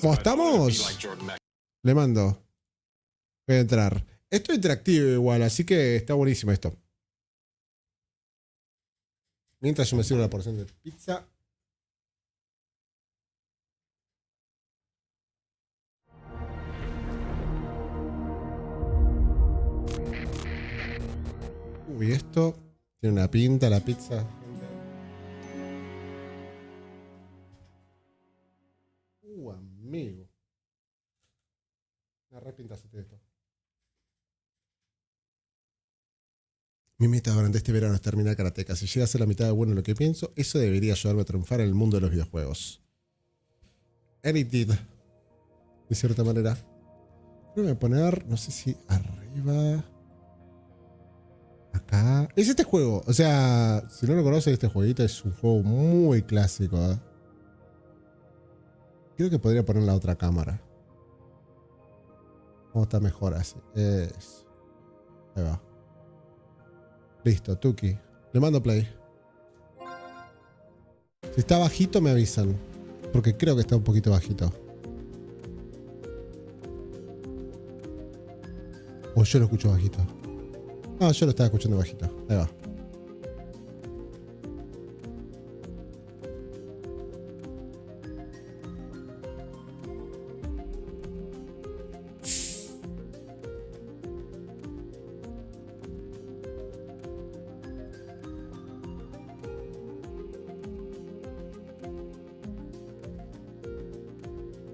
¿Cómo estamos? Le mando. Voy a entrar. Esto es interactivo igual, así que está buenísimo esto. Mientras yo me sirvo la porción de pizza. Uy, esto tiene una pinta la pizza. Amigo. Una repintaste de esto. Mi meta durante este verano es terminar Karateka. Si llega a ser la mitad de bueno lo que pienso, eso debería ayudarme a triunfar en el mundo de los videojuegos. And it did. De cierta manera. Voy a poner, no sé si arriba. Acá. Es este juego. O sea, si no lo conocen, este jueguito es un juego muy clásico. Creo que podría poner la otra cámara. Vamos a estar mejor así. Es. Ahí va. Listo, Tuki. Le mando play. Si está bajito me avisan. Porque creo que está un poquito bajito. O yo lo escucho bajito. Ah, yo lo estaba escuchando bajito. Ahí va.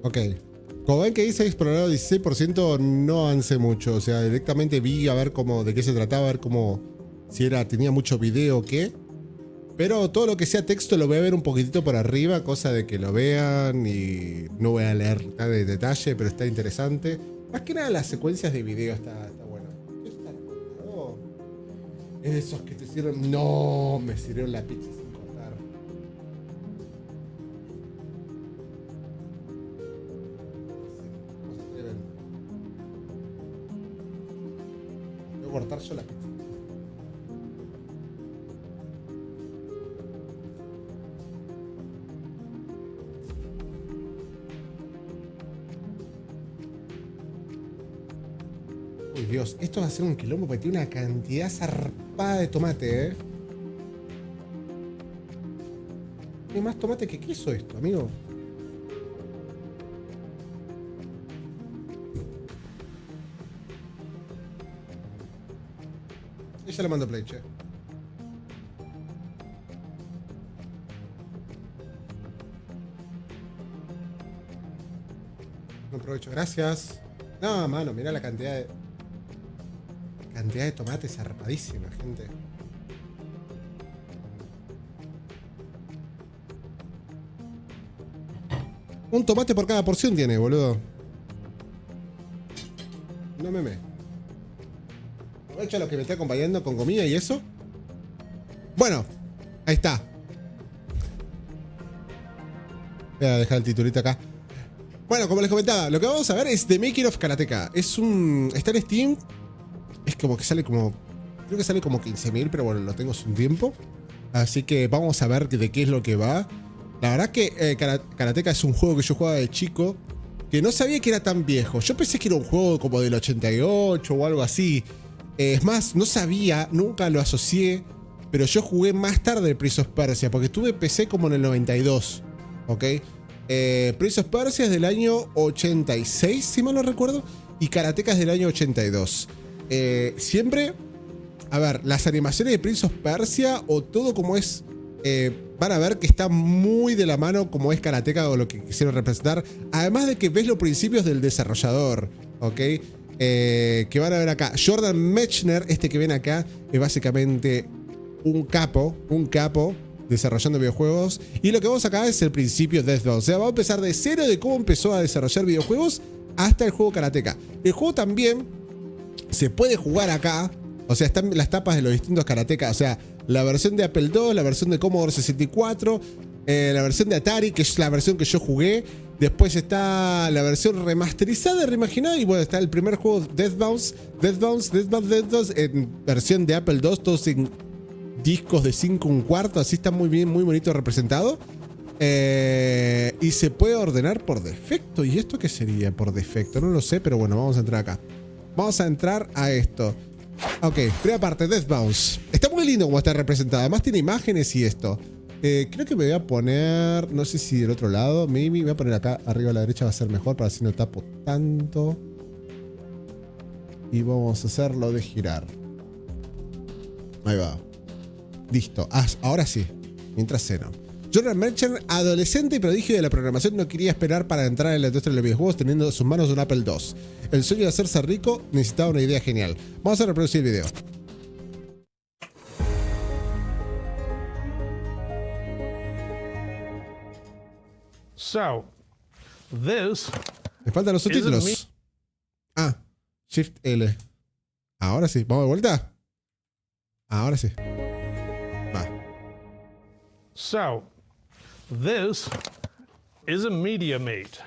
Ok. Como ven que dice explorado 16%, no avancé mucho. O sea, directamente vi a ver cómo, de qué se trataba, a ver cómo, si era, tenía mucho video o qué. Pero todo lo que sea texto lo voy a ver un poquitito por arriba, cosa de que lo vean y no voy a leer nada de detalle, pero está interesante. Más que nada las secuencias de video está bueno. Oh, esos que te sirven... No, me sirvieron la pizza sin cortar. ¿Cómo se atreven? Voy a cortar yo la pizza. Uy, Dios, esto va a ser un quilombo porque tiene una cantidad zarpada de tomate, ¿eh? Tiene más tomate que queso esto, amigo. Ella le mando play, che. No aprovecho, gracias. No, mano, mirá la cantidad de tomates zarpadísima, gente. Un tomate por cada porción tiene, boludo. No meme. Aprovecho a lo que me está acompañando con comida y eso. Bueno, ahí está. Voy a dejar el titulito acá. Bueno, como les comentaba, lo que vamos a ver es The Making of Karateka. Es un... Está en Steam. Es como que sale como... Creo que sale como 15.000, pero bueno, lo tengo hace un tiempo. Así que vamos a ver de qué es lo que va. La verdad que Karateka es un juego que yo jugaba de chico, que no sabía que era tan viejo. Yo pensé que era un juego como del 88 o algo así. Es más, no sabía, nunca lo asocié, pero yo jugué más tarde Prince of Persia, porque tuve PC como en el 92, ¿ok? Prince of Persia es del año 86, si mal no recuerdo, y Karateka es del año 82. Siempre, a ver, las animaciones de Prince of Persia o todo como es, van a ver que está muy de la mano como es Karateka o lo que quisieron representar. Además de que ves los principios del desarrollador, ¿ok? Que van a ver acá. Jordan Mechner, este que ven acá, es básicamente un capo desarrollando videojuegos. Y lo que vemos acá es el principio de Death. O sea, va a empezar de cero de cómo empezó a desarrollar videojuegos hasta el juego Karateka. El juego también se puede jugar acá. O sea, están las tapas de los distintos Karateka. O sea, la versión de Apple II, la versión de Commodore 64, la versión de Atari, que es la versión que yo jugué. Después está la versión remasterizada, reimaginada. Y bueno, está el primer juego, Death Bounce en versión de Apple II, todos en discos de 5 1/4. Así está muy bien, muy bonito representado. Y se puede ordenar por defecto. ¿Y esto qué sería por defecto? No lo sé, pero bueno, vamos a entrar acá. Vamos a entrar a esto. Ok, primera parte, Death Bounce. Está muy lindo como está representado. Además tiene imágenes y esto. Creo que me voy a poner, no sé si del otro lado, maybe me voy a poner acá arriba a la derecha, va a ser mejor para así no tapo tanto. Y vamos a hacerlo de girar. Ahí va. Listo. Ahora sí. Mientras ceno. Jordan Merchant, adolescente y prodigio de la programación, no quería esperar para entrar en la industria de los videojuegos teniendo en sus manos un Apple II. El sueño de hacerse rico necesitaba una idea genial. Vamos a reproducir el video. So, this Me faltan los subtítulos. Shift L. Ahora sí. ¿Vamos de vuelta? Ahora sí. Va. So, this is a media mate,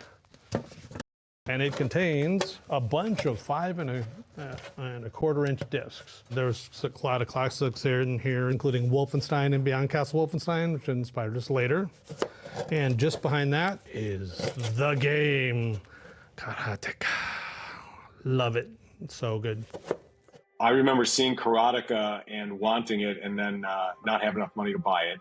and it contains a bunch of 5 1/4 inch discs. There's a lot of classics here, including Wolfenstein and Beyond Castle Wolfenstein, which inspired us later. And just behind that is the game, Karateka. Love it. It's so good. I remember seeing Karateka and wanting it and then not have enough money to buy it.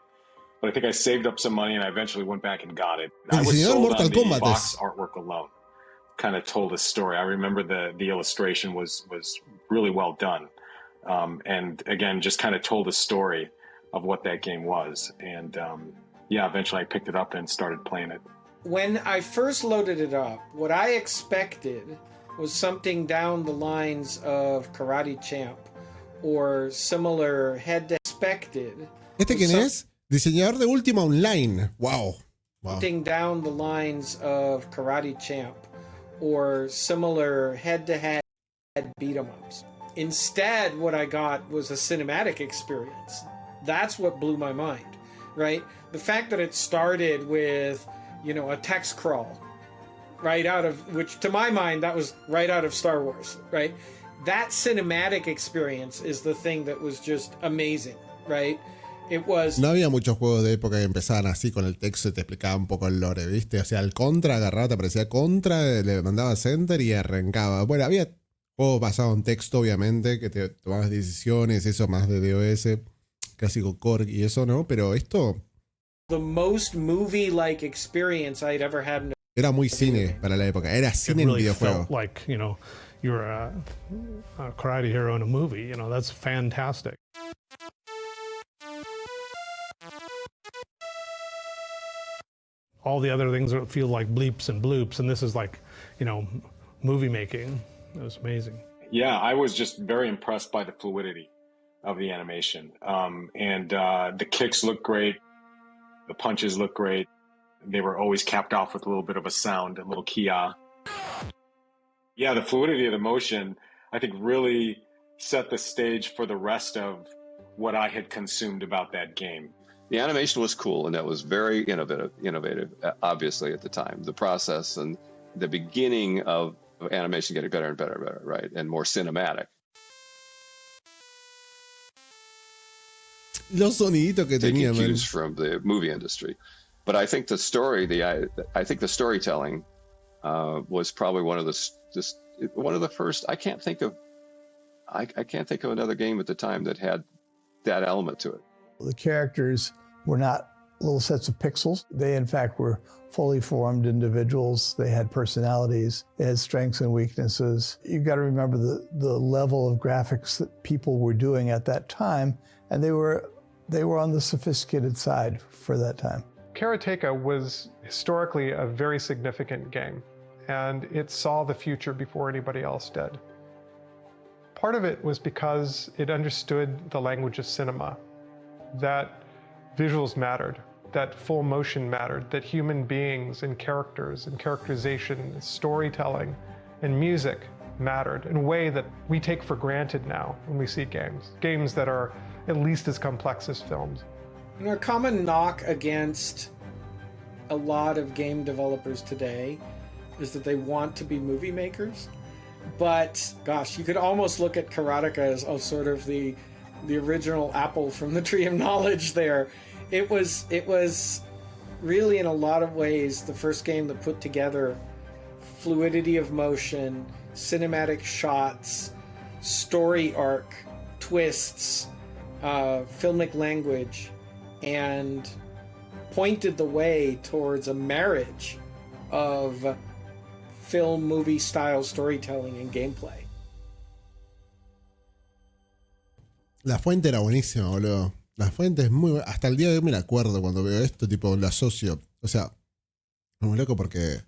But I think I saved up some money and I eventually went back and got it. I was sold on the box artwork alone. Kind of told a story. I remember the illustration was really well done. And again, just kind of told a story of what that game was. And yeah, eventually I picked it up and started playing it. When I first loaded it up, what I expected was something down the lines of Karate Champ or similar head expected. ¿Este quién es? Diseñador de Ultima Online. Wow. Something down the lines of Karate Champ or similar head-to-head beat 'em ups. Instead, what I got was a cinematic experience. That's what blew my mind, right? The fact that it started with, you know, a text crawl right out of, which to my mind, that was right out of Star Wars, right? That cinematic experience is the thing that was just amazing, right? It was... No había muchos juegos de época que empezaban así con el texto y te explicaba un poco el lore, ¿viste? O sea, el contra agarraba, te aparecía contra, le mandaba center y arrancaba. Bueno, había juegos basados en texto, obviamente, que te tomabas decisiones, eso más de DOS, clásico Core y eso, ¿no? Pero esto... The most movie-like experience I'd ever had in... Era muy cine para la época. Era cine en videojuego. Like, you know, you're a karate hero in a movie. You know, that's fantastic. All the other things feel like bleeps and bloops, and this is like, you know, movie making. It was amazing. Yeah, I was just very impressed by the fluidity of the animation. And the kicks look great. The punches look great. They were always capped off with a little bit of a sound, a little kia. Yeah, the fluidity of the motion, I think, really set the stage for the rest of what I had consumed about that game. The animation was cool, and that was very innovative, obviously, at the time. The process and the beginning of animation getting better and better, right? And more cinematic. Los soniditos que tenía, taking cues from the movie industry. But I think the story, I think the storytelling was probably one of the first. I can't think of another game at the time that had that element to it. The characters were not little sets of pixels. They, in fact, were fully formed individuals. They had personalities. They had strengths and weaknesses. You've got to remember the level of graphics that people were doing at that time, and they were on the sophisticated side for that time. Karateka was historically a very significant game, and it saw the future before anybody else did. Part of it was because it understood the language of cinema, that visuals mattered, that full motion mattered, that human beings and characters and characterization and storytelling and music mattered in a way that we take for granted now when we see games that are at least as complex as films. You know, a common knock against a lot of game developers today is that they want to be movie makers. But gosh, you could almost look at Karateka as sort of the original apple from the tree of knowledge there. It was really, in a lot of ways, the first game that put together fluidity of motion, cinematic shots, story arc, twists, filmic language, and pointed the way towards a marriage of film, movie style storytelling and gameplay. La fuente era buenísima, boludo. La fuente es muy buena. Hasta el día de hoy me la acuerdo cuando veo esto, tipo, lo asocio. O sea, es muy loco porque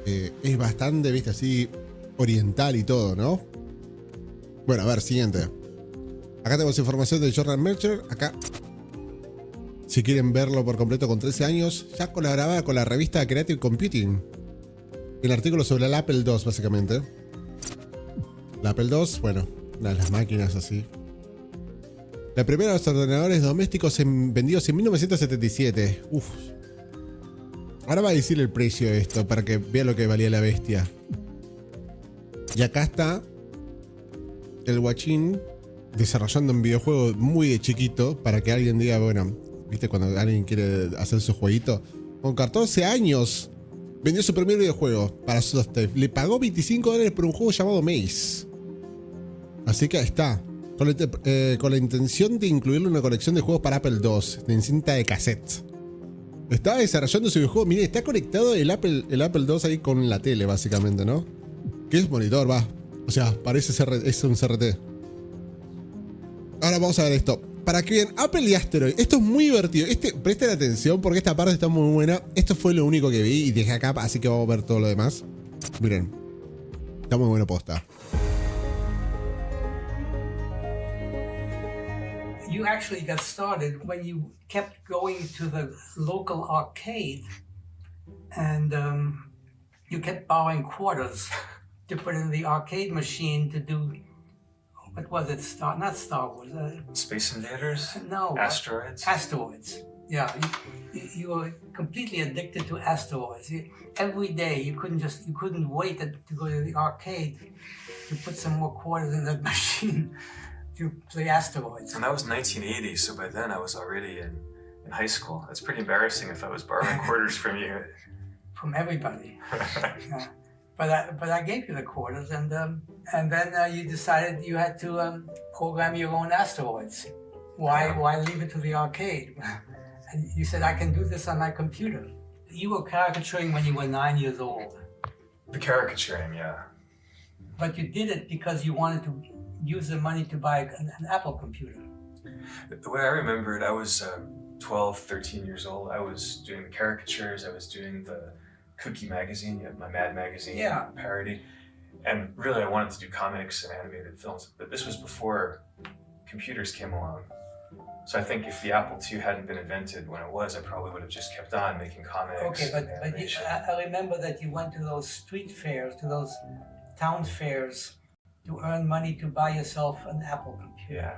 es bastante, viste, así oriental y todo, ¿no? Bueno, a ver, siguiente. Acá tenemos información de Jordan Mercer. Acá, si quieren verlo por completo, con 13 años, ya colaboraba con la revista Creative Computing. El artículo sobre el Apple II, básicamente. La Apple II, bueno, una de las máquinas así. La primera de los ordenadores domésticos vendidos en 1977. Uf. Ahora va a decir el precio de esto para que vean lo que valía la bestia. Y acá está el guachín desarrollando un videojuego muy de chiquito para que alguien diga, bueno, viste cuando alguien quiere hacer su jueguito. Con 14 años vendió su primer videojuego para su Este. Le pagó $25 por un juego llamado Maze. Así que ahí está. Con la intención de incluirle una colección de juegos para Apple II en cinta de cassette. Estaba desarrollando su videojuego. Miren, está conectado el Apple II ahí con la tele, básicamente, ¿no? ¿Qué es monitor? Va. O sea, parece ser es un CRT. Ahora vamos a ver esto. Para que vean, Apple y Asteroid. Esto es muy divertido. Presten atención porque esta parte está muy buena. Esto fue lo único que vi y dejé acá, así que vamos a ver todo lo demás. Miren. Está muy bueno posta. You actually got started when you kept going to the local arcade and you kept borrowing quarters to put in the arcade machine to do, what was it? Not Star Wars. Space Invaders? No. Asteroids? Asteroids. Yeah. You were completely addicted to asteroids. Every day you couldn't wait to go to the arcade to put some more quarters in that machine. To play asteroids. And that was 1980, so by then I was already in high school. It's pretty embarrassing if I was borrowing quarters from you. From everybody. Yeah. But I gave you the quarters, and then you decided you had to program your own asteroids. Why leave it to the arcade? And you said, I can do this on my computer. You were caricaturing when you were 9 years old. The caricaturing, yeah. But you did it because you wanted to use the money to buy an Apple computer. The way I remember it, I was 12, 13 years old. I was doing the caricatures, I was doing the Cookie magazine, my Mad magazine parody. And really I wanted to do comics and animated films, but this was before computers came along. So I think if the Apple II hadn't been invented when it was, I probably would have just kept on making comics. Okay, but I remember that you went to those street fairs, to those town fairs, to earn money to buy yourself an Apple computer.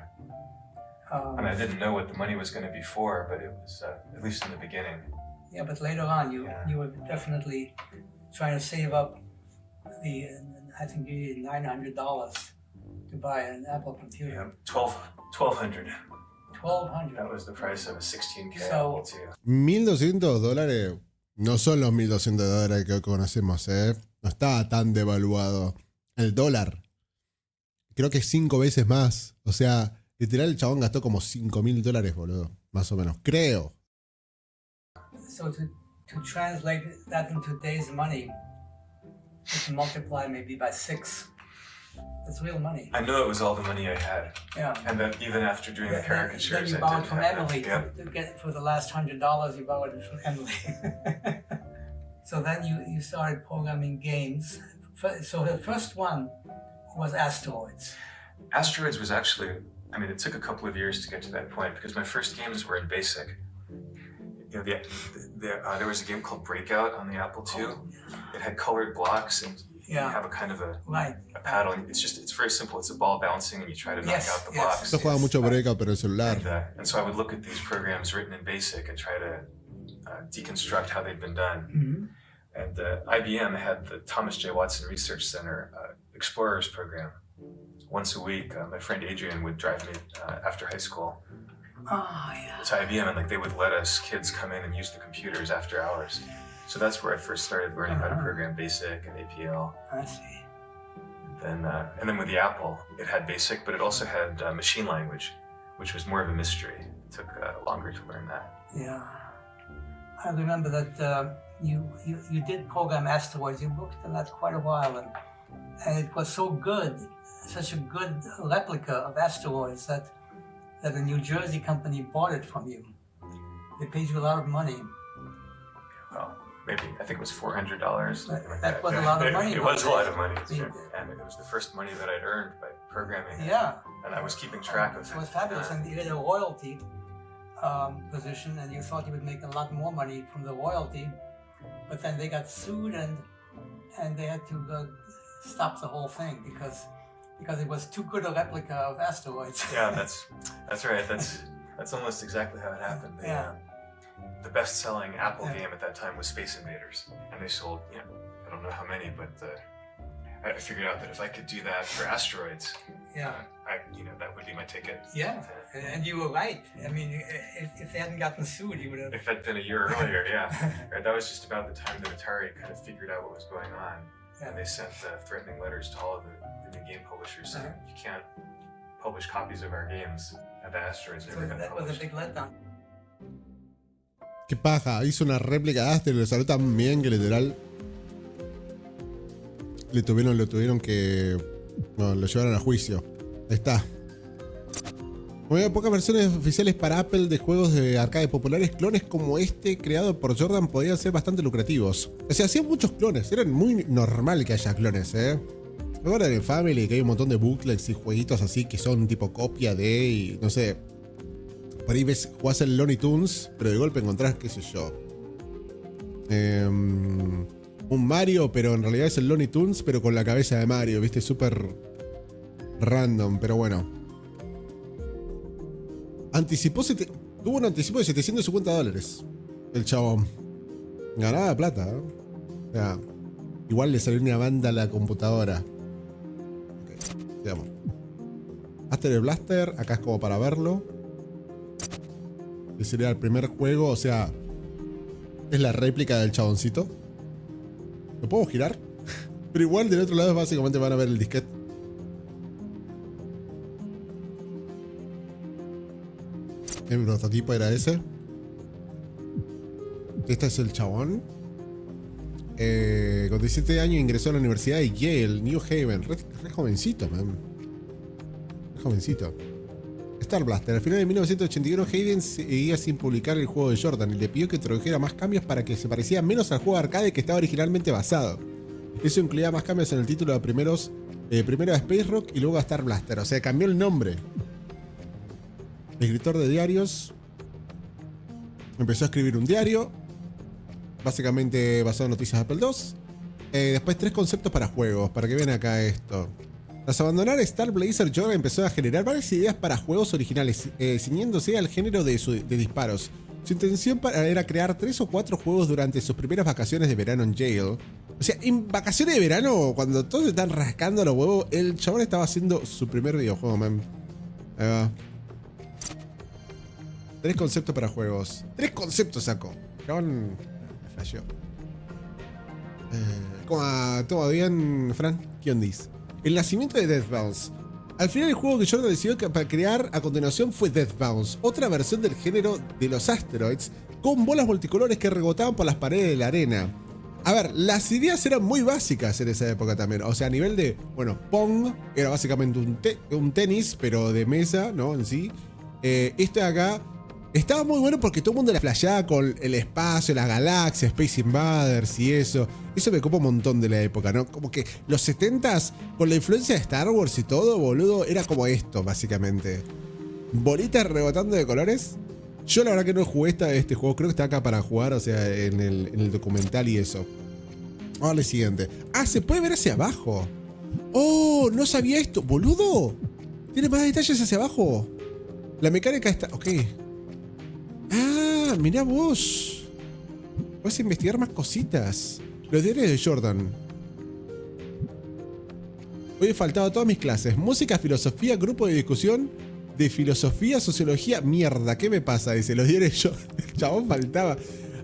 Yeah. I didn't know what the money was going to be for, but it was, at least in the beginning. Yeah, but later on, you were definitely trying to save up I think you needed $900 to buy an Apple computer. Yeah, $1,200. $1,200. That was the price of a 16K So, Apple II. $1,200 no son los $1,200 que hoy conocemos, ¿eh? No estaba tan devaluado. El dólar, creo que es 5 veces más. O sea, literal el chabón gastó como $5,000, boludo. Más o menos, creo. So to translate that into today's money, you can multiply maybe by 6. That's real money. I knew it was all the money I had. Yeah. And then even after doing the caricatures, then you I borrowed didn't from have Emily that. to get for the last $100. You borrowed it from Emily. So then you started programming games. So the first one was Asteroids. Asteroids was actually, it took a couple of years to get to that point because my first games were in BASIC. You know, there was a game called Breakout on the Apple II. It had colored blocks and you have a kind of a paddle. It's very simple. It's a ball bouncing and you try to knock out the blocks. Yo jugaba mucho Breakout, pero en celular. And so I would look at these programs written in BASIC and try to deconstruct how they'd been done. Mm-hmm. And IBM had the Thomas J. Watson Research Center Explorers program. Once a week, my friend Adrian would drive me after high school Oh, yeah. To IBM, and like they would let us kids come in and use the computers after hours. So that's where I first started learning how to program BASIC and APL. I see. And then with the Apple, it had BASIC, but it also had machine language, which was more of a mystery. It took longer to learn that. Yeah. I remember that you did program asteroids. You worked on that quite a while, and it was so good, such a good replica of asteroids that a New Jersey company bought it from you. They paid you a lot of money. Well, maybe, I think it was $400. That was a lot of money. It was a lot of money, and it was the first money that I'd earned by programming. Yeah. And I was keeping track of it. It was fabulous, and you had a royalty position, and you thought you would make a lot more money from the royalty, but then they got sued, and they had to stop the whole thing because it was too good a replica of asteroids. Yeah, that's right. That's almost exactly how it happened. The best-selling Apple game at that time was Space Invaders, and they sold, I don't know how many, but I figured out that if I could do that for asteroids, that would be my ticket. Yeah, and you were right. I mean, if they hadn't gotten sued, you would have. If that'd been a year earlier, right, that was just about the time that Atari kind of figured out what was going on, and they sent threatening letters to all of the new game publishers saying you can't publish copies of our games at the asteroids. So that was a big letdown. Qué paja, hizo una réplica de Aster y le salió tan bien que literal lo tuvieron que... Bueno, lo llevaron a juicio. Ahí está. Como había pocas versiones oficiales para Apple de juegos de arcade populares, clones como este creado por Jordan podían ser bastante lucrativos. O sea, hacían muchos clones, era muy normal que haya clones, Ahora en Family que hay un montón de booklets y jueguitos así que son tipo copia de, y no sé, por ahí ves, jugás el Looney Tunes, pero de golpe encontrás, qué sé yo, un Mario, pero en realidad es el Looney Tunes, pero con la cabeza de Mario, viste, súper random, pero bueno. Tuvo un anticipo de $750 el chabón. Ganaba plata, O sea, igual le salió una banda a la computadora. Ok, sigamos. Aster Blaster, acá es como para verlo. Que sería el primer juego, o sea, es la réplica del chaboncito. ¿Lo puedo girar? Pero igual del otro lado básicamente van a ver el disquete. El prototipo era ese. Este es el chabón. Con 17 años ingresó a la Universidad de Yale, New Haven. Re jovencito, man. Re jovencito. Star Blaster. Al final de 1981, Hayden seguía sin publicar el juego de Jordan y le pidió que introdujera más cambios para que se pareciera menos al juego arcade que estaba originalmente basado. Eso incluía más cambios en el título de primero a Space Rock y luego a Star Blaster. O sea, cambió el nombre. Escritor de diarios. Empezó a escribir un diario, básicamente basado en noticias de Apple II. Después 3 conceptos para juegos, para que vean acá esto. Tras abandonar Star Blazer, Jordan empezó a generar varias ideas para juegos originales, ciñéndose al género de disparos. Su intención era crear 3 o 4 juegos durante sus primeras vacaciones de verano en Yale. O sea, en vacaciones de verano, cuando todos están rascando los huevos, el chabón estaba haciendo su primer videojuego, man. Ahí va. 3 conceptos para juegos. 3 conceptos sacó. Chabón me flasheó. ¿Todo bien, Fran? ¿Qué ondis? El nacimiento de Death Bounce. Al final el juego que Jordan decidió para crear a continuación fue Death Bounce, otra versión del género de los asteroids, con bolas multicolores que rebotaban por las paredes de la arena. A ver, las ideas eran muy básicas en esa época también. O sea, a nivel de, bueno, Pong era básicamente un tenis, pero de mesa, ¿no? En sí. Esto de acá estaba muy bueno porque todo el mundo la flasheaba con el espacio, las galaxias, Space Invaders y eso. Eso me copa un montón de la época, ¿no? Como que los 70s, con la influencia de Star Wars y todo, boludo, era como esto, básicamente. Bolitas rebotando de colores. Yo la verdad que no jugué este juego, creo que está acá para jugar, o sea, en el documental y eso. Vamos a ver el siguiente. Ah, se puede ver hacia abajo. Oh, no sabía esto, boludo. Tiene más detalles hacia abajo. La mecánica está... Ok. Ah, mirá vos. Puedes investigar más cositas. Los diarios de Jordan. Hoy he faltado a todas mis clases. Música, filosofía, grupo de discusión. de filosofía, sociología. Mierda, ¿qué me pasa? Dice, los dieron yo. El chabón faltaba.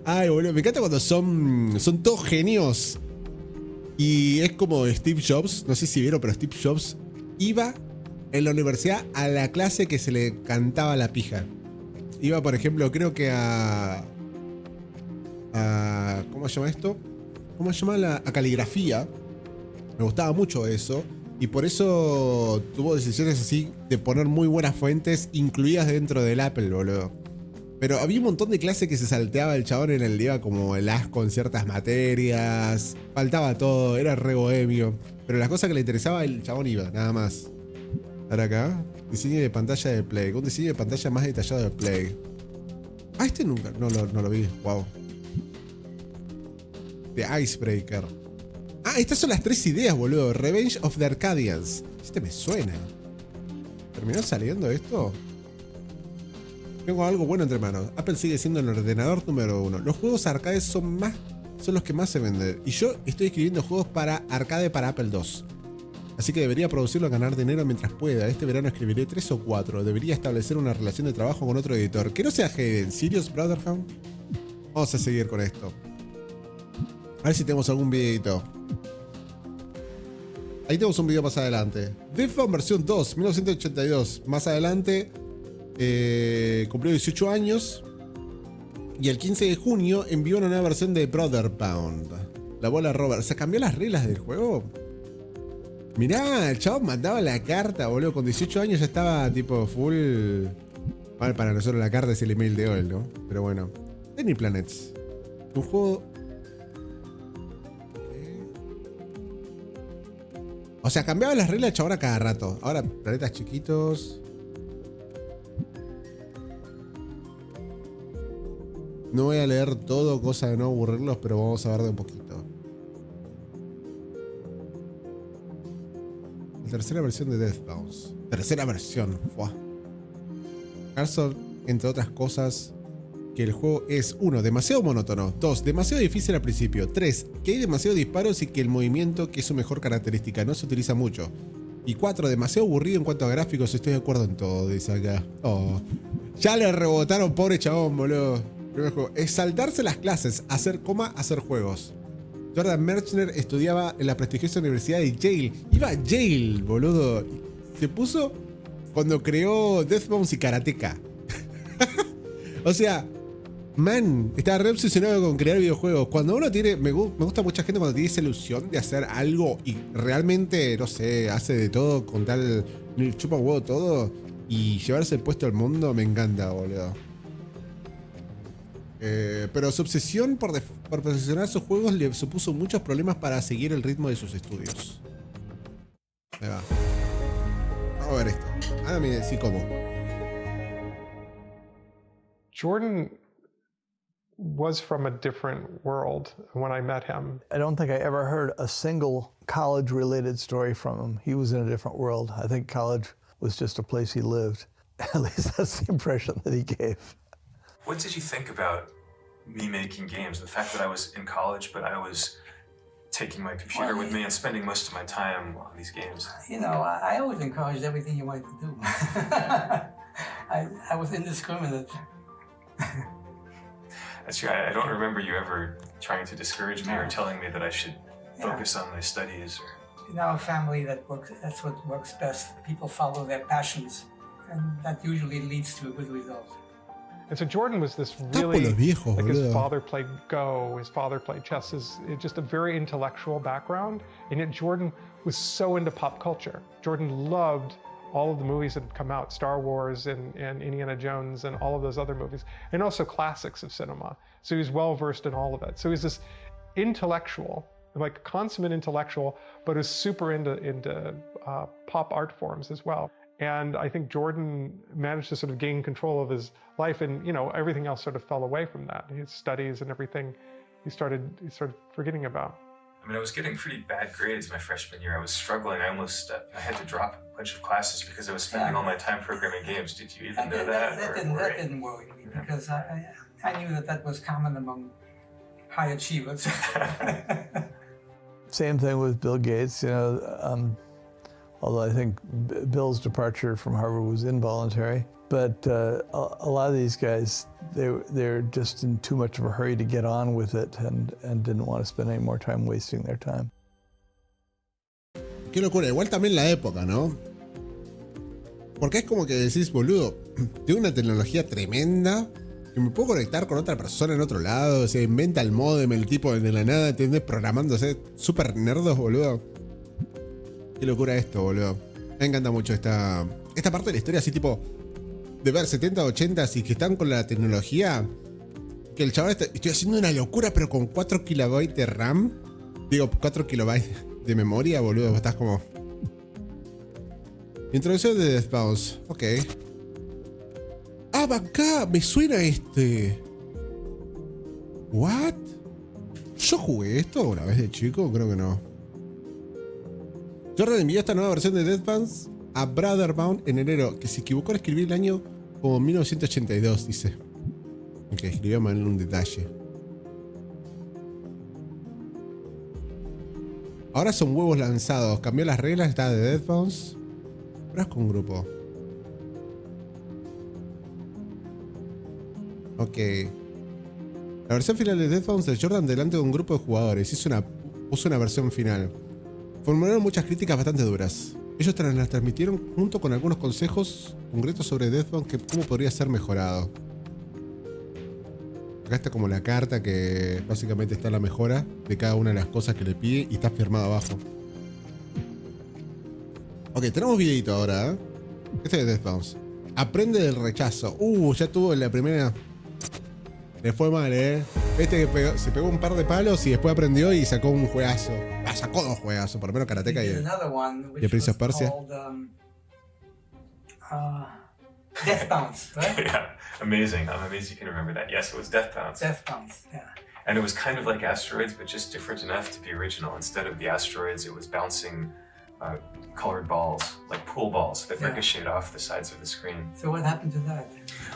Ay, boludo, me encanta cuando son todos genios. Y es como Steve Jobs, no sé si vieron, pero Steve Jobs iba en la universidad a la clase que se le cantaba la pija. Iba, por ejemplo, creo que a ¿cómo se llama esto? ¿Cómo se llama? A caligrafía. Me gustaba mucho eso. Y por eso tuvo decisiones así de poner muy buenas fuentes incluidas dentro del Apple, boludo. Pero había un montón de clases que se salteaba el chabón en el día, como el asco en ciertas materias. Faltaba todo, era re bohemio. Pero las cosas que le interesaba, el chabón iba, nada más. Ahora acá, diseño de pantalla de Play. Un diseño de pantalla más detallado de Play. Ah, este nunca, no lo vi, wow. The Icebreaker. Ah, estas son las 3 ideas, boludo. Revenge of the Arcadians. Este me suena. ¿Terminó saliendo esto? Tengo algo bueno entre manos. Apple sigue siendo el ordenador número 1. Los juegos arcades son los que más se venden. Y yo estoy escribiendo juegos para arcade para Apple II. Así que debería producirlo a ganar dinero mientras pueda. Este verano escribiré 3 o 4. Debería establecer una relación de trabajo con otro editor. Que no sea Hayden. ¿Serious, Brotherhound? Vamos a seguir con esto. A ver si tenemos algún videito. Ahí tenemos un video más adelante. Defcon versión 2, 1982. Más adelante cumplió 18 años. Y el 15 de junio envió una nueva versión de Brother Pound. La bola Robert. ¿Se cambió las reglas del juego? Mirá, el chabón mandaba la carta, boludo. Con 18 años ya estaba tipo full. Bueno, para nosotros la carta es el email de hoy, ¿no? Pero bueno. Tiny Planets. Un juego. O sea, cambiaba las reglas de chabón a cada rato. Ahora, planetas chiquitos. No voy a leer todo, cosa de no aburrirlos, pero vamos a ver de un poquito. La tercera versión de Death Bounce. Tercera versión. Fua. Carson, entre otras cosas, que el juego es 1. Demasiado monótono. 2. Demasiado difícil al principio. 3. Que hay demasiados disparos y que el movimiento, que es su mejor característica, no se utiliza mucho. Y 4. Demasiado aburrido en cuanto a gráficos. Estoy de acuerdo en todo, dice acá. Oh. Ya le rebotaron, pobre chabón, boludo. Primer juego. Es saltarse las clases. Hacer juegos. Jordan Merchner estudiaba en la prestigiosa universidad de Yale. Iba a Yale, boludo. Se puso cuando creó Death Bounce y Karateka. O sea, man, estaba re obsesionado con crear videojuegos. Cuando uno tiene... Me gusta mucha gente cuando tiene esa ilusión de hacer algo y realmente, no sé, hace de todo con tal... Chupa un huevo todo y llevarse el puesto al mundo, me encanta, boludo. Pero su obsesión por perfeccionar sus juegos le supuso muchos problemas para seguir el ritmo de sus estudios. Ahí va. Vamos a ver esto. Ahora me decís cómo. Jordan was from a different world when I met him. I don't think I ever heard a single college-related story from him. He was in a different world. I think college was just a place he lived. At least that's the impression that he gave. What did you think about me making games? The fact that I was in college, but I was taking my computer with me and spending most of my time on these games. You know, I always encouraged everything you wanted to do. I was indiscriminate. That's true. I don't remember you ever trying to discourage me or telling me that I should focus on my studies. In our family, that's what works best. People follow their passions, and that usually leads to a good result. And so Jordan was this really, like his father played Go, his father played chess, just a very intellectual background. And yet Jordan was so into pop culture. Jordan loved all of the movies that had come out, Star Wars and Indiana Jones and all of those other movies, and also classics of cinema. So he was well versed in all of it. So he's this intellectual, like consummate intellectual, but is super into pop art forms as well. And I think Jordan managed to sort of gain control of his life, and everything else sort of fell away from that. His studies and everything, he started forgetting about. I mean, I was getting pretty bad grades my freshman year. I was struggling. I had to drop a bunch of classes because I was spending all my time programming games. Did you even know that? That didn't worry me because I knew that was common among high achievers. Same thing with Bill Gates. although I think Bill's departure from Harvard was involuntary. But a lot of these guys, they're just in too much of a hurry to get on with it and didn't want to spend any more time wasting their time. Qué locura, igual también la época, ¿no? Porque es como que decís, boludo, tengo una tecnología tremenda, que me puedo conectar con otra persona en otro lado, se inventa el modem, el tipo de la nada, ¿entendés? Programándose, súper nerdos, boludo. Qué locura esto, boludo. Me encanta mucho esta parte de la historia, así tipo, de ver 70, 80 y que están con la tecnología, que el chaval estoy haciendo una locura, pero con 4 kilobytes de RAM, digo, 4 kilobytes de memoria, boludo, estás como... Introducción de Death Bounce, ok. Ah, acá, me suena este. ¿What? ¿Yo jugué esto una vez de chico? Creo que no. Jordan envió esta nueva versión de Death Bounce a Brotherbound en enero, que se equivocó al escribir el año como 1982, dice. Ok, escribió mal un detalle. Ahora son huevos lanzados. Cambió las reglas, está de Death Bounce. Pero es con un grupo. Ok. La versión final de Death Bounce de Jordan delante de un grupo de jugadores. Puso una versión final. Formularon muchas críticas bastante duras. Ellos las transmitieron junto con algunos consejos concretos sobre Death Bounce, cómo podría ser mejorado. Acá está como la carta que básicamente está la mejora de cada una de las cosas que le pide y está firmado abajo. Ok, tenemos videito ahora, ¿eh? Este es Death Bounce. Aprende del rechazo. Ya tuvo la primera. Le fue mal, ¿eh? Este que se pegó un par de palos y después aprendió y sacó un juegazo. Sacó 2 juegazos, por lo menos Karateka y el Prince of Persia. Death Bounce, right? Yeah, amazing. I'm amazed you can remember that. Yes, it was Death Bounce. Death Bounce, yeah. And it was kind of like Asteroids, but just different enough to be original. Instead of the asteroids, it was bouncing colored balls, like pool balls that ricocheted off the sides of the screen. So what happened to that?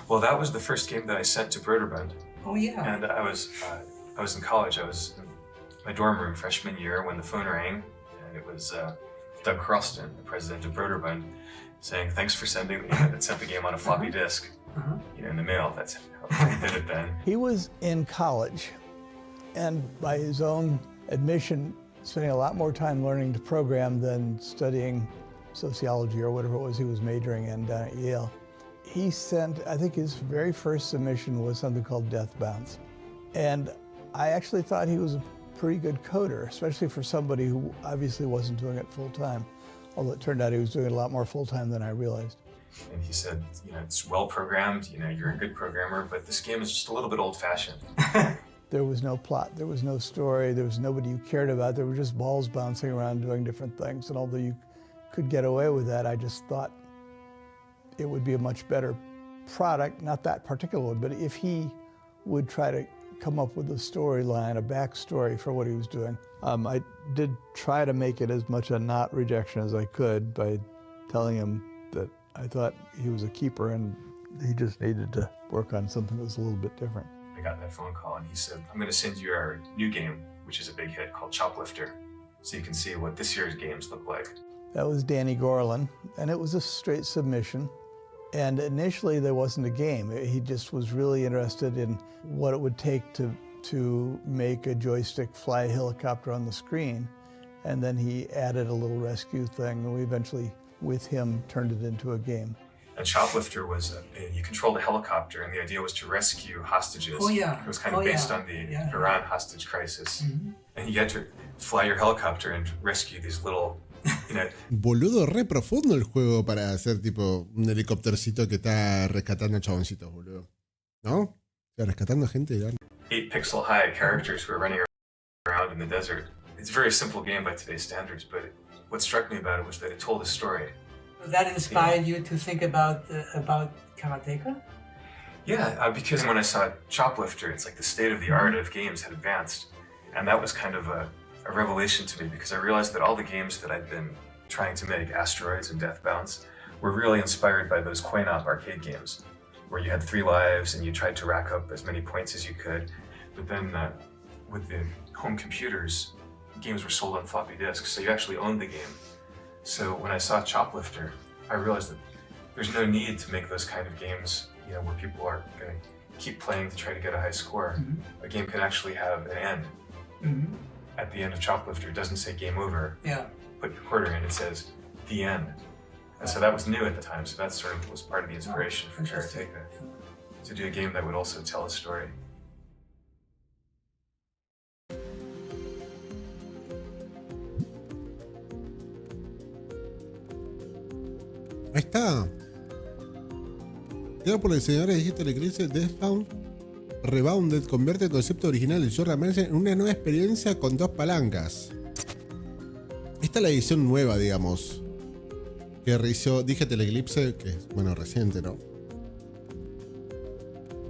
Well, that was the first game that I sent to Broderbund. Oh yeah. And I was in college. I was in my dorm room freshman year when the phone rang, and it was Doug Croston, the president of Broderbund, saying, "Thanks for sent the game on a floppy disk, in the mail." That's how he did it then. He was in college, and by his own admission, spending a lot more time learning to program than studying sociology or whatever it was he was majoring in down at Yale. He sent, I think his very first submission was something called Death Bounce. And I actually thought he was a pretty good coder, especially for somebody who obviously wasn't doing it full time. Although it turned out he was doing it a lot more full time than I realized. And he said, it's well programmed, you're a good programmer, but this game is just a little bit old fashioned. There was no plot, there was no story, there was nobody you cared about, there were just balls bouncing around doing different things. And although you could get away with that, I just thought it would be a much better product, not that particular one, but if he would try to come up with a storyline, a backstory for what he was doing. I did try to make it as much a not rejection as I could by telling him that I thought he was a keeper and he just needed to work on something that was a little bit different. I got that phone call and he said, "I'm going to send you our new game, which is a big hit called Choplifter, so you can see what this year's games look like." That was Danny Gorlin, and it was a straight submission. And initially there wasn't a game. He just was really interested in what it would take to make a joystick fly a helicopter on the screen. And then he added a little rescue thing, and we eventually, with him, turned it into a game. And Choplifter was, you controlled a helicopter, and the idea was to rescue hostages. Oh yeah. It was kind of based on the Iran hostage crisis. And you had to fly your helicopter and rescue these little... Boludo, re profundo el juego para hacer tipo un helicóptercito que está rescatando chaboncitos, boludo. ¿No? O sea, rescatando gente. 8 pixel high characters who are running around in the desert. It's a very simple game by today's standards, but what struck me about it was that it told a story. That inspired you to think about Karateka? Yeah, because when I saw Choplifter, it's like the state of the art of games had advanced. And that was kind of a revelation to me because I realized that all the games that I'd been trying to make, Asteroids and Death Bounce, were really inspired by those coin-op arcade games where you had 3 lives and you tried to rack up as many points as you could. But then with the home computers, games were sold on floppy disks, so you actually owned the game. So when I saw Choplifter, I realized that there's no need to make those kind of games, where people are going to keep playing to try to get a high score. A game can actually have an end. At the end of Choplifter, it doesn't say game over. Yeah. Put your quarter in, it says the end. And so that was new at the time, so that sort of was part of the inspiration for Karateka, to do a game that would also tell a story. Ahí está. Creado por los diseñadores de Digital Eclipse, Deathbound Rebounded convierte el concepto original de Jordan Mansion en una nueva experiencia con 2 palancas. Esta es la edición nueva, digamos, que realizó Digital Eclipse, que es, bueno, reciente, ¿no?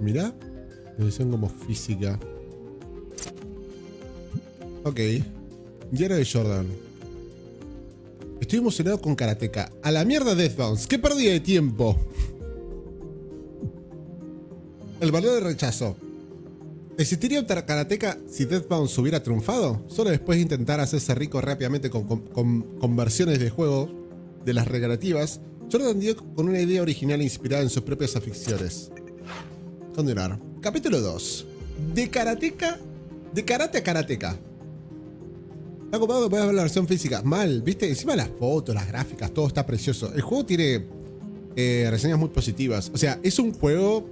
Mirá, la edición como física. Ok. Y era de Jordan. Estoy emocionado con Karateka. A la mierda Deathbound. ¡Qué pérdida de tiempo! El valor de rechazo. ¿Existiría un Karateka si Deathbound hubiera triunfado? Solo después de intentar hacerse rico rápidamente con versiones de juego de las recreativas, Jordan dio con una idea original inspirada en sus propias aficiones. Continuar. Capítulo 2. De Karateka. De karate a Karateka. Está ocupado que puedas ver la versión física. Mal, ¿viste? Encima las fotos, las gráficas, todo está precioso. El juego tiene reseñas muy positivas. O sea, es un juego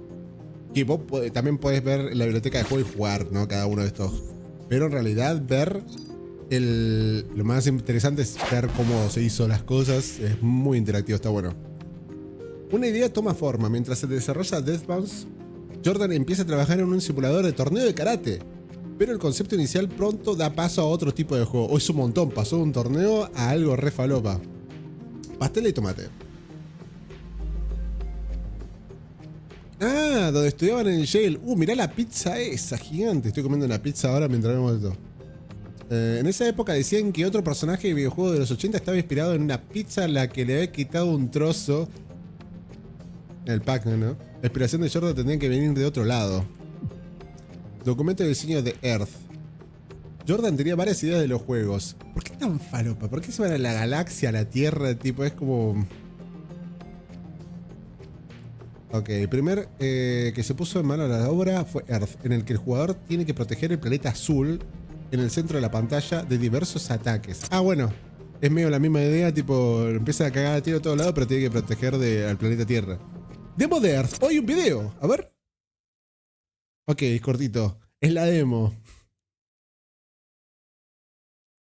que vos también podés ver la biblioteca de juego y jugar, ¿no? Cada uno de estos. Pero en realidad ver lo más interesante es ver cómo se hizo las cosas. Es muy interactivo, está bueno. Una idea toma forma. Mientras se desarrolla Deathbound, Jordan empieza a trabajar en un simulador de torneo de karate. Pero el concepto inicial pronto da paso a otro tipo de juego. O es un montón, pasó de un torneo a algo re falopa. Pastel y tomate. Ah, donde estudiaban en Yale. Mirá la pizza esa, gigante. Estoy comiendo una pizza ahora mientras vemos esto. En esa época decían que otro personaje de videojuego de los 80 estaba inspirado en una pizza a la que le había quitado un trozo. El pack, ¿no? La inspiración de Jordan tendría que venir de otro lado. Documento de diseño de Earth. Jordan tenía varias ideas de los juegos. ¿Por qué tan falopa? ¿Por qué se van a la galaxia, a la Tierra? Tipo, es como... Ok, el primer que se puso en mano a la obra fue Earth, en el que el jugador tiene que proteger el planeta azul en el centro de la pantalla de diversos ataques. Ah, bueno, es medio la misma idea, tipo, empieza a cagar a tiro a todos lados, pero tiene que proteger al planeta Tierra. Demo de Earth, hoy un video, a ver. Ok, es cortito, es la demo.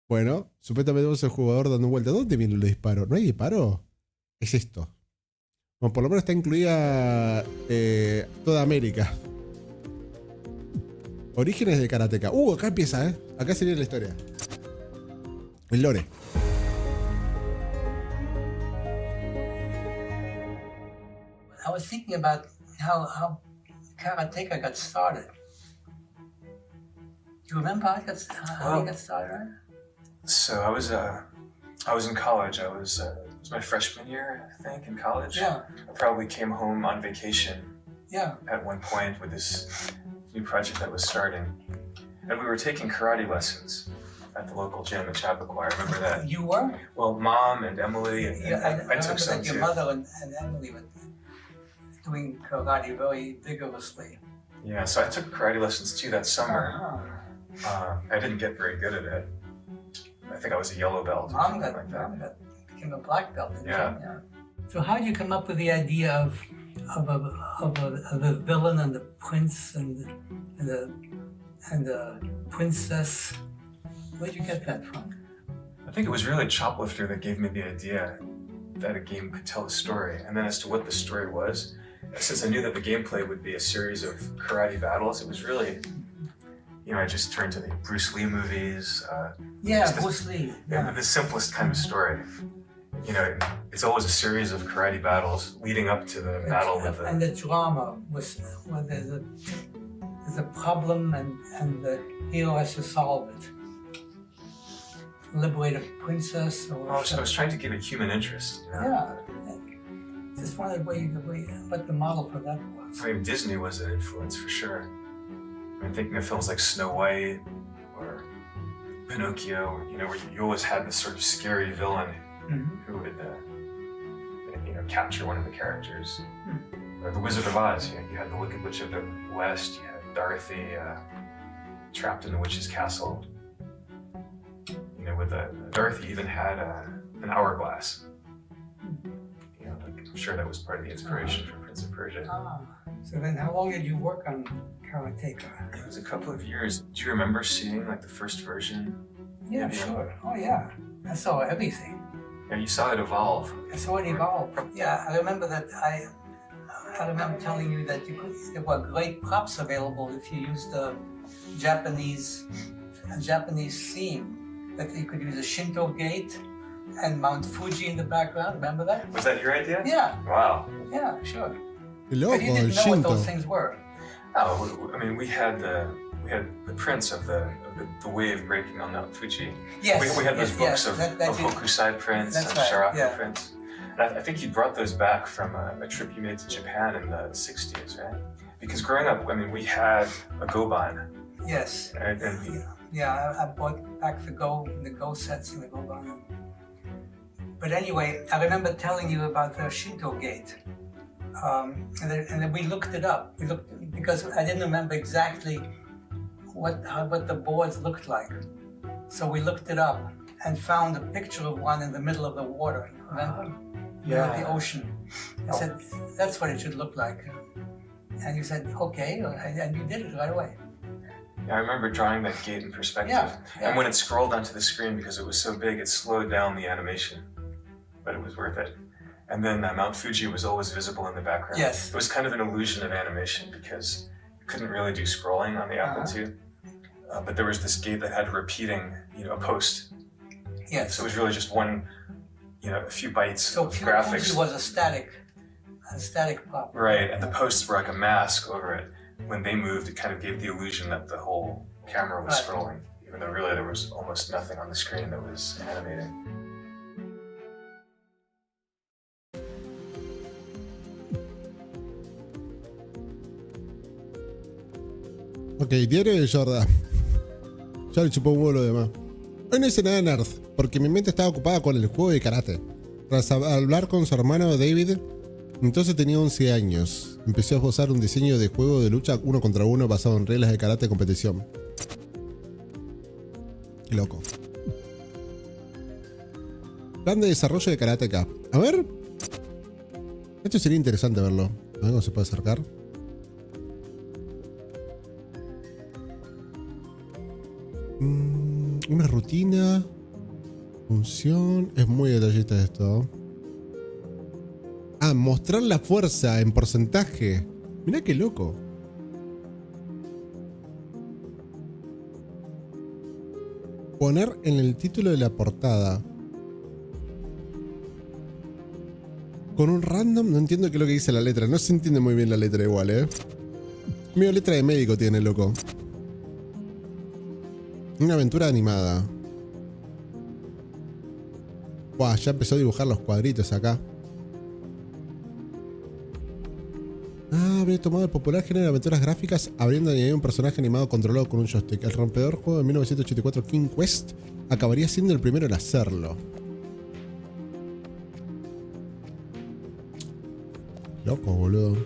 Bueno, supuestamente vemos al jugador dando vuelta. ¿Dónde viene el disparo? ¿No hay disparo? Es esto. Bueno, por lo menos está incluida toda América. Orígenes de Karateka. Acá empieza, ¿eh? Acá se viene la historia. El lore. I was thinking about how Karateka got started. Do you remember how it got started? Right? So I was in college. It was my freshman year, I think, in college. Yeah. I probably came home on vacation. Yeah. At one point with this new project that was starting, and we were taking karate lessons at the local gym at Chappaqua. I remember that. You were? Well, Mom and Emily and I took some that your too. mother and Emily were doing karate very vigorously. Yeah, so I took karate lessons too that summer. I didn't get very good at it. I think I was a yellow belt or something like that. Became a black belt. Yeah. So how did you come up with the idea of a villain and the prince and the princess? Where'd you get that from? I think it was really Choplifter that gave me the idea that a game could tell a story. And then as to what the story was, since I knew that the gameplay would be a series of karate battles, it was really, I just turned to the Bruce Lee movies. Bruce Lee. Yeah, the simplest kind of story. It's always a series of karate battles leading up to the battle with the... And the drama was when there's a problem and the hero has to solve it. Liberate a princess or... I was trying to give it human interest. Yeah. Just wondered what the model for that was. I mean, Disney was an influence for sure. I'm thinking of films like Snow White or Pinocchio, where you always had this sort of scary villain who would capture one of the characters. Or the Wizard of Oz, you had the Wicked Witch of the West, you had Dorothy trapped in the witch's castle. With Dorothy even had an hourglass. I'm sure that was part of the inspiration for Prince of Persia. So then how long did you work on Karateka? It was a couple of years. Do you remember seeing the first version? Yeah, sure. Oh yeah. I saw everything. Yeah, you saw it evolve. I saw it evolve. Yeah, I remember that I remember telling you that there were great props available if you used the Japanese theme. That you could use a Shinto gate and Mount Fuji in the background. Remember that? Was that your idea? Yeah. Wow. Yeah, sure. Loco, but you didn't know what those things were. Oh, I mean, we had the prints of the wave breaking on Mount Fuji. Yes. We had those books of Hokusai prints and Shiraku prints. And I think you brought those back from a trip you made to Japan in the 60s, right? Because growing up, I mean, we had a Goban. Yes. Yeah, I bought back the Go sets and the Goban. But anyway, I remember telling you about the Shinto gate. And then we looked it up. Because I didn't remember exactly what the boards looked like. So we looked it up and found a picture of one in the middle of the water. Remember? Yeah. The ocean. I said, that's what it should look like. And you said, okay, and you did it right away. Yeah, I remember drawing that gate in perspective. Yeah. And when it scrolled onto the screen, because it was so big, it slowed down the animation. But it was worth it. And then Mount Fuji was always visible in the background. Yes. It was kind of an illusion of animation because you couldn't really do scrolling on the Apple II. But there was this gate that had repeating, a post. Yes. So it was really just one, a few bytes of graphics. graphics. Fuji was a static pop. Right, and the posts were like a mask over it. When they moved, it kind of gave the illusion that the whole camera was scrolling, even though really there was almost nothing on the screen that was animating. Ok, diario de Jordan. Ya le chupó un huevo lo demás. Hoy no hice nada de nerd, porque mi mente estaba ocupada con el juego de karate. Tras hablar con su hermano David, entonces tenía 11 años. Empecé a esbozar un diseño de juego de lucha 1 contra 1 basado en reglas de karate de competición. Qué loco. Plan de desarrollo de Karateka. A ver. Esto sería interesante verlo. A ver cómo se puede acercar. Una rutina. Función. Es muy detallista esto. Ah, mostrar la fuerza en porcentaje. Mirá qué loco. Poner en el título de la portada. Con un random, no entiendo qué es lo que dice la letra. No se entiende muy bien la letra igual, Medio letra de médico tiene, loco. Una aventura animada. Buah, ya empezó a dibujar los cuadritos acá. Ah, habría tomado el popular género de aventuras gráficas, habiendo añadido un personaje animado controlado con un joystick. El rompedor juego de 1984 King Quest acabaría siendo el primero en hacerlo. Loco, boludo.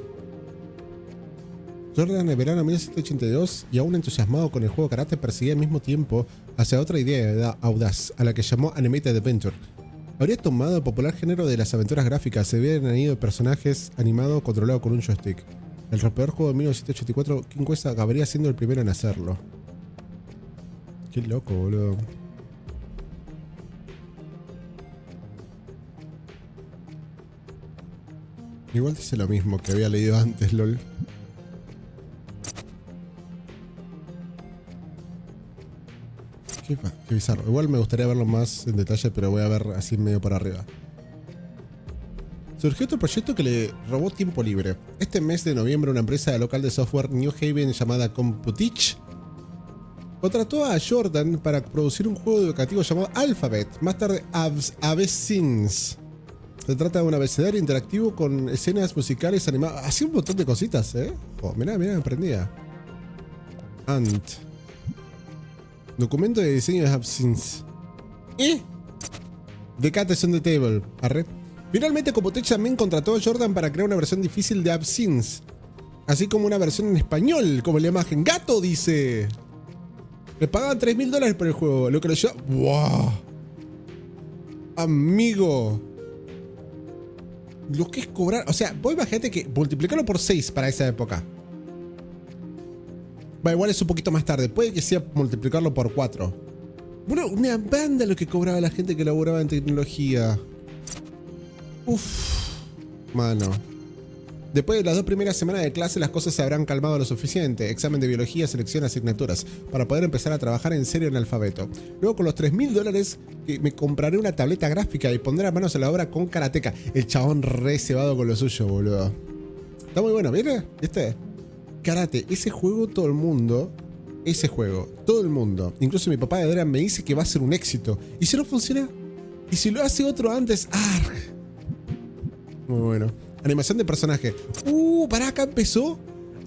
Jordan, en verano de 1982, y aún entusiasmado con el juego karate, perseguía al mismo tiempo hacia otra idea audaz, a la que llamó Animated Adventure. Habría tomado el popular género de las aventuras gráficas, se habían añadido personajes animados controlados con un joystick. El rompedor juego de 1984 King Quest acabaría siendo el primero en hacerlo. Qué loco, boludo. Igual dice lo mismo que había leído antes, lol. Qué bizarro. Igual me gustaría verlo más en detalle, pero voy a ver así medio por arriba. Surgió otro proyecto que le robó tiempo libre. Este mes de noviembre, una empresa local de software New Haven llamada Completo contrató a Jordan para producir un juego educativo llamado Alphabet, más tarde Avesins. Se trata de un abecedario interactivo con escenas musicales animadas. Hacía un montón de cositas, Oh, mirá, me prendía. Documento de diseño de Avesins. The Cat is on the Table. Arre. Finalmente, Completo también contrató a Jordan para crear una versión difícil de Absinthe. Así como una versión en español, como la imagen. ¡Gato! Dice. Le pagaban $3.000 por el juego. Lo que lo llevó. ¡Wow! Amigo. Lo que es cobrar. O sea, vos imagínate que multiplicarlo por 6 para esa época. Va, igual es un poquito más tarde. Puede que sea multiplicarlo por 4. Bueno, una banda lo que cobraba la gente que laburaba en tecnología. Uff. Mano. Después de las 2 primeras semanas de clase, las cosas se habrán calmado lo suficiente. Examen de biología, selección de asignaturas, para poder empezar a trabajar en serio en el alfabeto. Luego, con los $3.000, que me compraré una tableta gráfica y pondré las manos a la obra con Karateka. El chabón re cebado con lo suyo, boludo. Está muy bueno, ¿viste? ¿Viste? Karate, ese juego todo el mundo... Ese juego, todo el mundo, incluso mi papá de Adrián me dice que va a ser un éxito. ¿Y si no funciona? ¿Y si lo hace otro antes? ¡Arg! Muy bueno. Animación de personaje. Pará, acá empezó.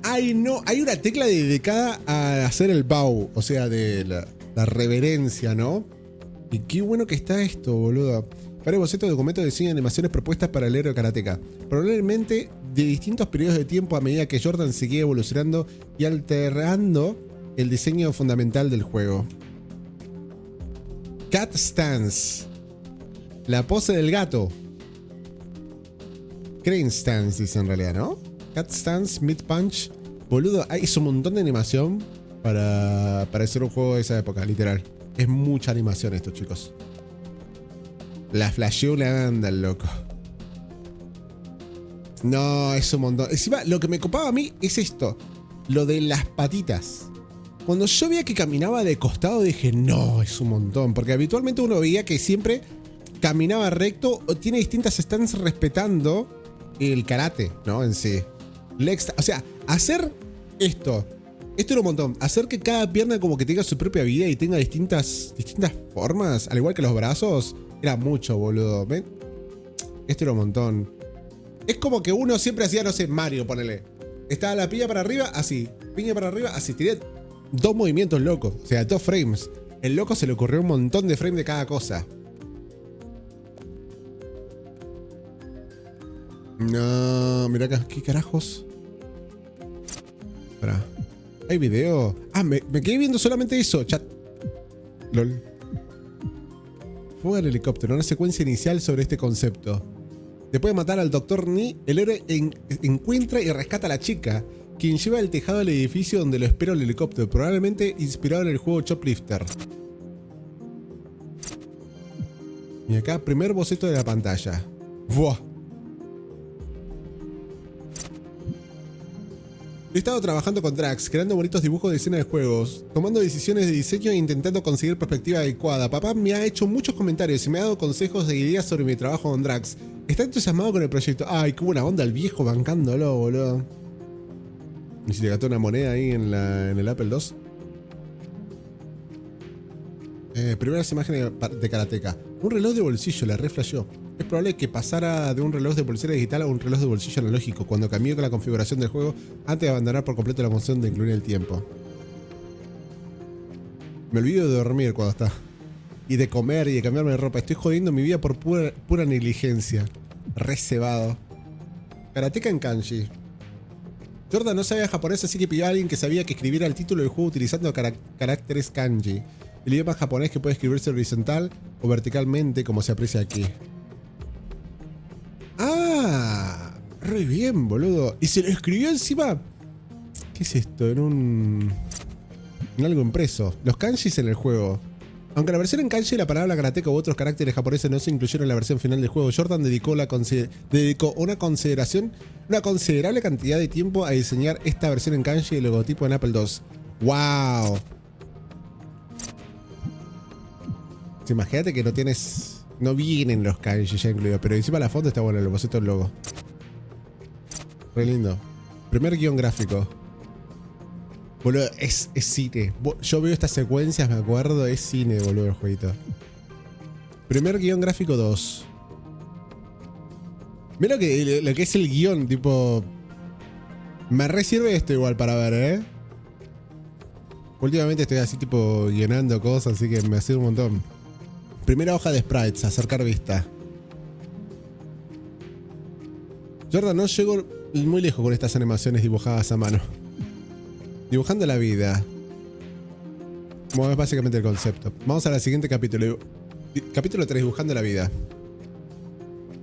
Ay, no. Hay una tecla dedicada a hacer el bow. O sea, de la reverencia, ¿no? Y qué bueno que está esto, boludo. Para el boceto de documento de diseño de animaciones propuestas para el héroe Karateka. Probablemente de distintos periodos de tiempo a medida que Jordan seguía evolucionando y alterando el diseño fundamental del juego. Cat Stance. La pose del gato. Crane Stance dice en realidad, ¿no? Cat Stance, Mid Punch. Boludo, hizo un montón de animación para hacer un juego de esa época, literal. Es mucha animación esto, chicos. La flasheó una banda, el loco. No, es un montón. Encima, lo que me copaba a mí es esto. Lo de las patitas. Cuando yo veía que caminaba de costado dije, no, es un montón. Porque habitualmente uno veía que siempre caminaba recto o tiene distintas stands respetando el karate, ¿no? En sí. O sea, hacer esto era un montón. Hacer que cada pierna como que tenga su propia vida y tenga distintas formas, al igual que los brazos, era mucho, boludo. ¿Ven? Esto era un montón. Es como que uno siempre hacía, no sé, Mario, ponele. Estaba la piña para arriba, así. Piña para arriba, así. Tiré 2 movimientos locos. O sea, 2 frames. El loco se le ocurrió un montón de frames de cada cosa. No, mira acá. ¿Qué carajos? Espera. ¿Hay video? Ah, me quedé viendo solamente eso. Chat. LOL. Fuga al helicóptero. Una secuencia inicial sobre este concepto. Después de matar al Dr. Ni, el héroe encuentra y rescata a la chica, quien lleva el tejado del edificio donde lo espera el helicóptero, probablemente inspirado en el juego Choplifter. Y acá, primer boceto de la pantalla. ¡Buah! He estado trabajando con Drax, creando bonitos dibujos de escena de juegos, tomando decisiones de diseño e intentando conseguir perspectiva adecuada. Papá me ha hecho muchos comentarios y me ha dado consejos e ideas sobre mi trabajo con Drax. Está entusiasmado con el proyecto. Ay, qué buena onda el viejo bancándolo, boludo. ¿Y si le gastó una moneda ahí en el Apple II? Primeras imágenes de Karateka. Un reloj de bolsillo, la reflasheó. Es probable que pasara de un reloj de pulsera digital a un reloj de bolsillo analógico cuando cambió con la configuración del juego antes de abandonar por completo la función de incluir el tiempo. Me olvido de dormir cuando está. Y de comer y de cambiarme de ropa. Estoy jodiendo mi vida por pura negligencia. Recebado. Karateka en kanji. Jordan no sabía japonés, así que pidió a alguien que sabía que escribiera el título del juego utilizando caracteres kanji. El idioma japonés que puede escribirse horizontal o verticalmente, como se aprecia aquí. ¡Ah! Re bien, boludo. Y se lo escribió encima. ¿Qué es esto? En algo impreso. Los kanjis en el juego. Aunque la versión en kanji, la palabra karateka u otros caracteres japoneses no se incluyeron en la versión final del juego, Jordan dedicó una considerable cantidad de tiempo a diseñar esta versión en kanji y el logotipo en Apple II. ¡Wow! Imagínate que no vienen los kanji ya incluidos, pero encima la foto está buena, el boceto del logo. Re lindo. Primer guión gráfico. Boludo, es cine. Yo veo estas secuencias, me acuerdo, es cine, boludo, el jueguito. Primer guión gráfico 2. Mira lo que es el guión, tipo... Me re sirve esto igual para ver, ¿eh? Últimamente estoy así, tipo, guionando cosas, así que me ha sido un montón. Primera hoja de sprites, acercar vista. Jordan, no llego muy lejos con estas animaciones dibujadas a mano. Dibujando la vida. Bueno, es básicamente el concepto. Vamos al siguiente capítulo. Capítulo 3, dibujando la vida.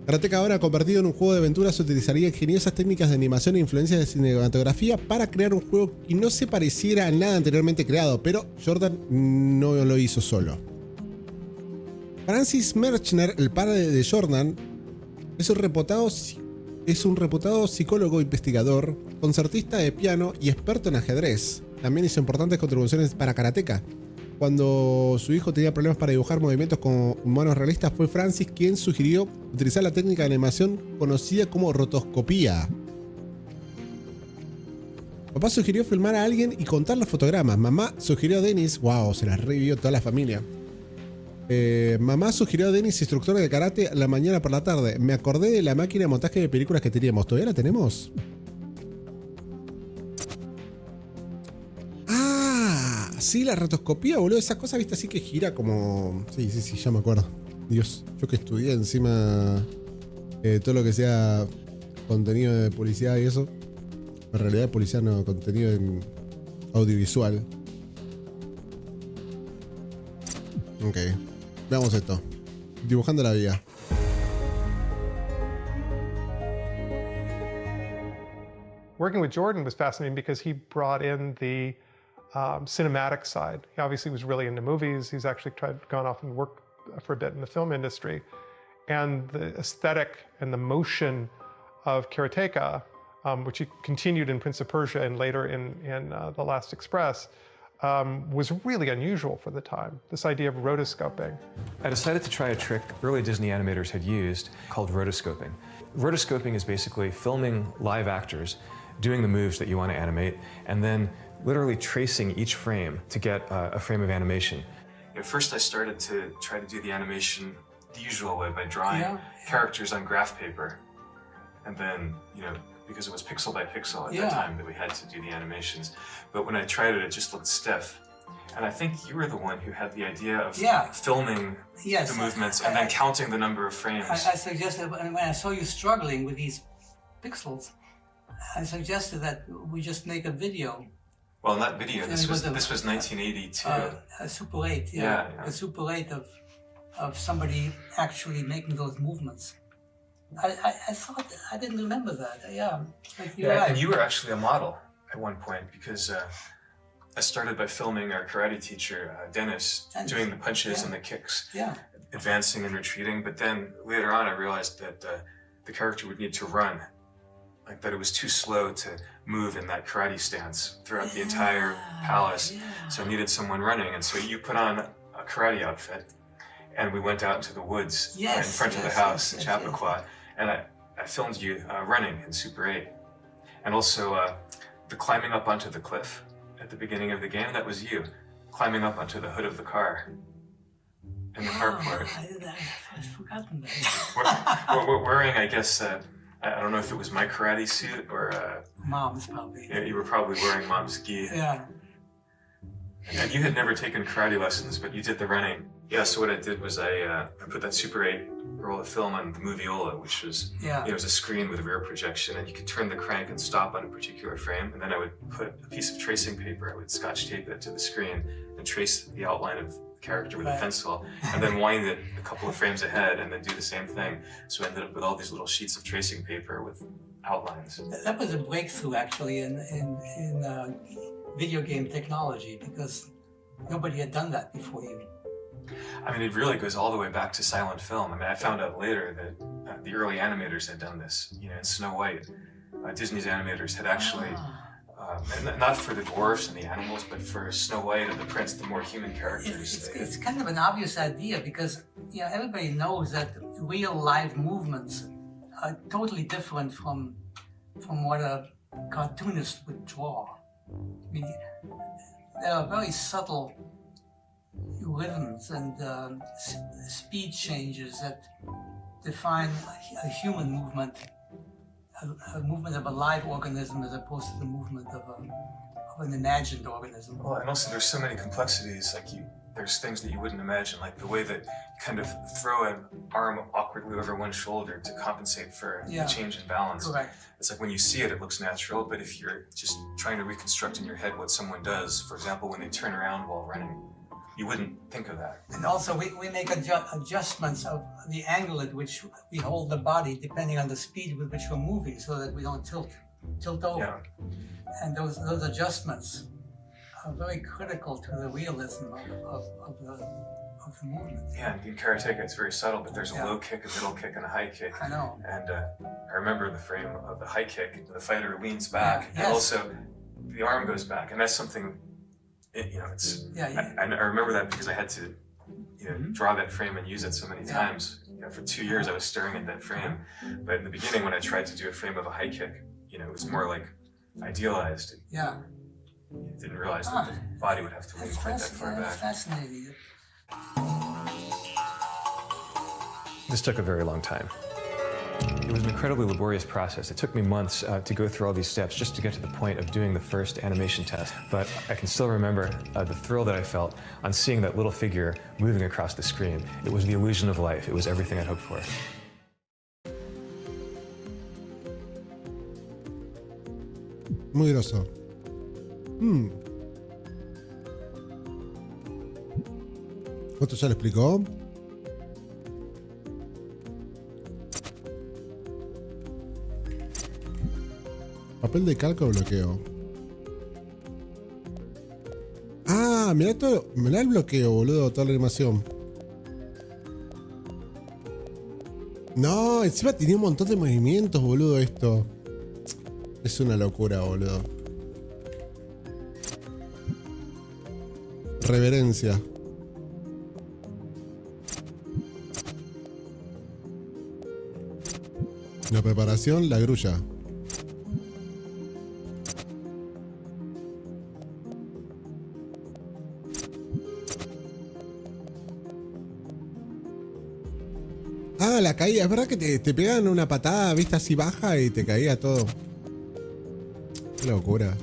Karateka, ahora convertido en un juego de aventuras, utilizaría ingeniosas técnicas de animación e influencias de cinematografía para crear un juego que no se pareciera a nada anteriormente creado, pero Jordan no lo hizo solo. Francis Merchner, el padre de Jordan, es un reputado psicólogo investigador, concertista de piano y experto en ajedrez. También hizo importantes contribuciones para Karateka. Cuando su hijo tenía problemas para dibujar movimientos con humanos realistas, fue Francis quien sugirió utilizar la técnica de animación conocida como rotoscopía. Papá sugirió filmar a alguien y contar los fotogramas. Mamá sugirió a Dennis, wow, se la revivió toda la familia. Mamá sugirió a Dennis, instructor de karate, la mañana por la tarde. Me acordé de la máquina de montaje de películas que teníamos. ¿Todavía la tenemos? Ah, sí, la rotoscopía, boludo. Esa cosa, viste, así que gira como... Sí, ya me acuerdo. Dios, yo que estudié encima todo lo que sea contenido de publicidad y eso. En realidad de publicidad no, contenido en audiovisual. Ok. Veamos esto. Dibujando la vida. Working with Jordan was fascinating because he brought in the cinematic side. He obviously was really into movies. He's actually gone off and worked for a bit in the film industry. And the aesthetic and the motion of Karateka, which he continued in Prince of Persia and later in The Last Express, was really unusual for the time, this idea of rotoscoping. I decided to try a trick early Disney animators had used called rotoscoping. Rotoscoping is basically filming live actors doing the moves that you want to animate and then literally tracing each frame to get a frame of animation. At first I started to try to do the animation the usual way by drawing characters on graph paper. And then, because it was pixel by pixel at that time that we had to do the animations. But when I tried it, it just looked stiff. And I think you were the one who had the idea of filming the movements and then counting the number of frames. I suggested, when I saw you struggling with these pixels, I suggested that we just make a video. Well, in that video, this was 1982. A Super 8, a Super 8 of somebody actually making those movements. I thought, I didn't remember that. Right. And you were actually a model at one point because I started by filming our karate teacher, Dennis, doing the punches and the kicks, advancing and retreating. But then later on, I realized that the character would need to run, like that it was too slow to move in that karate stance throughout the entire palace. So I needed someone running. And so you put on a karate outfit and we went out into the woods in front of the house in Chappaqua. And I filmed you running in Super 8. And also the climbing up onto the cliff at the beginning of the game, that was you. Climbing up onto the hood of the car. In the carport. I'd forgotten that. We're wearing, I guess, I don't know if it was my karate suit or... Mom's probably. Yeah, you were probably wearing Mom's gi. Yeah. And you had never taken karate lessons, but you did the running. Yeah, so what I did was I put that Super 8 roll of film on the Moviola, which was it was a screen with a rear projection, and you could turn the crank and stop on a particular frame. And then I would put a piece of tracing paper, I would scotch tape it to the screen and trace the outline of the character with a pencil, and then wind it a couple of frames ahead, and then do the same thing. So I ended up with all these little sheets of tracing paper with outlines. That was a breakthrough, actually, in video game technology, because nobody had done that before you. I mean, it really goes all the way back to silent film. I mean, I found out later that the early animators had done this. In Snow White, Disney's animators had actually, not for the dwarfs and the animals, but for Snow White and the prince, the more human characters. It's kind of an obvious idea because everybody knows that real live movements are totally different from what a cartoonist would draw. I mean, there are very subtle rhythms and speed changes that define a human movement, a movement of a live organism as opposed to the movement of an imagined organism. Well, and also there's so many complexities. Like there's things that you wouldn't imagine, like the way that you kind of throw an arm awkwardly over one shoulder to compensate for a change in balance. Correct. It's like when you see it, it looks natural, but if you're just trying to reconstruct in your head what someone does, for example, when they turn around while running, you wouldn't think of that. And also we make adjustments of the angle at which we hold the body depending on the speed with which we're moving, so that we don't tilt over. Yeah. And those adjustments are very critical to the realism of the movement. Yeah, in Karateka it's very subtle, but there's a low kick, a middle kick, and a high kick. I know. And I remember the frame of the high kick, the fighter leans back, Yes. and also the arm goes back, and that's something, it's... Yeah. I remember that because I had to, draw that frame and use it so many times. For 2 years I was staring at that frame, but in the beginning when I tried to do a frame of a high kick, it was more like idealized. Yeah. You didn't realize that the body would have to lean quite that far back. That's fascinating. This took a very long time. It was an incredibly laborious process. It took me months to go through all these steps just to get to the point of doing the first animation test. But I can still remember the thrill that I felt on seeing that little figure moving across the screen. It was the illusion of life. It was everything I'd hoped for. Muy groso. ¿Esto ya lo explicó? Papel de calca o bloqueo. Ah, mirá todo. Mirá el bloqueo, boludo, toda la animación. No, encima tenía un montón de movimientos, boludo, esto. Es una locura, boludo. Reverencia. La preparación, la grulla. Ah, la caída. Es verdad que te pegan una patada, viste, así baja y te caía todo. Qué locura.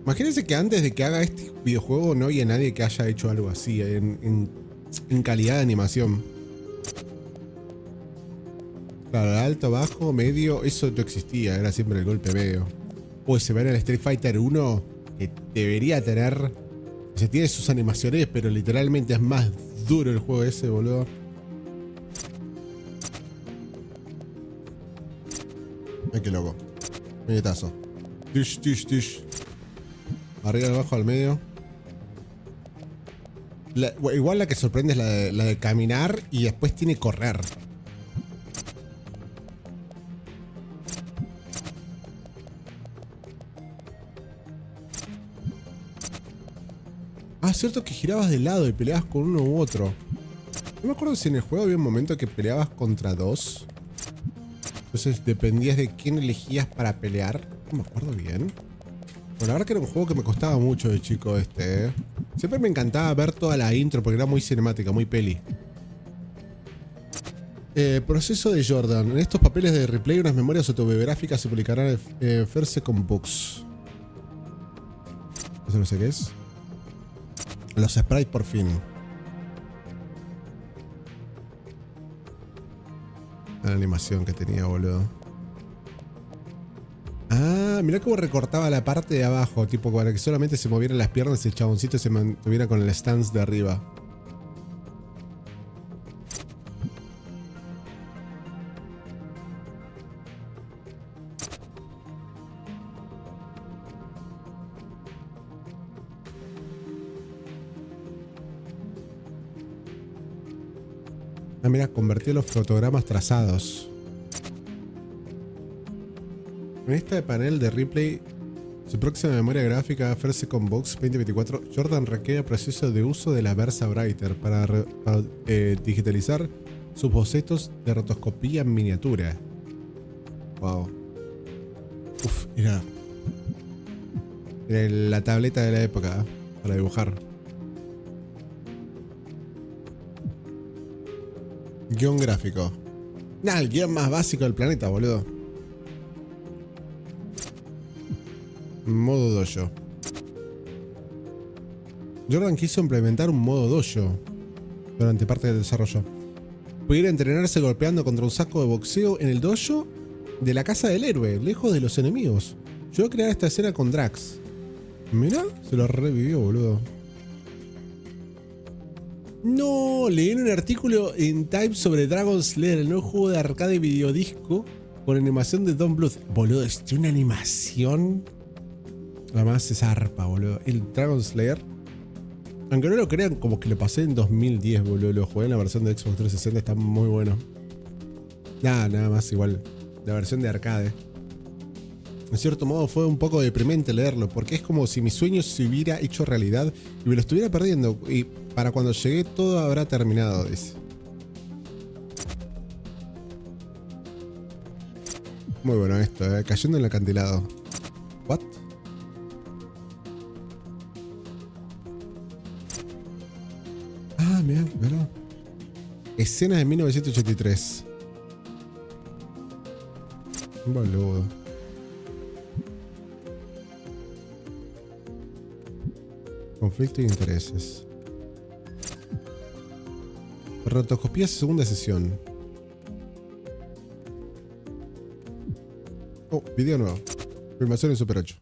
Imagínense que antes de que haga este videojuego no había nadie que haya hecho algo así en calidad de animación. Claro, alto, bajo, medio, eso no existía, era siempre el golpe medio. Pues se ve en el Street Fighter 1 que debería tener... O sea, tiene sus animaciones, pero literalmente es más duro el juego ese, boludo. Ay, qué loco. Puñetazo. Tish, tish, tish. Arriba, abajo, al medio. Igual la que sorprende es la de caminar y después tiene correr. Ah, cierto que girabas de lado y peleabas con uno u otro. No me acuerdo si en el juego había un momento que peleabas contra dos. Entonces dependías de quién elegías para pelear. No me acuerdo bien. Bueno, la verdad que era un juego que me costaba mucho de chico este. Siempre me encantaba ver toda la intro porque era muy cinemática, muy peli. Proceso de Jordan. En estos papeles de replay, unas memorias autobiográficas se publicarán en First con Books. Eso no sé qué es. Los sprites por fin. La animación que tenía, boludo. Ah, mirá cómo recortaba la parte de abajo, tipo para que solamente se movieran las piernas y el chaboncito se mantuviera con el stance de arriba. Ah, mira, convertí los fotogramas trazados. En este panel de replay, su próxima memoria gráfica First con Box 2024, Jordan requiere proceso de uso de la VersaWriter para digitalizar sus bocetos de rotoscopía en miniatura. Wow. Uf, mira. Era la tableta de la época para dibujar. Guión gráfico. Nah, el guión más básico del planeta, boludo. Modo dojo. Jordan quiso implementar un modo dojo durante parte del desarrollo. Pudiera entrenarse golpeando contra un saco de boxeo en el dojo de la casa del héroe, lejos de los enemigos. Yo a crear esta escena con Drax. Mirá, se lo revivió, boludo. No, leí un artículo en Type sobre Dragon Slayer, el nuevo juego de arcade y videodisco con animación de Don Bluth. Boludo, tiene una animación. Además se zarpa, boludo. El Dragon Slayer, aunque no lo crean, como que lo pasé en 2010, boludo. Lo jugué en la versión de Xbox 360, está muy bueno. Nada más igual. La versión de arcade. En cierto modo fue un poco deprimente leerlo, porque es como si mi sueño se hubiera hecho realidad y me lo estuviera perdiendo. Y para cuando llegué todo habrá terminado, dice. Muy bueno esto, cayendo en el acantilado. ¿What? Ah, mirá, mirá. Escena de 1983. Boludo. Conflicto de intereses. Rotoscopía segunda sesión. Oh, video nuevo. Filmación en Super 8.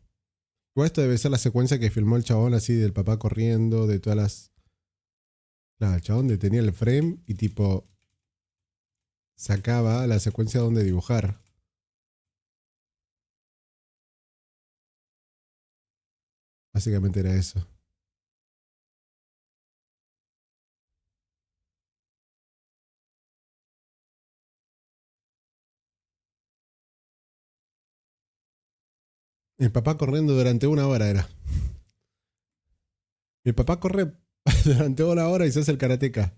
Igual esto debe ser la secuencia que filmó el chabón así del papá corriendo, de todas las... Claro, el chabón detenía el frame y tipo... sacaba la secuencia donde dibujar. Básicamente era eso. El papá corriendo durante 1 hora era. El papá corre durante 1 hora y se hace el karateka.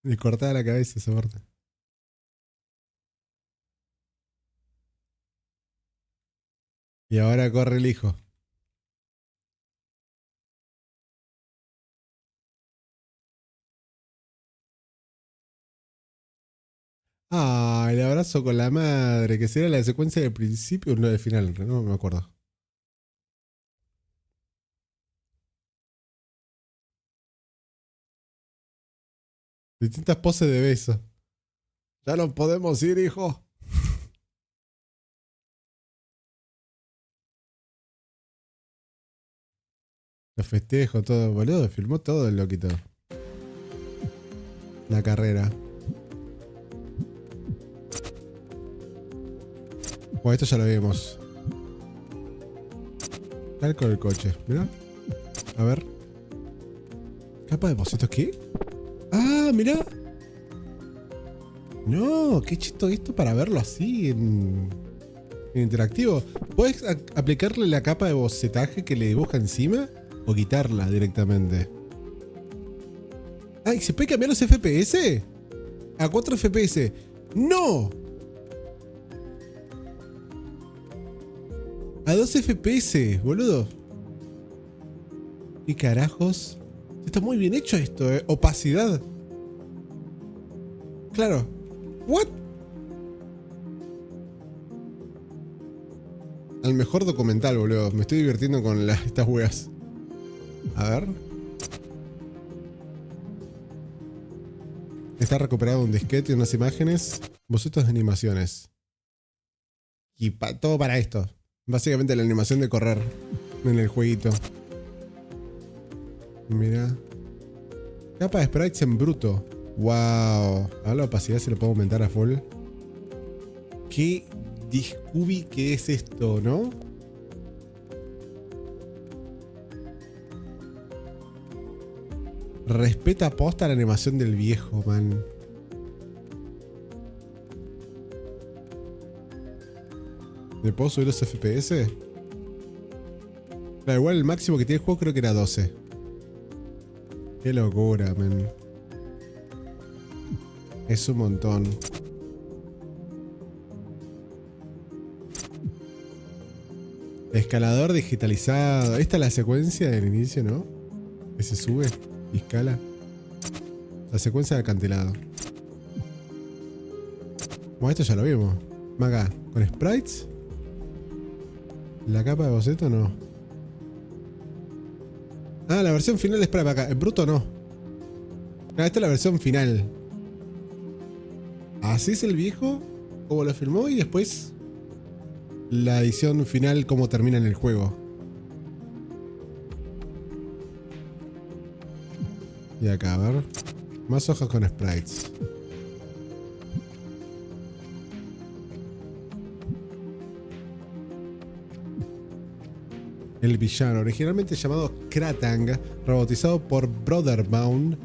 Le cortaba la cabeza esa parte. Y ahora corre el hijo. Ah, el abrazo con la madre, que sería la secuencia del principio, no del final, no me acuerdo. Distintas poses de beso. Ya no podemos ir, hijo. Los festejos, todo, boludo, filmó todo el loquito. La carrera. Bueno, esto ya lo vimos. Calco del coche, mira. A ver. ¿Capa de bocetos qué? Ah, mira. No, qué chisto esto para verlo así en interactivo. ¿Puedes aplicarle la capa de bocetaje que le dibuja encima? O quitarla directamente. Ay, ¿se puede cambiar los FPS? A 4 FPS. ¡No! A 2 FPS, boludo. ¿Qué carajos? Está muy bien hecho esto, opacidad. Claro. ¿What? Al mejor documental, boludo. Me estoy divirtiendo con estas weas. A ver. Está recuperado un disquete y unas imágenes. Bocetos de animaciones. Y todo para esto. Básicamente la animación de correr en el jueguito. Mira. Capa de sprites en bruto. Wow. A la opacidad se le puede aumentar a full. Qué discubi que es esto, ¿no? Respeta posta la animación del viejo, man. ¿Le puedo subir los FPS? Claro, igual el máximo que tiene el juego creo que era 12. Qué locura, man. Es un montón. Escalador digitalizado. Esta es la secuencia del inicio, ¿no? Que se sube. Y escala. La secuencia de acantilado. Bueno, esto ya lo vimos. Maga, ¿con sprites? ¿La capa de boceto no? Ah, la versión final es para acá. En bruto no. Ah, esta es la versión final. Así es el viejo, como lo filmó, y después la edición final, como termina en el juego. Y acá, a ver. Más hojas con sprites. El villano, originalmente llamado Karateka, rebautizado por Brotherbound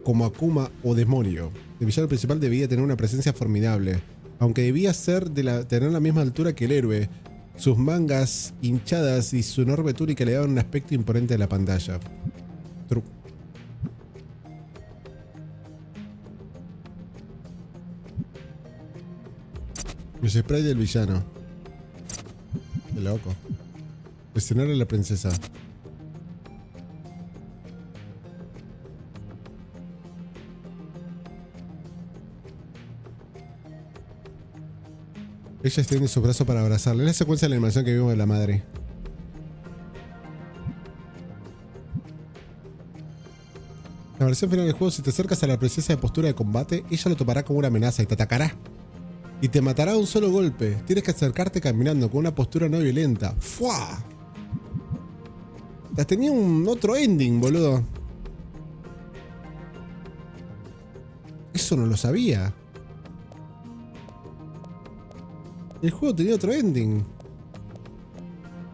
como Akuma o demonio. El villano principal debía tener una presencia formidable, aunque debía ser tener la misma altura que el héroe. Sus mangas hinchadas y su enorme túnica le daban un aspecto imponente a la pantalla. True. Los sprays del villano. Qué loco. Presionar a la princesa. Ella extiende su brazo para abrazarle. Es la secuencia de la animación que vimos de la madre. La versión final del juego, si te acercas a la princesa de postura de combate, ella lo tomará como una amenaza y te atacará. Y te matará de un solo golpe. Tienes que acercarte caminando con una postura no violenta. ¡Fua! Tenía un otro ending, boludo. Eso no lo sabía. El juego tenía otro ending.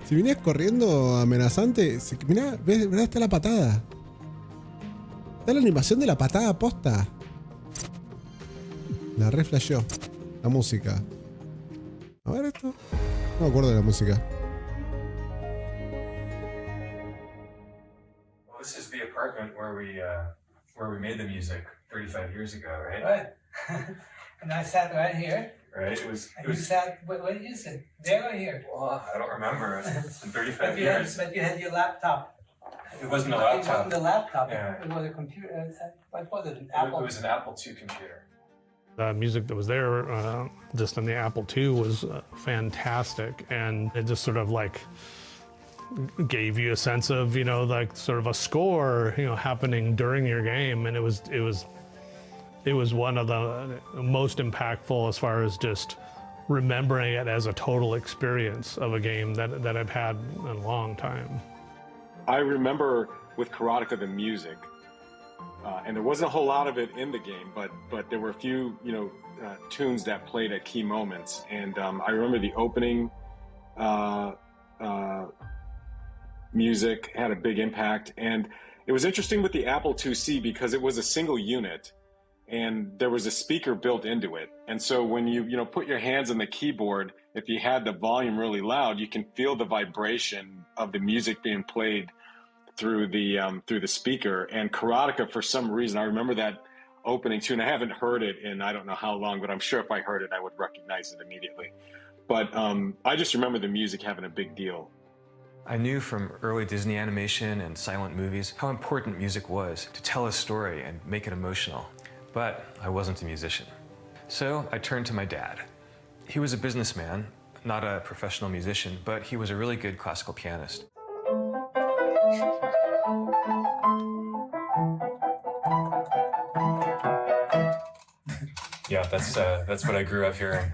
Si venías corriendo amenazante, mirá, ¿verdad? Está la patada. Está la animación de la patada posta. La reflasheó. La música. A ver esto. No me acuerdo de la música. This is the apartment where we made the music 35 years ago, right? Right. And I sat right here. Right. It was. You sat. Where did you sit? There or here? Well, I don't remember. It's been 35 years. But you had your laptop. It wasn't a laptop. It wasn't a laptop. Yeah. It was a computer. What was it? An Apple. It was an Apple II computer. The music that was there just on the Apple II was fantastic, and it just sort of like gave you a sense of, you know, like sort of a score, you know, happening during your game, and it was one of the most impactful as far as just remembering it as a total experience of a game that I've had in a long time. I remember with Karateka the music, and there wasn't a whole lot of it in the game, but there were a few, you know, tunes that played at key moments, and I remember the opening music had a big impact. And it was interesting with the Apple IIc because it was a single unit and there was a speaker built into it. And so when you put your hands on the keyboard, if you had the volume really loud, you can feel the vibration of the music being played through the speaker. And Karateka, for some reason, I remember that opening tune. I haven't heard it in I don't know how long, but I'm sure if I heard it, I would recognize it immediately. But I just remember the music having a big deal. I knew from early Disney animation and silent movies how important music was to tell a story and make it emotional. But I wasn't a musician. So I turned to my dad. He was a businessman, not a professional musician, but he was a really good classical pianist. Yeah, that's what I grew up hearing.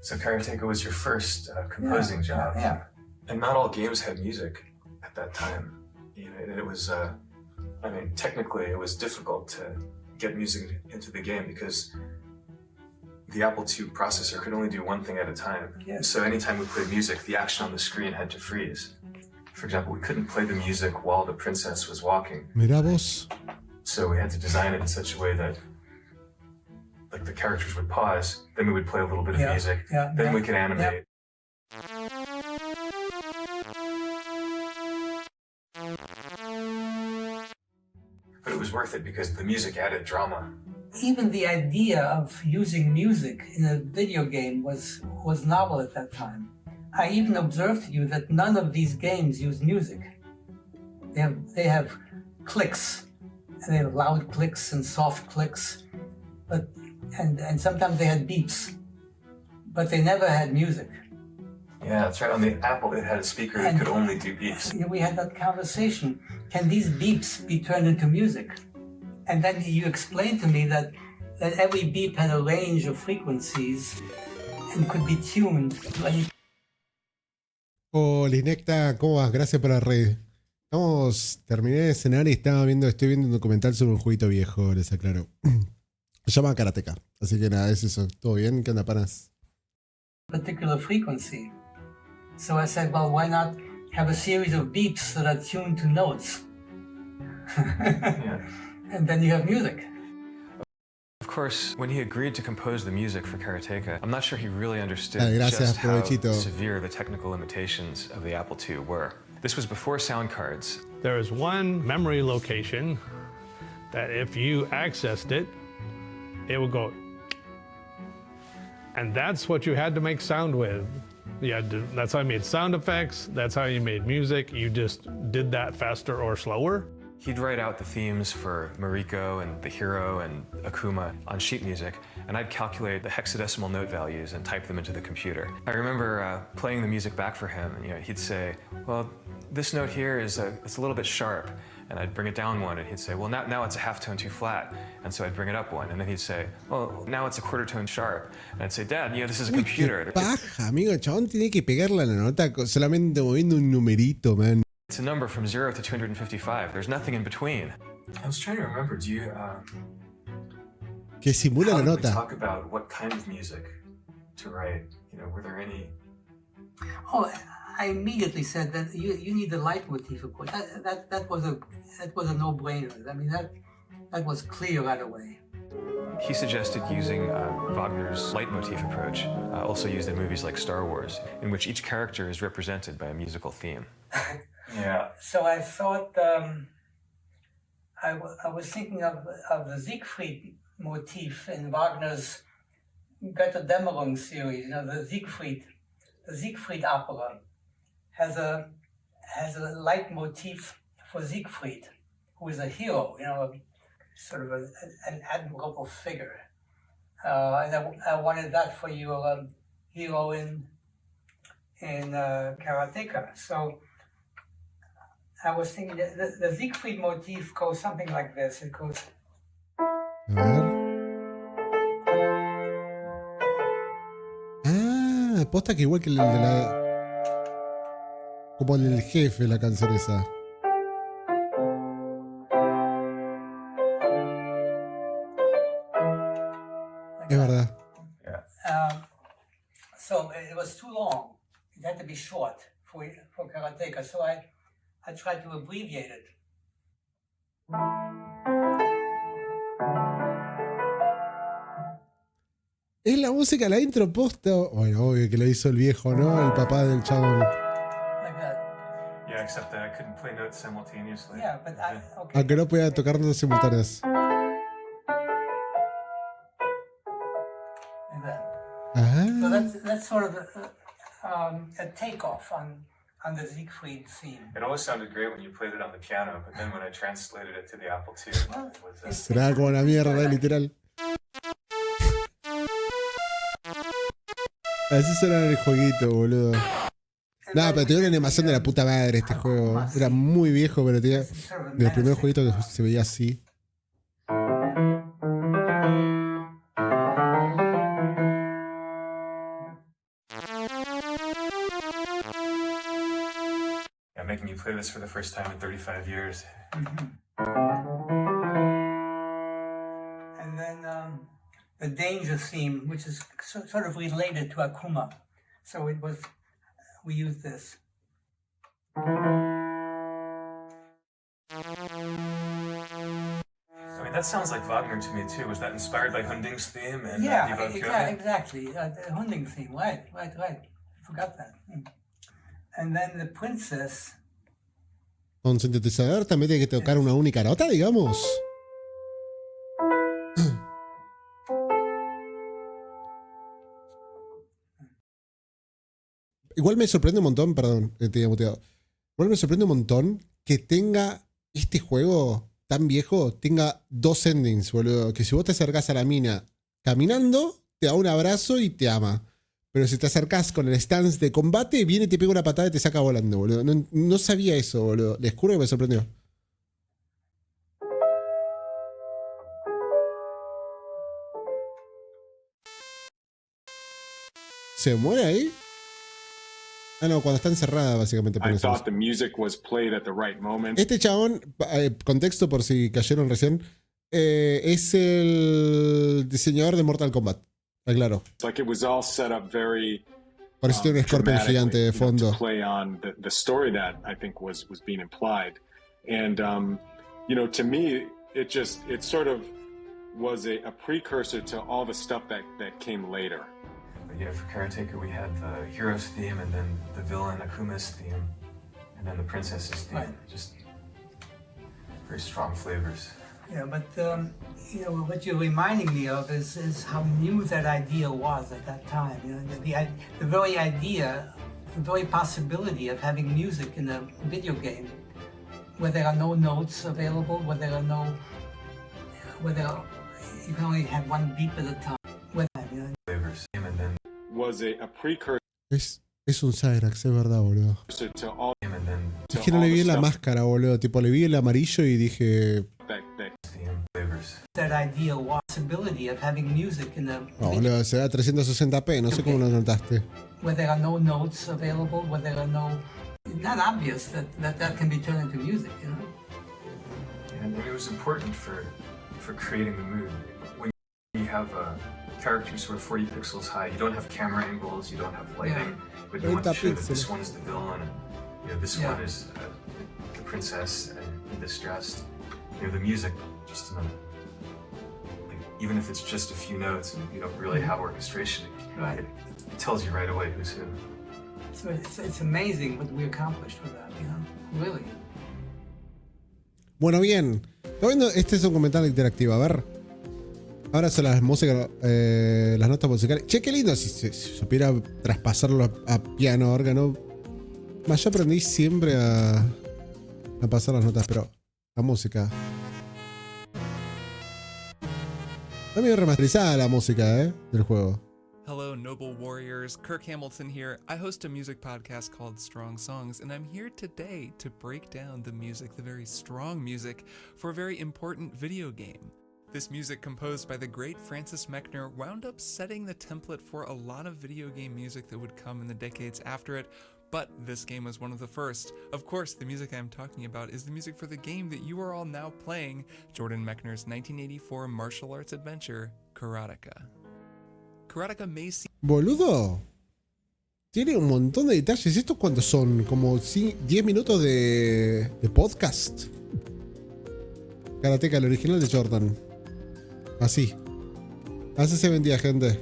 So Karateka was your first composing job. Yeah. And not all games had music at that time. You know, it was, I mean, technically it was difficult to get music into the game because the Apple II processor could only do one thing at a time. Yeah. So anytime we played music, the action on the screen had to freeze. For example, we couldn't play the music while the princess was walking. Mirá vos. So we had to design it in such a way that like the characters would pause, then we would play a little bit of music, then we could animate. But it was worth it because the music added drama. Even the idea of using music in a video game was novel at that time. I even observed to you that none of these games use music. They have clicks And they had loud clicks and soft clicks, but and sometimes they had beeps, but they never had music. Yeah, that's right. On the Apple, it had a speaker that could only do beeps. We had that conversation. Can these beeps be turned into music? And then you explained to me that every beep had a range of frequencies and could be tuned to any. Oh, Linecta, ¿cómo vas? Gracias por la red. Terminé de cenar y estoy viendo un documental sobre un jueguito viejo, les aclaro. Se llama Karateka. Así que nada, es eso. ¿Todo bien? ¿Qué onda, panas? Particular frequency. So I said, well, why not have a series of beeps that are tuned to notes? And then you have music. Of course, when he agreed to compose the music for Karateka, I'm not sure he really understood Gracias, just how provechito. severe the technical limitations of the Apple II were. This was before sound cards. There is one memory location that if you accessed it, it would go. And that's what you had to make sound with. That's how you made sound effects, that's how you made music. You just did that faster or slower. He'd write out the themes for Mariko and the hero and Akuma on sheet music, and I'd calculate the hexadecimal note values and type them into the computer. I remember playing the music back for him, and he'd say, well, this note here it's a little bit sharp, and I'd bring it down one, and he'd say, well, now it's a half tone too flat, and so I'd bring it up one, and then he'd say, well, now it's a quarter tone sharp, and I'd say, Dad, this is a computer. Qué paja, amigo, el chabón tiene que pegarle a la nota solamente moviendo un numerito, man. It's a number from 0 to 255. There's nothing in between. I was trying to remember, do you... Que simula la How did we nota. talk about what kind of music to write? Were there any... Oh, I immediately said that you need the leitmotif, of course. That was a no-brainer. I mean, that was clear right away. He suggested using Wagner's leitmotif approach, also used in movies like Star Wars, in which each character is represented by a musical theme. Yeah. So I thought, I was thinking of the Siegfried motif in Wagner's Götterdämmerung series. The Siegfried opera has a leitmotif for Siegfried, who is a hero, sort of an admirable figure. And I wanted that for your hero in Karateka. So I was thinking that the Siegfried motif goes something like this. It goes. A ver. Ah, posta que igual que el de la. Como el del jefe, la canción esa. Es verdad. So it was too long. It had to be short for Karateka. So I tried to abbreviate it. Es la música, la intro posta. Bueno, obvio que lo hizo el viejo, ¿no? El papá del chabón. Like that. Yeah, except that I couldn't play notes simultaneously. Yeah, but okay. Aunque no podía tocar notas simultáneas. Like that. Ah. So that's sort of a takeoff on the Siegfried theme. It always sounded great when you played it on the piano, but then when I translated it to the Apple II, it was... Será como una mierda, literal. Así será el jueguito, boludo. Nada, pero tenía una animación de la puta madre este juego. Era muy viejo, pero tenía de los primeros jueguitos que se veía así. Yeah, making you play this for the first time in 35 years. And then the danger theme, which is sort of related to Akuma. So we used this. I mean, that sounds like Wagner to me, too. Was that inspired by Hunding's theme? And Exactly. The Hunding theme, right. Forgot that. And then the princess. Con sintetizador también tiene que tocar una única nota, digamos. Igual me sorprende un montón, perdón, te había muteado. Igual me sorprende un montón que tenga este juego tan viejo tenga 2 endings, boludo. Que si vos te acercás a la mina caminando, te da un abrazo y te ama. Pero si te acercás con el stance de combate, viene y te pega una patada y te saca volando, boludo. No sabía eso, boludo. Les juro que me sorprendió. ¿Se muere ahí? Ah, no, cuando está encerrada, básicamente. Este chabón, contexto por si cayeron recién, es el diseñador de Mortal Kombat. Claro. Por eso tiene un Scorpion gigante de fondo. To me, it sort of was a precursor to all the stuff that came later. Yeah, for Karateka we had the hero's theme, and then the villain Akuma's theme, and then the princess's theme. Right. Just very strong flavors. Yeah, but what you're reminding me of is how new that idea was at that time. The very idea, the very possibility of having music in a video game, where there are no notes available, where you can only have one beep at a time. Flavors, and then was a precursor. Es un Cyrax, es verdad, boludo. Es que no le vi la máscara, boludo. Tipo, le vi el amarillo y dije... No, boludo, se da a 360p, no sé cómo lo notaste. Where there are no notes available, where there are no... It's not obvious that can be turned into music, you know? And it was important for creating the mood. When you have a character sort of 40 pixels high, you don't have camera angles, you don't have lighting, but you want to show that this one is the villain, and this one is the princess in distress. The music, just even if it's just a few notes and you don't really have orchestration, right. It tells you right away who's who. So it's amazing what we accomplished with that, really. Bueno, bien. Este es un comentario interactivo. A ver. Ahora son las músicas, las notas musicales. Che, qué lindo si supiera traspasarlo a piano, órgano. Más yo aprendí siempre a pasar las notas, pero la música. Está medio remasterizada la música, del juego. Hello, noble warriors. Kirk Hamilton here. I host a music podcast called Strong Songs, and I'm here today to break down the music, the very strong music, for a very important video game. This music, composed by the great Francis Mechner, wound up setting the template for a lot of video game music that would come in the decades after it, but this game was one of the first. Of course, the music I'm talking about is the music for the game that you are all now playing, Jordan Mechner's 1984 martial arts adventure, Karateka. Karateka may seem... Boludo, tiene un montón de detalles. ¿Estos cuántos son? Como 10 minutos de podcast. Karateka, el original de Jordan. Así se vendía, gente.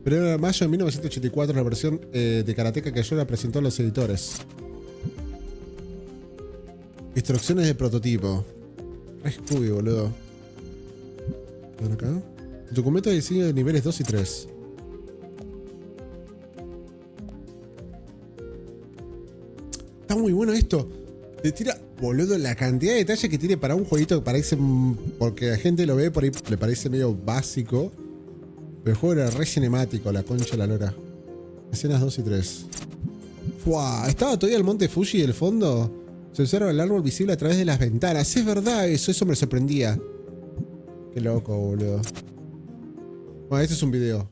Primero de mayo de 1984, la versión de Karateka que yo la presentó a los editores. Instrucciones de prototipo. Re Scooby, boludo. Por acá. Documento de diseño de niveles 2 y 3. Está muy bueno esto. Te tira, boludo, la cantidad de detalles que tiene para un jueguito que parece... Porque la gente lo ve por ahí, le parece medio básico. Pero el juego era re cinemático, la concha de la lora. Escenas 2 y 3. ¡Fua! ¿Estaba todavía el monte Fuji del fondo? Se observa el árbol visible a través de las ventanas. Es verdad eso me sorprendía. Qué loco, boludo. Bueno, este es un video.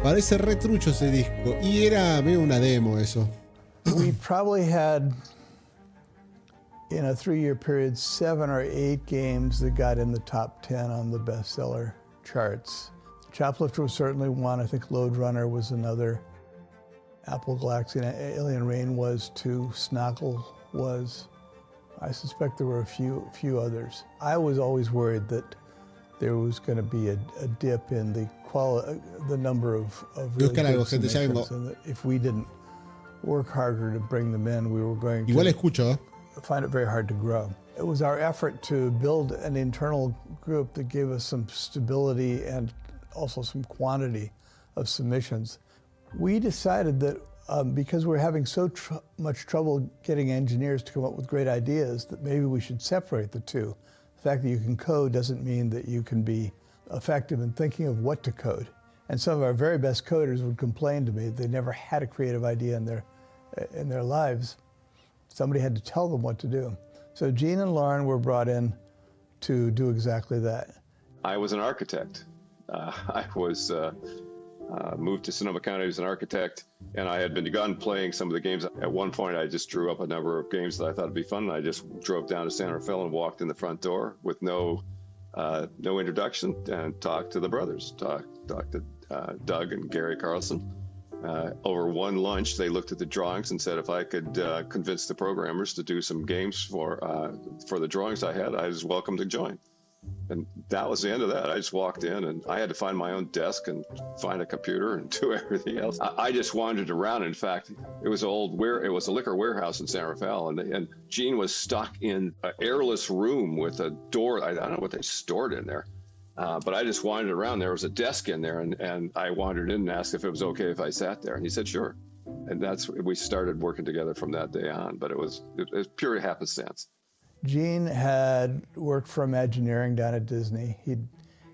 Parece re trucho ese disco. Y era medio una demo eso. We probably had, in a 3-year period, 7 or 8 games that got in the top 10 on the bestseller charts. Choplifter was certainly one. I think Lode Runner was another. Apple Galaxy and Alien Rain was 2. Snoggle was. I suspect there were a few others. I was always worried that there was going to be a dip in the number of really good submissions, and that if we didn't work harder to bring them in, we were going to find it very hard to grow. It was our effort to build an internal group that gave us some stability and also some quantity of submissions. We decided that because we're having so much trouble getting engineers to come up with great ideas that maybe we should separate the two. The fact that you can code doesn't mean that you can be effective in thinking of what to code. And some of our very best coders would complain to me they never had a creative idea in their lives. Somebody had to tell them what to do. So Gene and Lauren were brought in to do exactly that. I was an architect. I was moved to Sonoma County as an architect, and I had begun playing some of the games. At one point, I just drew up a number of games that I thought would be fun, and I just drove down to San Rafael and walked in the front door with no introduction and talked to the brothers, talked to Doug and Gary Carlson. Over one lunch, they looked at the drawings and said if I could convince the programmers to do some games for the drawings I had, I was welcome to join. And that was the end of that. I just walked in, and I had to find my own desk and find a computer and do everything else. I just wandered around. In fact, it was a liquor warehouse in San Rafael, and Gene was stuck in an airless room with a door. I don't know what they stored in there. But I just wandered around. There was a desk in there, and I wandered in and asked if it was okay if I sat there. And he said, sure. And we started working together from that day on. But it was pure happenstance. Gene had worked for Imagineering down at Disney.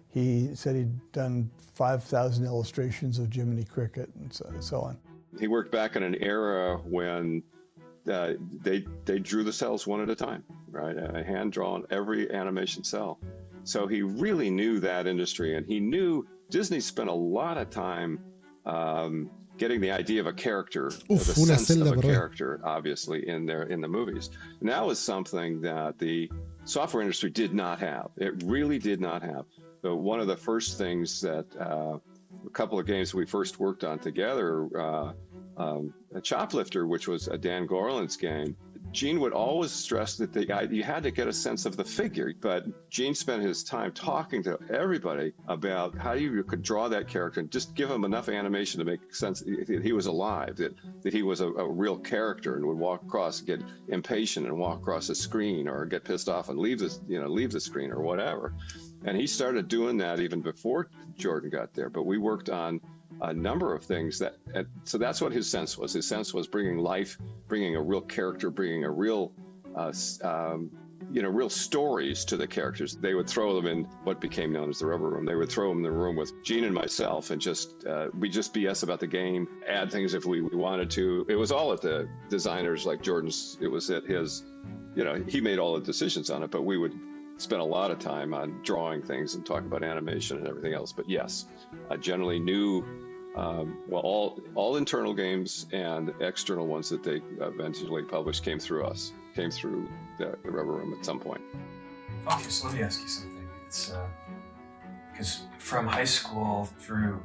He said he'd done 5,000 illustrations of Jiminy Cricket and so on. He worked back in an era when they drew the cells one at a time, right? A hand-drawn every animation cell. So he really knew that industry, and he knew Disney spent a lot of time getting the idea of a character, the sense of a character, obviously, in the movies. And that was something that the software industry did not have. It really did not have. So one of the first things that a couple of games we first worked on together, Choplifter, which was a Dan Gorland's game, Gene would always stress that you had to get a sense of the figure, but Gene spent his time talking to everybody about how you could draw that character and just give him enough animation to make sense that he was alive, that he was a real character and would walk across, get impatient and walk across the screen, or get pissed off and leave the screen or whatever. And he started doing that even before Jordan got there, but we worked on a number of things so that's what his sense was. His sense was bringing life, bringing a real character, bringing a real, real stories to the characters. They would throw them in what became known as the rubber room. They would throw them in the room with Gene and myself, and we just BS about the game, add things if we wanted to. It was all at the designers like Jordan's. It was at his, he made all the decisions on it, but we would spent a lot of time on drawing things and talking about animation and everything else. But yes, I generally knew, all internal games and external ones that they eventually published came through the rubber room at some point. Okay, so let me ask you something. It's because from high school through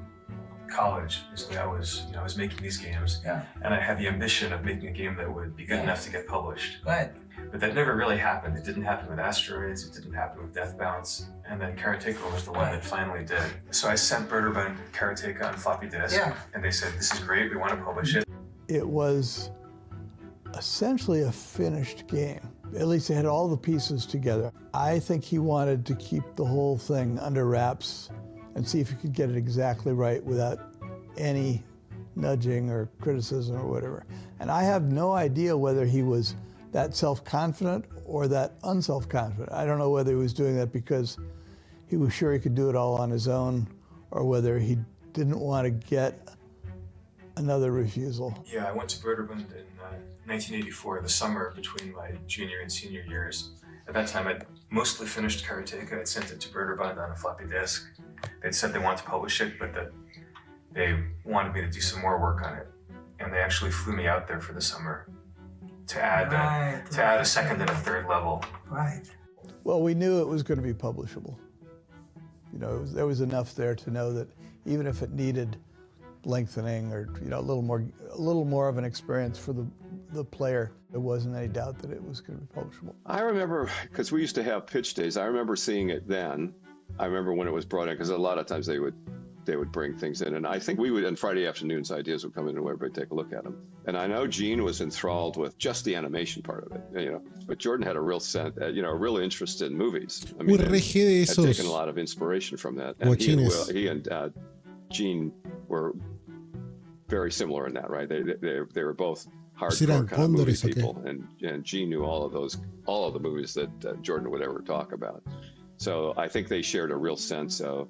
college, basically, I was making these games, and I had the ambition of making a game that would be good enough to get published. Right. But that never really happened. It didn't happen with Asteroids. It didn't happen with Death Bounce. And then Karateka was the one that finally did. So I sent Berterbund Karateka on floppy disk, and they said, "This is great. We want to publish it." It was essentially a finished game. At least it had all the pieces together. I think he wanted to keep the whole thing under wraps and see if he could get it exactly right without any nudging or criticism or whatever. And I have no idea whether he was that self-confident or that unself-confident. I don't know whether he was doing that because he was sure he could do it all on his own, or whether he didn't want to get another refusal. Yeah, I went to Berterbund in 1984, the summer between my junior and senior years. At that time, I'd mostly finished Karateka. I'd sent it to Berterbund on a floppy disk. They'd said they wanted to publish it, but that they wanted me to do some more work on it. And they actually flew me out there for the summer to add a second and a third level. Right. Well, we knew it was going to be publishable. There was enough there to know that even if it needed lengthening or a little more of an experience for the player, there wasn't any doubt that it was going to be publishable. I remember, because we used to have pitch days, I remember seeing it then. I remember when it was brought in, because a lot of times they would bring things in, and I think we would, on Friday afternoons, ideas would come in and everybody take a look at them. And I know Gene was enthralled with just the animation part of it, but Jordan had a real a real interest in movies. I mean, had taken a lot of inspiration from that. And he and Gene were very similar in that, right? They were both hardcore kind of movie people, and Gene knew all of the movies that Jordan would ever talk about. So I think they shared a real sense of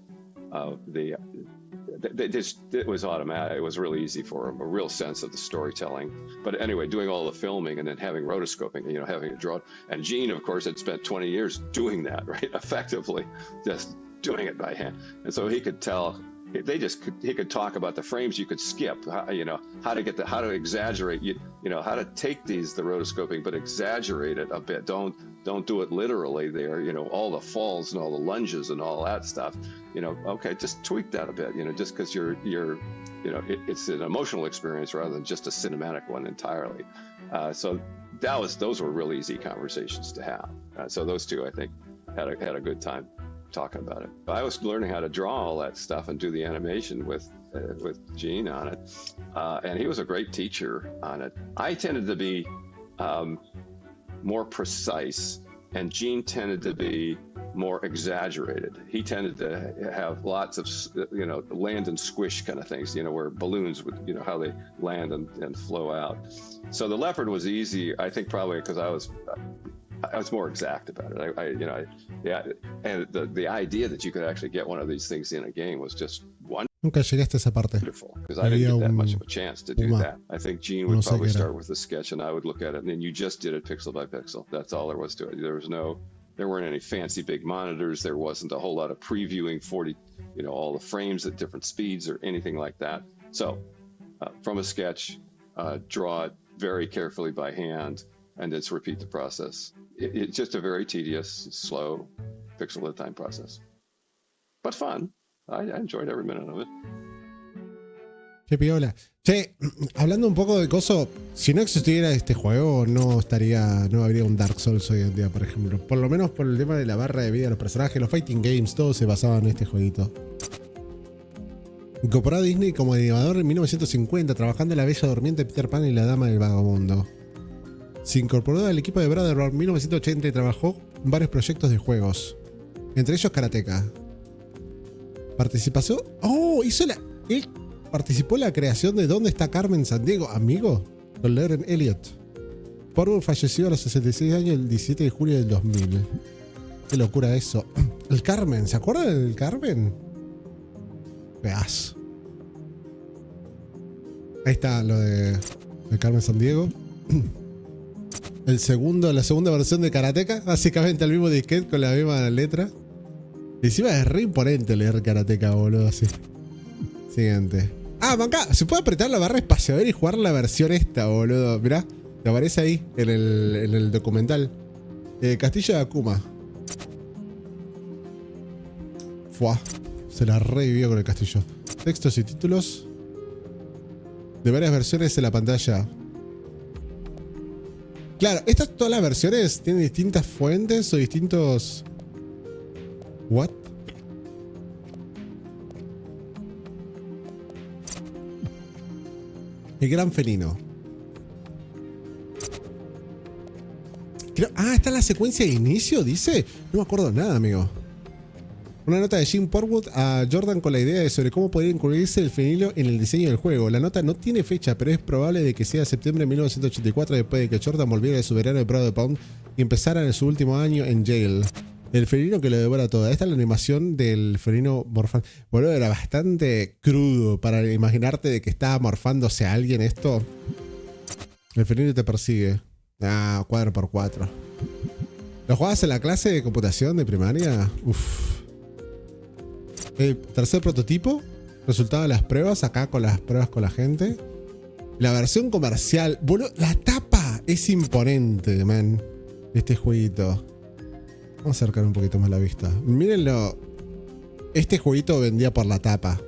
it was automatic. It was really easy for them, a real sense of the storytelling. But anyway, doing all the filming and then having rotoscoping, having it drawn. And Gene, of course, had spent 20 years doing that, right? Effectively, just doing it by hand. And so he could tell. He could talk about the frames you could skip, how to exaggerate, how to take the rotoscoping, but exaggerate it a bit. Don't do it literally there, all the falls and all the lunges and all that stuff, okay, just tweak that a bit, just because it's an emotional experience rather than just a cinematic one entirely. So those were really easy conversations to have. So those two, I think, had a good time talking about it. I was learning how to draw all that stuff and do the animation with Gene on it, and he was a great teacher on it. I tended to be more precise, and Gene tended to be more exaggerated. He tended to have lots of land and squish kind of things, where balloons would, how they land and flow out. So the leopard was easy, I think, probably because I was more exact about it. And the idea that you could actually get one of these things in a game was just wonderful. Nunca llegaste a esa parte. Because I didn't get that much of a chance to do that. I think Gene would probably start with a sketch, and I would look at it, and then you just did it pixel by pixel. That's all there was to it. There weren't any fancy big monitors. There wasn't a whole lot of previewing all the frames at different speeds or anything like that. So, from a sketch, draw it very carefully by hand, and then repeat the process. It's just a very tedious, slow, pixel at a time process. But fun. I enjoyed every minute of it. Qué piola. Che, hablando un poco de coso, si no existiera este juego, no habría un Dark Souls hoy en día, por ejemplo. Por lo menos por el tema de la barra de vida de los personajes, los fighting games, todo se basaba en este jueguito. Incorporado a Disney como animador en 1950, trabajando en La Bella Durmiente, Peter Pan y La Dama del Vagabundo. Se incorporó al equipo de Brotherhood en 1980 y trabajó en varios proyectos de juegos, entre ellos Karateka. Él participó en la creación de ¿Dónde está Carmen Sandiego, amigo? Con Lauren Elliott. Porter falleció a los 66 años el 17 de julio del 2000. Qué locura eso. El Carmen, ¿se acuerdan del Carmen? Pedazo. Ahí está lo de Carmen Sandiego. La segunda versión de Karateka, básicamente el mismo disquete con la misma letra. Y encima es re imponente leer Karateka, boludo, así. Siguiente. Acá se puede apretar la barra espaciadora y jugar la versión esta, boludo. Mirá, te aparece ahí en el documental. Castillo de Akuma. Fuah, se la revivió con el castillo. Textos y títulos de varias versiones en la pantalla. Claro, todas las versiones tienen distintas fuentes o distintos... ¿What? El gran felino. Está en la secuencia de inicio, dice. No me acuerdo nada, amigo. Una nota de Jim Portwood a Jordan con la idea sobre cómo podría incluirse el felino en el diseño del juego. La nota no tiene fecha, pero es probable de que sea septiembre de 1984, después de que Jordan volviera de su verano de Proud Pound y empezara en su último año en jail. El felino que lo devora todo. Esta es la animación del felino morfando. Boludo, era bastante crudo para imaginarte de que estaba morfándose a alguien esto. El felino te persigue. Cuadro por cuatro. ¿Lo jugabas en la clase de computación de primaria? Uff. El tercer prototipo. Resultado de las pruebas. Acá con las pruebas con la gente. La versión comercial. Boludo, la tapa es imponente, man. Este jueguito. Vamos a acercar un poquito más la vista. Mírenlo. Este jueguito vendía por la tapa.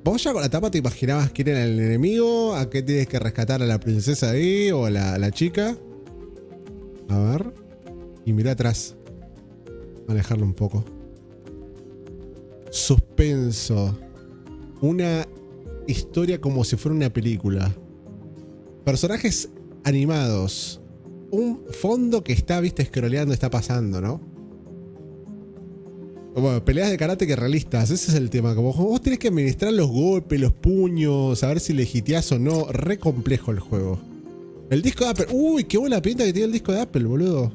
¿Vos ya con la tapa te imaginabas quién era el enemigo? ¿A qué tienes que rescatar a la princesa ahí? ¿O a la chica? A ver. Y mira atrás. Alejarlo un poco. Suspenso. Una historia como si fuera una película. Personajes animados. Un fondo que está, viste, scrolleando, está pasando, ¿no? Bueno, peleas de karate que realistas, ese es el tema. Como vos tenés que administrar los golpes, los puños, saber si legiteás o no. Re complejo el juego. El disco de Apple. Uy, qué buena pinta que tiene el disco de Apple, boludo.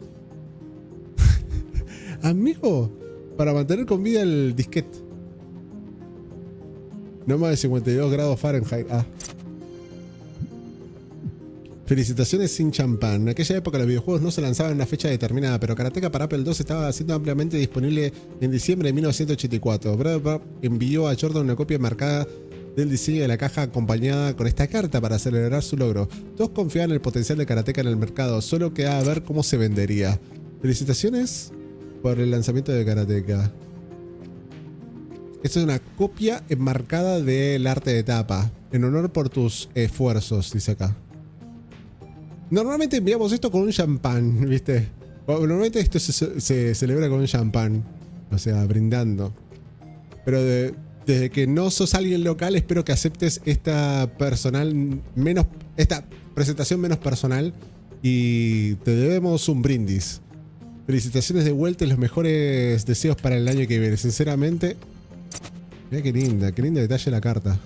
Amigo, para mantener con vida el disquete. No más de 52 grados Fahrenheit. Ah. Felicitaciones sin champán. En aquella época los videojuegos no se lanzaban en una fecha determinada, pero Karateka para Apple II estaba siendo ampliamente disponible en diciembre de 1984. Brother envió a Jordan una copia marcada del diseño de la caja acompañada con esta carta para celebrar su logro. Todos confiaban en el potencial de Karateka en el mercado, solo quedaba ver cómo se vendería. Felicitaciones por el lanzamiento de Karateka. Esta es una copia enmarcada del arte de tapa. En honor por tus esfuerzos, dice acá. Normalmente enviamos esto con un champán, ¿viste? Normalmente esto se celebra con un champán. O sea, brindando. Pero desde que no sos alguien local, espero que aceptes esta presentación menos personal. Y te debemos un brindis. Felicitaciones de vuelta y los mejores deseos para el año que viene. Sinceramente, mira qué linda detalle la carta.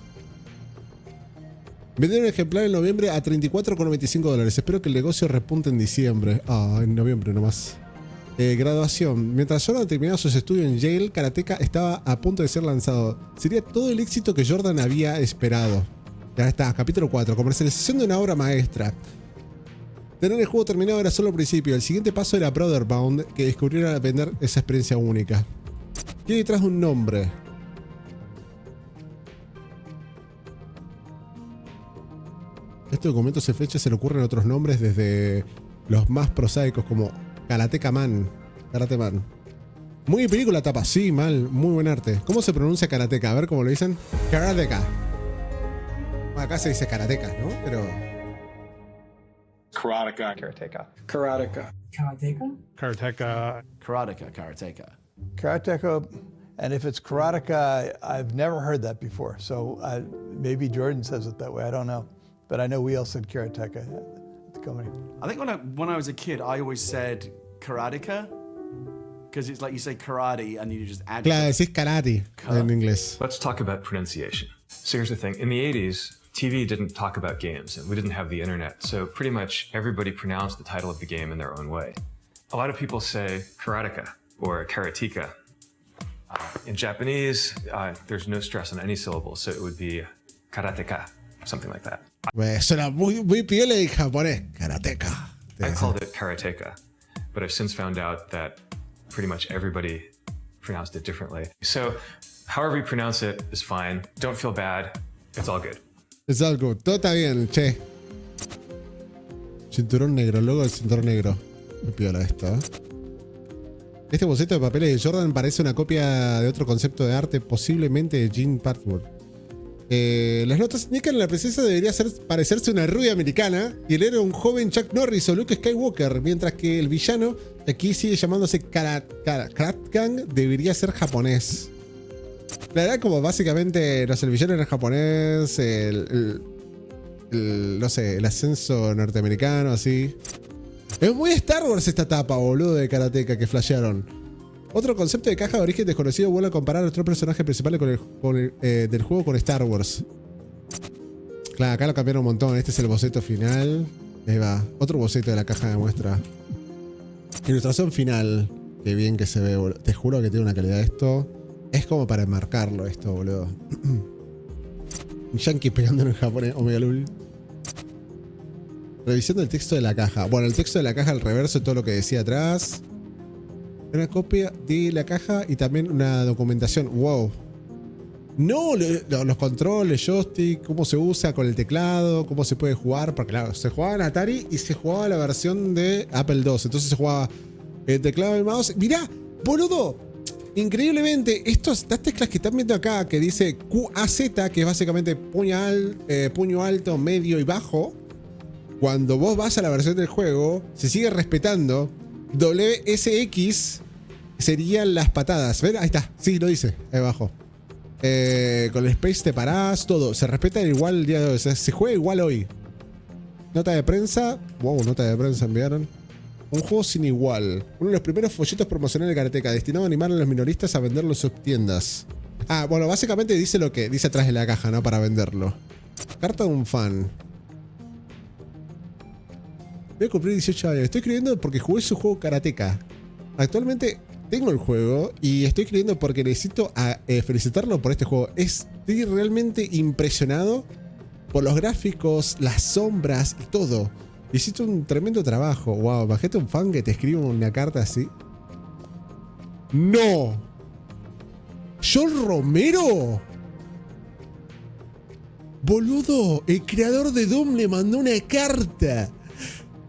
Vendieron un ejemplar en noviembre a $34,95. Espero que el negocio repunte en diciembre. Ah, en noviembre nomás. Graduación. Mientras Jordan terminaba sus estudios en Yale, Karateka estaba a punto de ser lanzado. Sería todo el éxito que Jordan había esperado. Ya está, capítulo 4. Comercialización de una obra maestra. Tener el juego terminado era solo el principio. El siguiente paso era Brotherbound, que descubriera vender esa experiencia única. ¿Qué hay detrás de un nombre? Este documento se fecha, se le ocurren otros nombres desde los más prosaicos como Karateka Man. Karate Man. Muy película tapa, sí, mal, muy buen arte. ¿Cómo se pronuncia Karateka? A ver cómo lo dicen. Karateka. Bueno, acá se dice Karateka, ¿no? Pero... Karateka. Karateka. Karateka. Karateka. Karateka, and if it's Karateka, I've never heard that before. So maybe Jordan says it that way. I don't know. But I know we all said Karateka at the company. I think when I was a kid, I always said Karateka because it's like you say karate and you just add. Claro, decís karate en inglés. Let's talk about pronunciation. So here's the thing. In the 80s, TV didn't talk about games and we didn't have the internet. So pretty much everybody pronounced the title of the game in their own way. A lot of people say Karateka or Karateka. In Japanese, there's no stress on any syllable, so it would be Karateka, something like that. Suena muy piola en japonés. Karateka. I called it Karateka, but I've since found out that pretty much everybody pronounced it differently. So however you pronounce it is fine. Don't feel bad. It's all good. It's all good. Todo está bien, che. Cinturón negro, logo del cinturón negro. Muy piola esto, ¿eh? Este boceto de papeles de Jordan parece una copia de otro concepto de arte, posiblemente de Gene Partwood. Las notas indican que la princesa debería parecerse a una rubia americana y el héroe un joven Chuck Norris o Luke Skywalker, mientras que el villano, aquí sigue llamándose Karatgang, debería ser japonés. La verdad, como básicamente, no sé, el villano era japonés, no sé, el ascenso norteamericano, así. Es muy Star Wars esta tapa, boludo, de Karateka que flashearon. Otro concepto de caja de origen desconocido vuelve a comparar a nuestro personaje principal del juego con Star Wars. Claro, acá lo cambiaron un montón. Este es el boceto final. Ahí va. Otro boceto de la caja de muestra. Ilustración final. Qué bien que se ve, boludo. Te juro que tiene una calidad esto. Es como para enmarcarlo esto, boludo. Un yankee pegándolo en japonés. Omega Lul. Revisión del texto de la caja. Bueno, el texto de la caja al reverso de todo lo que decía atrás. Una copia de la caja y también una documentación. Wow. No, los controles, joystick, cómo se usa con el teclado, cómo se puede jugar. Porque claro, se jugaba en Atari y se jugaba la versión de Apple II. Entonces se jugaba el teclado y el mouse. Mirá, boludo. Increíblemente, estas teclas que están viendo acá, que dice QAZ, que es básicamente puño alto, medio y bajo. Cuando vos vas a la versión del juego, se sigue respetando. WSX serían las patadas. ¿Ven? Ahí está. Sí, lo dice. Ahí abajo. Con el space te parás. Todo. Se respeta igual el día de hoy. O sea, se juega igual hoy. Nota de prensa. Wow, nota de prensa enviaron. Un juego sin igual. Uno de los primeros folletos promocionales de Karateka, destinado a animar a los minoristas a venderlo en sus tiendas. Ah, bueno, básicamente dice lo que dice atrás de la caja, ¿no? Para venderlo. Carta de un fan. Voy a cumplir 18 años. Estoy escribiendo porque jugué su juego Karateka. Actualmente tengo el juego y estoy escribiendo porque necesito felicitarlo por este juego. Estoy realmente impresionado por los gráficos, las sombras y todo. Hiciste un tremendo trabajo. Wow, imagínate un fan que te escribe una carta así. ¡No! ¿John Romero? Boludo, el creador de Doom le mandó una carta.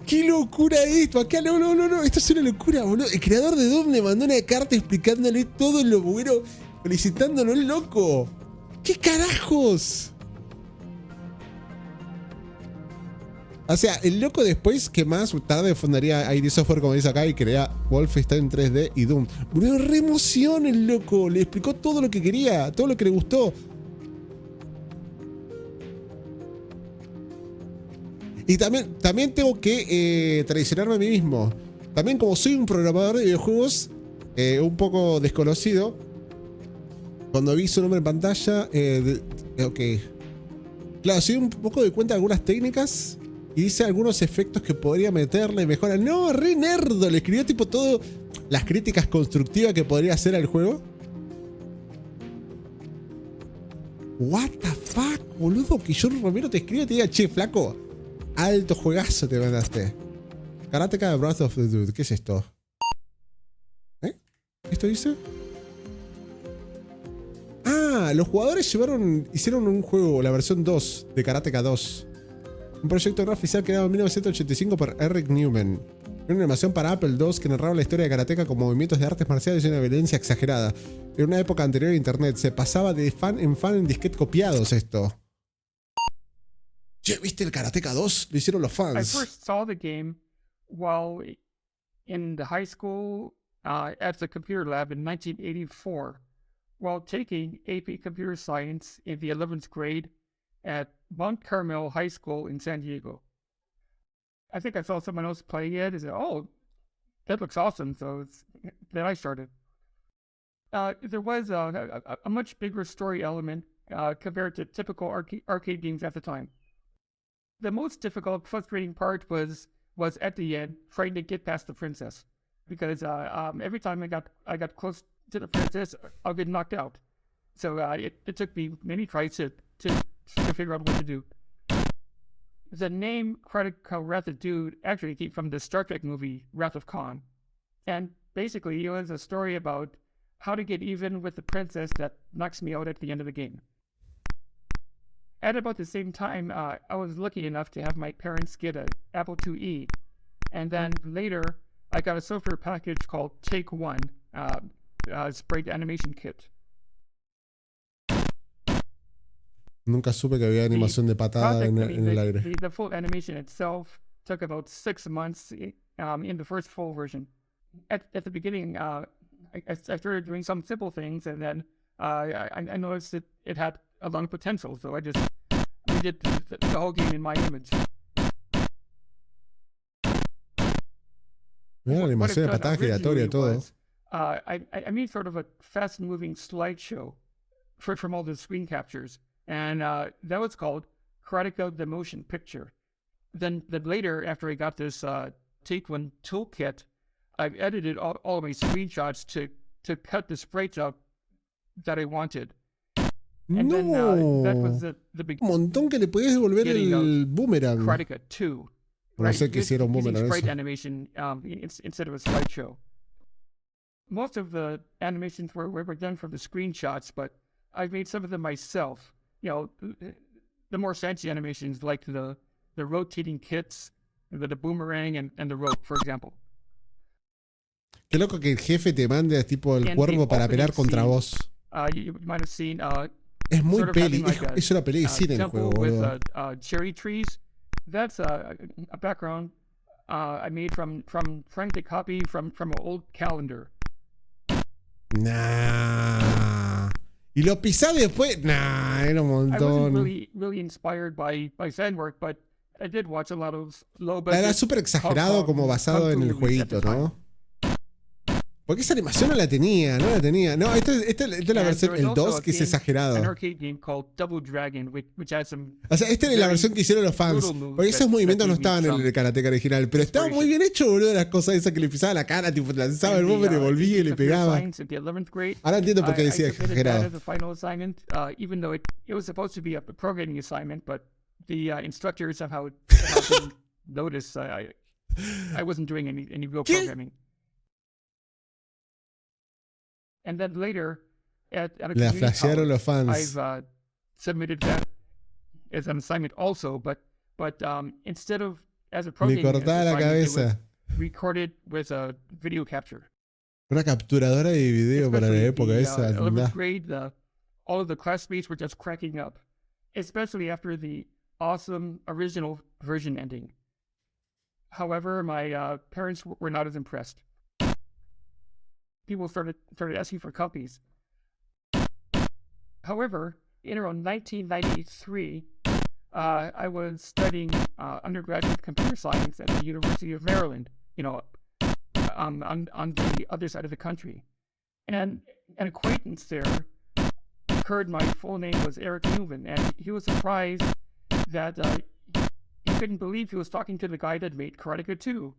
¡Qué locura esto! Acá no. Esto es una locura, boludo. El creador de Doom le mandó una carta explicándole todo lo bueno, felicitándolo, el loco. ¿Qué carajos? O sea, el loco después, que más tarde fundaría ID Software, como dice acá, y crea Wolfenstein 3D y Doom. Boludo, re emoción el loco. Le explicó todo lo que quería, todo lo que le gustó. Y también tengo que traicionarme a mí mismo. También, como soy un programador de videojuegos un poco desconocido, cuando vi su nombre en pantalla, ok. Claro, soy un poco de cuenta de algunas técnicas y dice algunos efectos que podría meterle mejora. No, re nerdo. Le escribió tipo todo las críticas constructivas que podría hacer al juego. What the fuck, boludo. Que John Romero te escribe y te diga, che, flaco, alto juegazo te mandaste. Karateka de Breath of the Dude. ¿Qué es esto? ¿Eh? ¿Esto dice? Ah, los jugadores hicieron un juego, la versión 2 de Karateka 2. Un proyecto no oficial creado en 1985 por Eric Newman. Una animación para Apple II que narraba la historia de Karateka con movimientos de artes marciales y una violencia exagerada. En una época anterior a internet, se pasaba de fan en disquete copiados esto. Che, ¿viste el Karateka 2? Lo hicieron los fans. I first saw the game while in the high school at the computer lab in 1984, while taking AP Computer Science in the 11th grade at Mount Carmel High School in San Diego. I think I saw someone else playing it and said, oh, that looks awesome. So then I started. There was a much bigger story element compared to typical arcade games at the time. The most difficult, frustrating part was at the end, trying to get past the princess. Because every time I got close to the princess, I'll get knocked out. So it took me many tries to figure out what to do. The name Karateka Wrath of Dude actually came from the Star Trek movie Wrath of Khan. And basically it was a story about how to get even with the princess that knocks me out at the end of the game. At about the same time, I was lucky enough to have my parents get an Apple IIe. And then later, I got a software package called Take One, sprite animation kit. Nunca supe que había animación de patada en el aire. The full animation itself took about 6 months in the first full version. At the beginning, I started doing some simple things, and then I noticed that it had a lot of potential, so I just redid the whole game in my image. Mira la animación de patada giratoria, todo. I made sort of a fast-moving slideshow from all the screen captures. And that was called Karateka the Motion Picture. Then later, after I got this Take One toolkit, I edited all of my screenshots to cut the sprites out that I wanted. And then that was the beginning. Un montón que le podías devolver el boomerang. Karateka 2. No sé qué hicieron boomerang. Sprite animation instead of a slideshow. Most of the animations were done from the screenshots, but I made some of them myself. You know, the more fancy animations like the rotating kits, the boomerang and the rope, for example. Qué loco que el jefe te mande tipo el cuervo para pelear contra vos. You might have seen. Es muy peli, es una peli de cine el juego, boludo. With cherry trees. That's a background I made from trying to copy from an old calendar. Nah. Y lo pisaba después. Nah, era un montón. I wasn't really inspired by fan work, but I did watch a lot of low budget. Era súper exagerado como basado en el jueguito, ¿no? Porque esa animación no la tenía. No, esta es la versión, el 2, que es exagerado. O sea, esta es la versión que hicieron los fans. Porque esos movimientos no estaban en el Karateka original. Pero estaba muy bien hecho, boludo, las cosas esas que le pisaba la cara, tipo, lanzaba el bomber y volvía y le pegaba. Ahora entiendo por qué decía exagerado. Even though it was supposed to be a programming assignment, but the instructor somehow didn't notice I wasn't doing any real programming. And then later, at a community flashearon los fans. I've submitted that as an assignment also, but instead of as a programming cortaba la cabeza. Recorded with a video capture. Una capturadora de video para la época esa. 11th grade, all of the classmates were just cracking up, especially after the awesome original version ending. However, my parents were not as impressed. People started asking for copies. However, in around 1993, I was studying undergraduate computer science at the University of Maryland, on the other side of the country. And an acquaintance there heard my full name was Eric Newman, and he was surprised that he couldn't believe he was talking to the guy that made Karateka 2.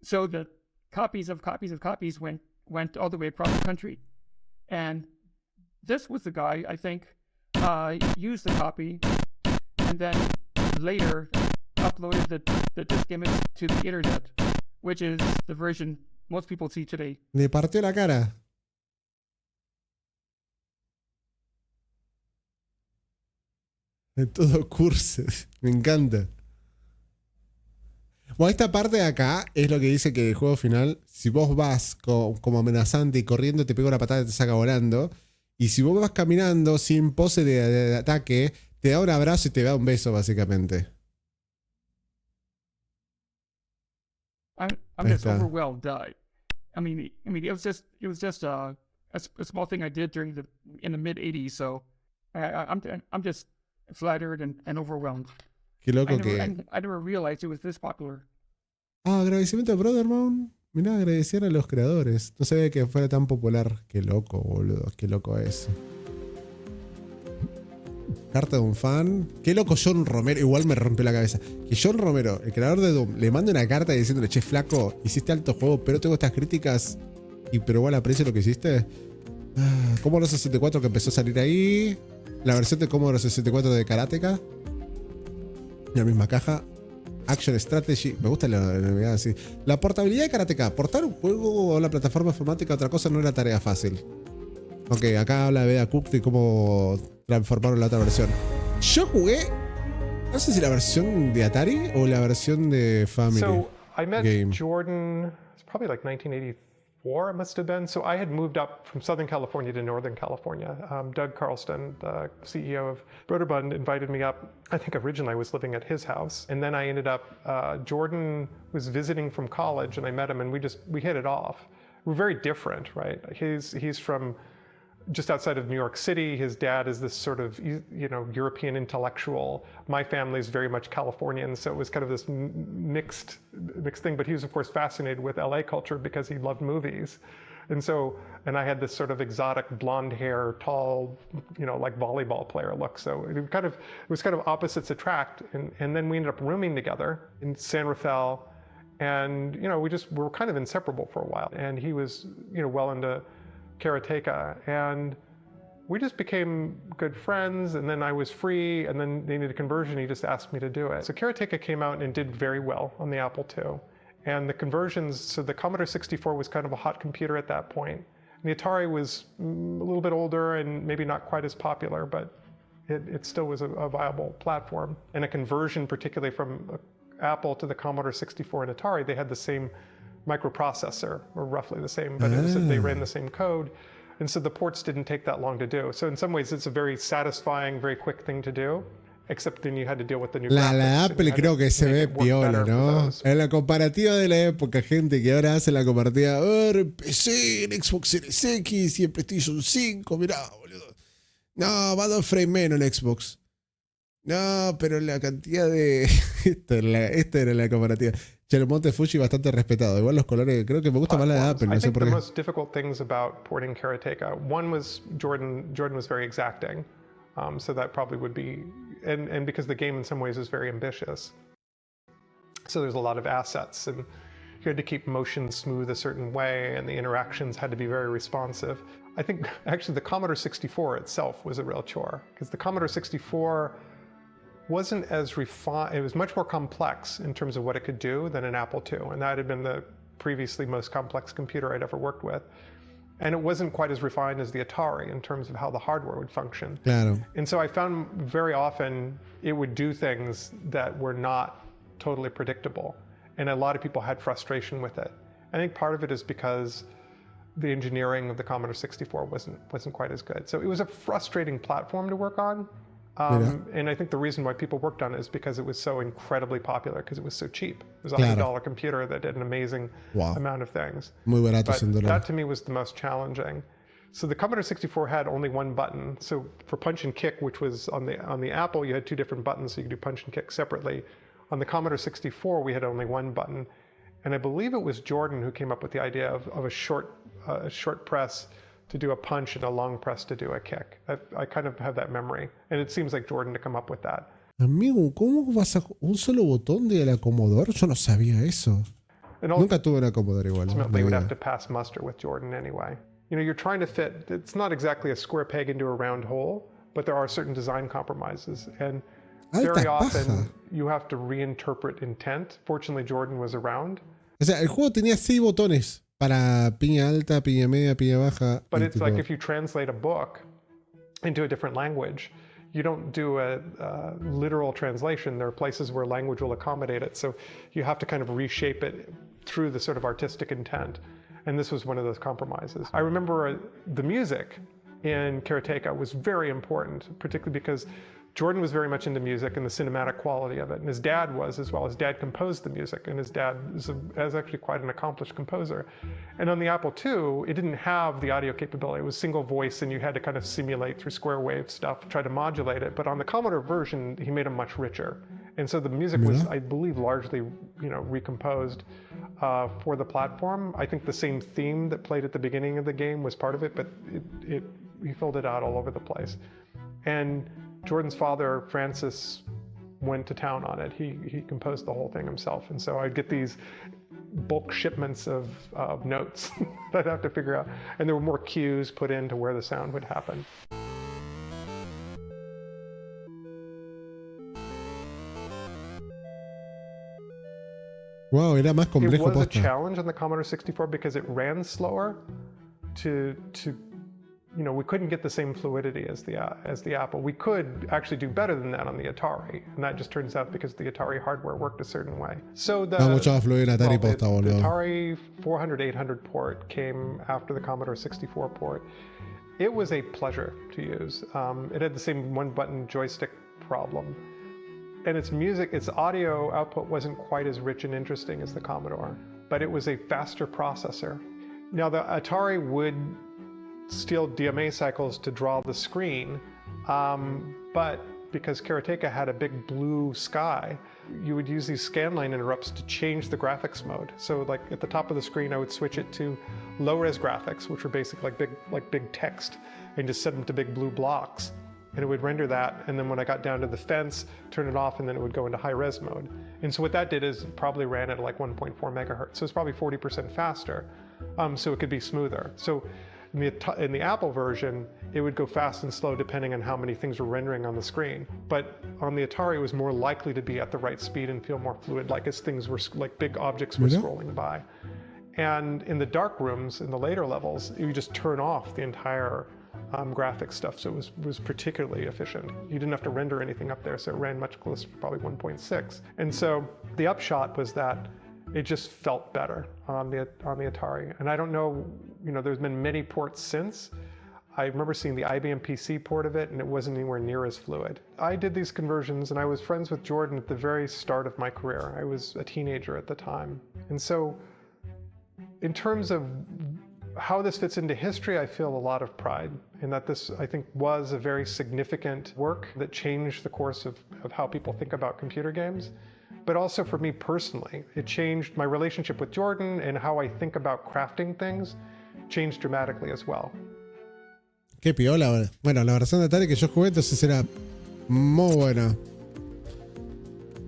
So the copies of copies went all the way across the country. And this was the guy, I think, used the copy and then later uploaded the disc image to the internet, which is the version most people see today. Le partió la cara. En todo cursos. Me encanta. Bueno, esta parte de acá es lo que dice que el juego final, si vos vas como amenazante y corriendo, te pega una patada y te saca volando. Y si vos vas caminando sin pose de ataque, te da un abrazo y te da un beso, básicamente. I'm just overwhelmed. I mean, it was just a small thing I did in the mid '80s. So I'm just flattered and overwhelmed. Qué loco I never realized it was this popular. Agradecimiento a Brotherman. Mirá, agradecer a los creadores. No sabía que fuera tan popular. Qué loco, boludo. Qué loco es. Carta de un fan. Qué loco John Romero. Igual me rompió la cabeza. Que John Romero, el creador de Doom, le manda una carta diciéndole: che, flaco, hiciste alto juego, pero tengo estas críticas. Pero igual aprecio lo que hiciste. Commodore 64 que empezó a salir ahí. La versión de Commodore 64 de Karateka. La misma caja. Action Strategy. Me gusta la novedad así. La portabilidad de Karateka. Portar un juego a una plataforma informática a otra cosa no era tarea fácil. Ok, acá habla Bea Cook de cómo transformaron la otra versión. Yo jugué, no sé si la versión de Atari o la versión de Family. So I met Game. Jordan, it's probably like 1984 it must have been. So I had moved up from Southern California to Northern California. Doug Carlston, the CEO of Broderbund, invited me up. I think originally I was living at his house. And then I ended up, Jordan was visiting from college and I met him and we hit it off. We're very different, right? He's from just outside of New York City. His dad is this sort of, European intellectual. My family is very much Californian, so it was kind of this mixed thing. But he was, of course, fascinated with LA culture because he loved movies. And I had this sort of exotic blonde hair, tall, like volleyball player look. So it was kind of opposites attract. And then we ended up rooming together in San Rafael. And, we were kind of inseparable for a while. And he was, well into Karateka, and we just became good friends, and then I was free, and then they needed a conversion. He just asked me to do it. So Karateka came out and did very well on the Apple II. And the conversions, so the Commodore 64 was kind of a hot computer at that point. And the Atari was a little bit older and maybe not quite as popular, but it still was a viable platform. And a conversion, particularly from Apple to the Commodore 64 and Atari, they had the same microprocessor, or roughly the same, but they ran the same code. And so the ports didn't take that long to do. So in some ways it's a very satisfying, very quick thing to do, except then you had to deal with the new graphics. La Apple creo que se ve piola, ¿no? En la comparativa de la época, gente que ahora hace la comparativa, en PC, en Xbox Series X y en PlayStation 5, mirá, boludo. No, va 2 frames menos en Xbox. No, pero la cantidad de... esta era la comparativa. Monte Fuji bastante respetado. Igual los colores, creo que me gusta más la de Apple, no sé por qué. I think the most difficult things about porting Karateka, one was Jordan was very exacting. So that probably would be, and because the game in some ways is very ambitious. So there's a lot of assets, and you had to keep motion smooth a certain way, and the interactions had to be very responsive. I think actually the Commodore 64 itself was a real chore, because the Commodore 64 wasn't as refined, it was much more complex in terms of what it could do than an Apple II, and that had been the previously most complex computer I'd ever worked with. And it wasn't quite as refined as the Atari in terms of how the hardware would function. Claro. And so I found very often it would do things that were not totally predictable. And a lot of people had frustration with it. I think part of it is because the engineering of the Commodore 64 wasn't quite as good. So it was a frustrating platform to work on. And I think the reason why people worked on it is because it was so incredibly popular, because it was so cheap. It was a $100 computer that did an amazing amount of things. Muy barato, but that to me was the most challenging. So the Commodore 64 had only one button. So for punch and kick, which was on the Apple, you had two different buttons, so you could do punch and kick separately. On the Commodore 64, we had only one button. And I believe it was Jordan who came up with the idea of a short press to do a punch and a long press to do a kick. I kind of have that memory. And it seems like Jordan to come up with that. Amigo, ¿cómo vas a un solo botón de la Commodore? Yo no sabía eso. Nunca tuve una Commodore igual. Ultimately, would have to pass muster with Jordan anyway. You know, you're trying to fit, it's not exactly a square peg into a round hole, but there are certain design compromises. And very often you have to reinterpret intent. Fortunately, Jordan was around. O sea, el juego tenía 6 botones. Para piña alta, piña media, piña baja. But it's like if you translate a book into a different language, you don't do a literal translation. There are places where language will accommodate it. So you have to kind of reshape it through the sort of artistic intent. And this was one of those compromises. I remember the music in Karateka was very important, particularly because Jordan was very much into music and the cinematic quality of it, and his dad was as well. His dad composed the music, and his dad is actually quite an accomplished composer. And on the Apple II, it didn't have the audio capability. It was single voice, and you had to kind of simulate through square wave stuff, try to modulate it. But on the Commodore version, he made them much richer. And so the music was, I believe, largely, recomposed for the platform. I think the same theme that played at the beginning of the game was part of it, but he filled it out all over the place. And Jordan's father, Francis, went to town on it. He composed the whole thing himself. And so I'd get these bulk shipments of notes that I'd have to figure out. And there were more cues put into where the sound would happen. Wow, era más complejo. It was a challenge on the Commodore 64 because it ran slower we couldn't get the same fluidity as the Apple. We could actually do better than that on the Atari, and that just turns out because the Atari hardware worked a certain way. So the Atari 400-800 port came after the Commodore 64 port. It was a pleasure to use. It had the same one-button joystick problem, and its audio output wasn't quite as rich and interesting as the Commodore, but it was a faster processor. Now the Atari would steal DMA cycles to draw the screen, but because Karateka had a big blue sky, you would use these scanline interrupts to change the graphics mode. So like at the top of the screen, I would switch it to low-res graphics, which were basically like big text, and just set them to big blue blocks. And it would render that, and then when I got down to the fence, turn it off, and then it would go into high-res mode. And so what that did is it probably ran at like 1.4 megahertz, so it's probably 40% faster, so it could be smoother. So in the Apple version, it would go fast and slow depending on how many things were rendering on the screen. But on the Atari, it was more likely to be at the right speed and feel more fluid, like as things were, like big objects were scrolling by. And in the dark rooms, in the later levels, you just turn off the entire graphics stuff, so it was particularly efficient. You didn't have to render anything up there, so it ran much closer to probably 1.6. And so the upshot was that it just felt better on the Atari. And I don't know, there's been many ports since. I remember seeing the IBM PC port of it, and it wasn't anywhere near as fluid. I did these conversions, and I was friends with Jordan at the very start of my career. I was a teenager at the time. And so in terms of how this fits into history, I feel a lot of pride in that this, I think, was a very significant work that changed the course of how people think about computer games. But also for me personally, it changed my relationship with Jordan, and how I think about crafting things changed dramatically as well. Qué piola. Bueno, la versión de Atari que yo jugué entonces era muy buena.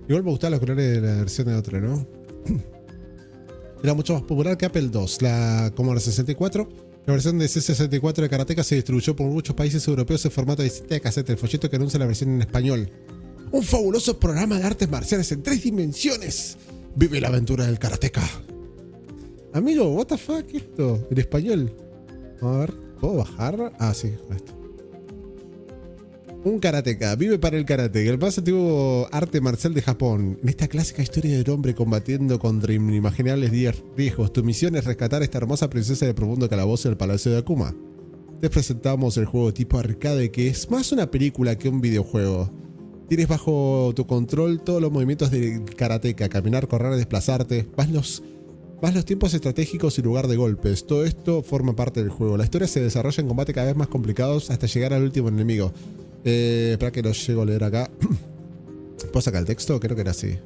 Igual me gustaban los colores de la versión de otro, ¿no? Era mucho más popular que Apple II. La Commodore 64. La versión de C64 de Karateka se distribuyó por muchos países europeos en formato de cinta de cassette. El folleto que anuncia la versión en español. Un fabuloso programa de artes marciales en 3 dimensiones. Vive la aventura del Karateka. Amigo, what the fuck esto? En español. A ver, ¿puedo bajar? Ah, sí, esto. Un karateka vive para el karate, el más antiguo arte marcial de Japón. En esta clásica historia del hombre combatiendo contra inimaginables riesgos, tu misión es rescatar a esta hermosa princesa del profundo calabozo del palacio de Akuma. Te presentamos el juego tipo arcade, que es más una película que un videojuego. Tienes bajo tu control todos los movimientos del karateka: caminar, correr, desplazarte, más los tiempos estratégicos y lugar de golpes. Todo esto forma parte del juego. La historia se desarrolla en combate cada vez más complicados hasta llegar al último enemigo. Espera que lo llego a leer acá. ¿Puedo sacar el texto? Creo que era así.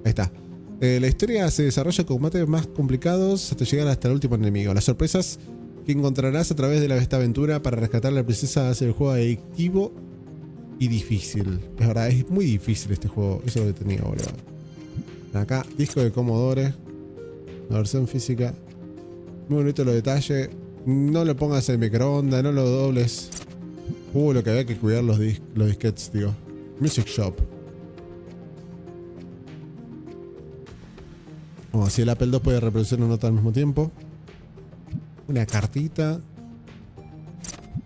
Ahí está. La historia se desarrolla en combates más complicados hasta llegar hasta el último enemigo. Las sorpresas que encontrarás a través de esta aventura para rescatar a la princesa hacen el juego adictivo y difícil. Es verdad, es muy difícil este juego. Eso es lo que tenía, boludo. Acá, disco de Commodore. La versión física. Muy bonito los detalles. No lo pongas en microondas, no lo dobles. Lo que había que cuidar los disquetes, digo. Music Shop. Como si el Apple II puede reproducir una nota al mismo tiempo. Una cartita.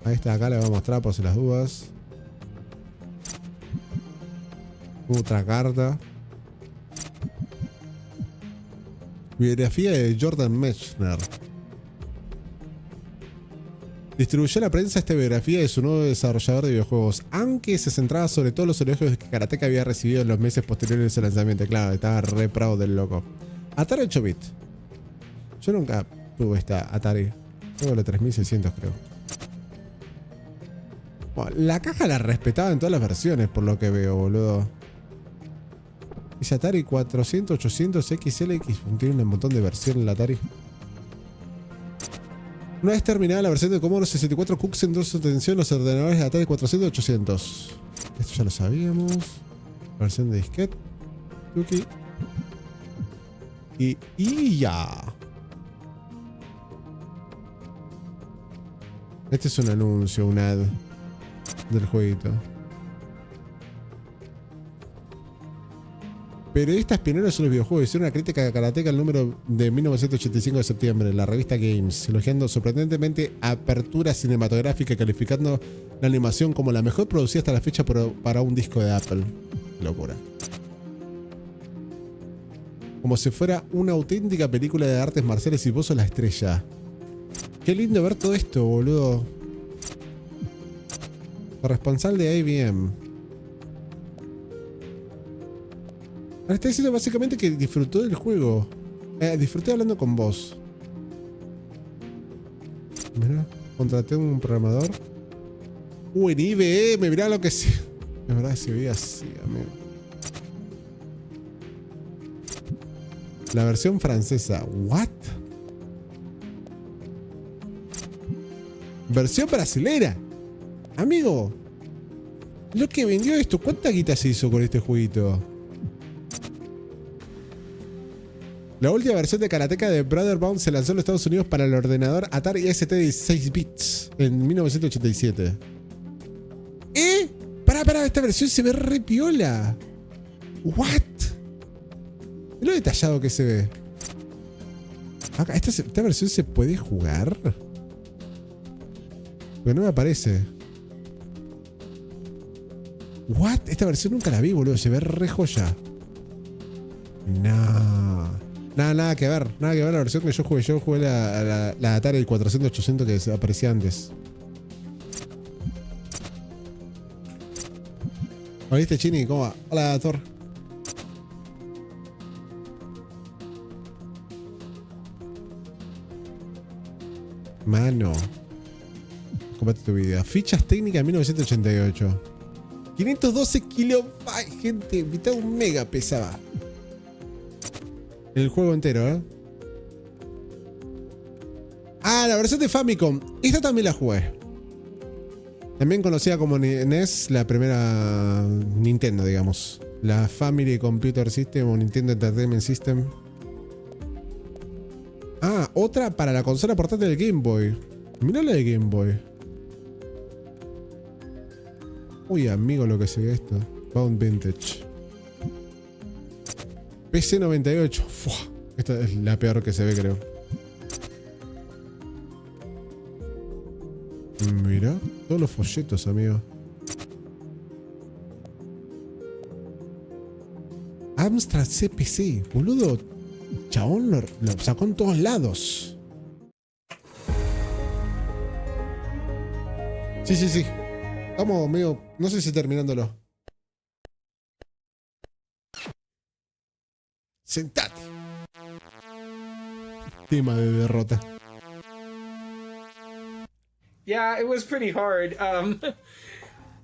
Ahí está, acá le voy a mostrar por si las dudas. Otra carta. Biografía de Jordan Mechner. Distribuyó a la prensa esta biografía de su nuevo desarrollador de videojuegos, aunque se centraba sobre todo los elogios que Karateka había recibido en los meses posteriores al lanzamiento. Claro, estaba re proud del loco. Atari 8-bit. Yo nunca tuve esta Atari. Tuve la 3600, creo. Bueno, la caja la respetaba en todas las versiones, por lo que veo, boludo. Dice Atari 400, 800, XL, tiene un montón de versiones la Atari. Una vez terminada la versión de Commodore 64, Cook centró su atención en los ordenadores de Atari 400 y 800. Esto ya lo sabíamos. La versión de disquete. Tuki. Y ya. Este es un anuncio, un ad del jueguito. Periodistas pioneros en los videojuegos hicieron una crítica a Karateka el número de 1985 de septiembre en la revista Games, elogiando sorprendentemente apertura cinematográfica y calificando la animación como la mejor producida hasta la fecha para un disco de Apple. Qué locura. Como si fuera una auténtica película de artes marciales y vos sos la estrella. Qué lindo ver todo esto, boludo. Corresponsal de IBM. Ahora está diciendo básicamente que disfrutó del juego. Disfruté hablando con vos. Mirá, contraté un programador. En IBM, mirá lo que se... De verdad se veía así, amigo. La versión francesa. ¿What? Versión brasilera. Amigo. Lo que vendió esto. ¿Cuánta guita se hizo con este jueguito? La última versión de Karateka de Brotherbound se lanzó en los Estados Unidos para el ordenador Atari ST de 16 bits en 1987. Pará, esta versión se ve re piola. What? Es lo detallado que se ve. Acá, ¿esta versión se puede jugar? Porque no me aparece. What? Esta versión nunca la vi, boludo. Se ve re joya. No. Nada que ver la versión que yo jugué. Yo jugué la Atari 400-800 que aparecía antes. ¿Oíste, Chini? ¿Cómo va? Hola, Thor. Mano. Comparte tu vida. Fichas técnicas 1988. 512 kilobytes, gente. Mitad de un mega pesaba. El juego entero, ¿eh? Ah, la versión de Famicom. Esta también la jugué. También conocida como NES, la primera Nintendo, digamos. La Family Computer System o Nintendo Entertainment System. Ah, otra para la consola portátil del Game Boy. Mirá la de Game Boy. Uy, amigo, lo que se ve esto. Bound Vintage. PC 98. Fua, esta es la peor que se ve, creo. Mira, todos los folletos, amigo. Amstrad CPC, boludo. Chabón lo sacó en todos lados. Sí. Estamos medio, no sé si terminándolo. Sentate. Tema de derrota. Yeah, it was pretty hard.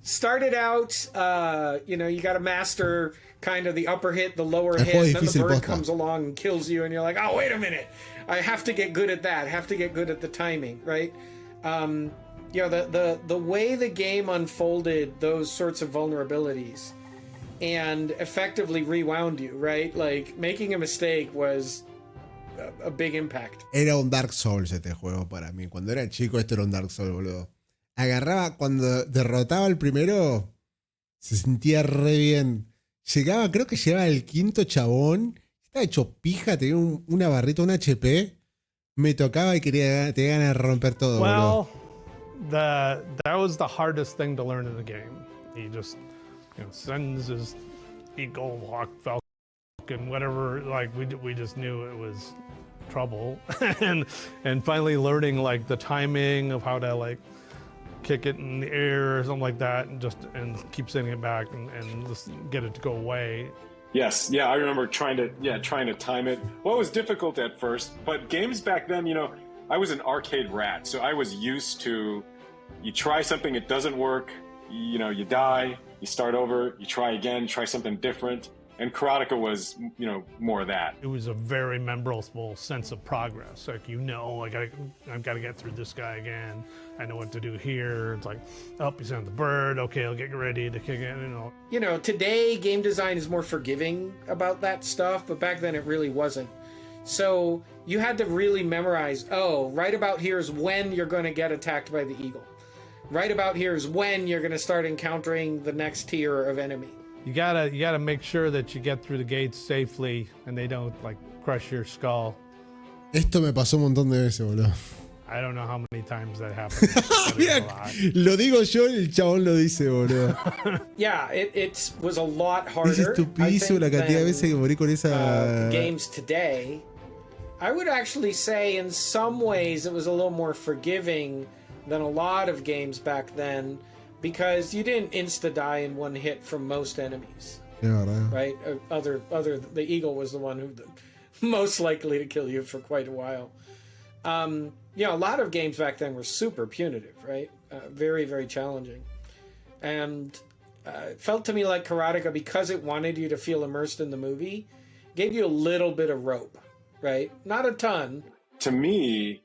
Started out, you got to master kind of the upper hit, the lower hit, and then the bird comes along and kills you, and you're like, oh, wait a minute. I have to get good at that. I have to get good at the timing, right? The way the game unfolded those sorts of vulnerabilities and effectively rewound you, right? Like, making a mistake was a big impact. Era un Dark Souls este juego para mí. Cuando era chico esto era un Dark Souls, boludo. Agarraba, cuando derrotaba al primero, se sentía re bien. Llegaba, creo que llegaba el quinto chabón. Estaba hecho pija, tenía una barrita, un HP. Me tocaba y tenía ganas de romper todo, boludo. That was the hardest thing to learn in the game. He just, sends his eagle, hawk, falcon, whatever. Like we just knew it was trouble, and finally learning like the timing of how to like kick it in the air or something like that, and keep sending it back and just get it to go away. Yes, I remember trying to time it. Well, it was difficult at first, but games back then, I was an arcade rat, so I was used to, you try something, it doesn't work, you die, you start over, you try again, try something different. And Karateka was, more of that. It was a very memorable sense of progress. Like, I've got to get through this guy again. I know what to do here. It's like, he's on the bird. Okay, I'll get ready to kick it. Today game design is more forgiving about that stuff, but back then it really wasn't. So you had to really memorize, right about here is when you're going to get attacked by the eagle. Right about here is when you're going to start encountering the next tier of enemy. You gotta make sure that you get through the gates safely and they don't like crush your skull. Esto me pasó un montón de veces, boludo. I don't know how many times that happened. Lo digo yo y el chabón lo dice, boludo. Yeah, it was a lot harder. Es estupidísimo la cantidad de veces que morí con esa. Games today, I would actually say in some ways it was a little more forgiving than a lot of games back then. Because you didn't insta-die in one hit from most enemies. Yeah, right? The eagle was the one who most likely to kill you for quite a while. A lot of games back then were super punitive, right? Very, very challenging. And it felt to me like Karateka, because it wanted you to feel immersed in the movie, gave you a little bit of rope, right? Not a ton. To me,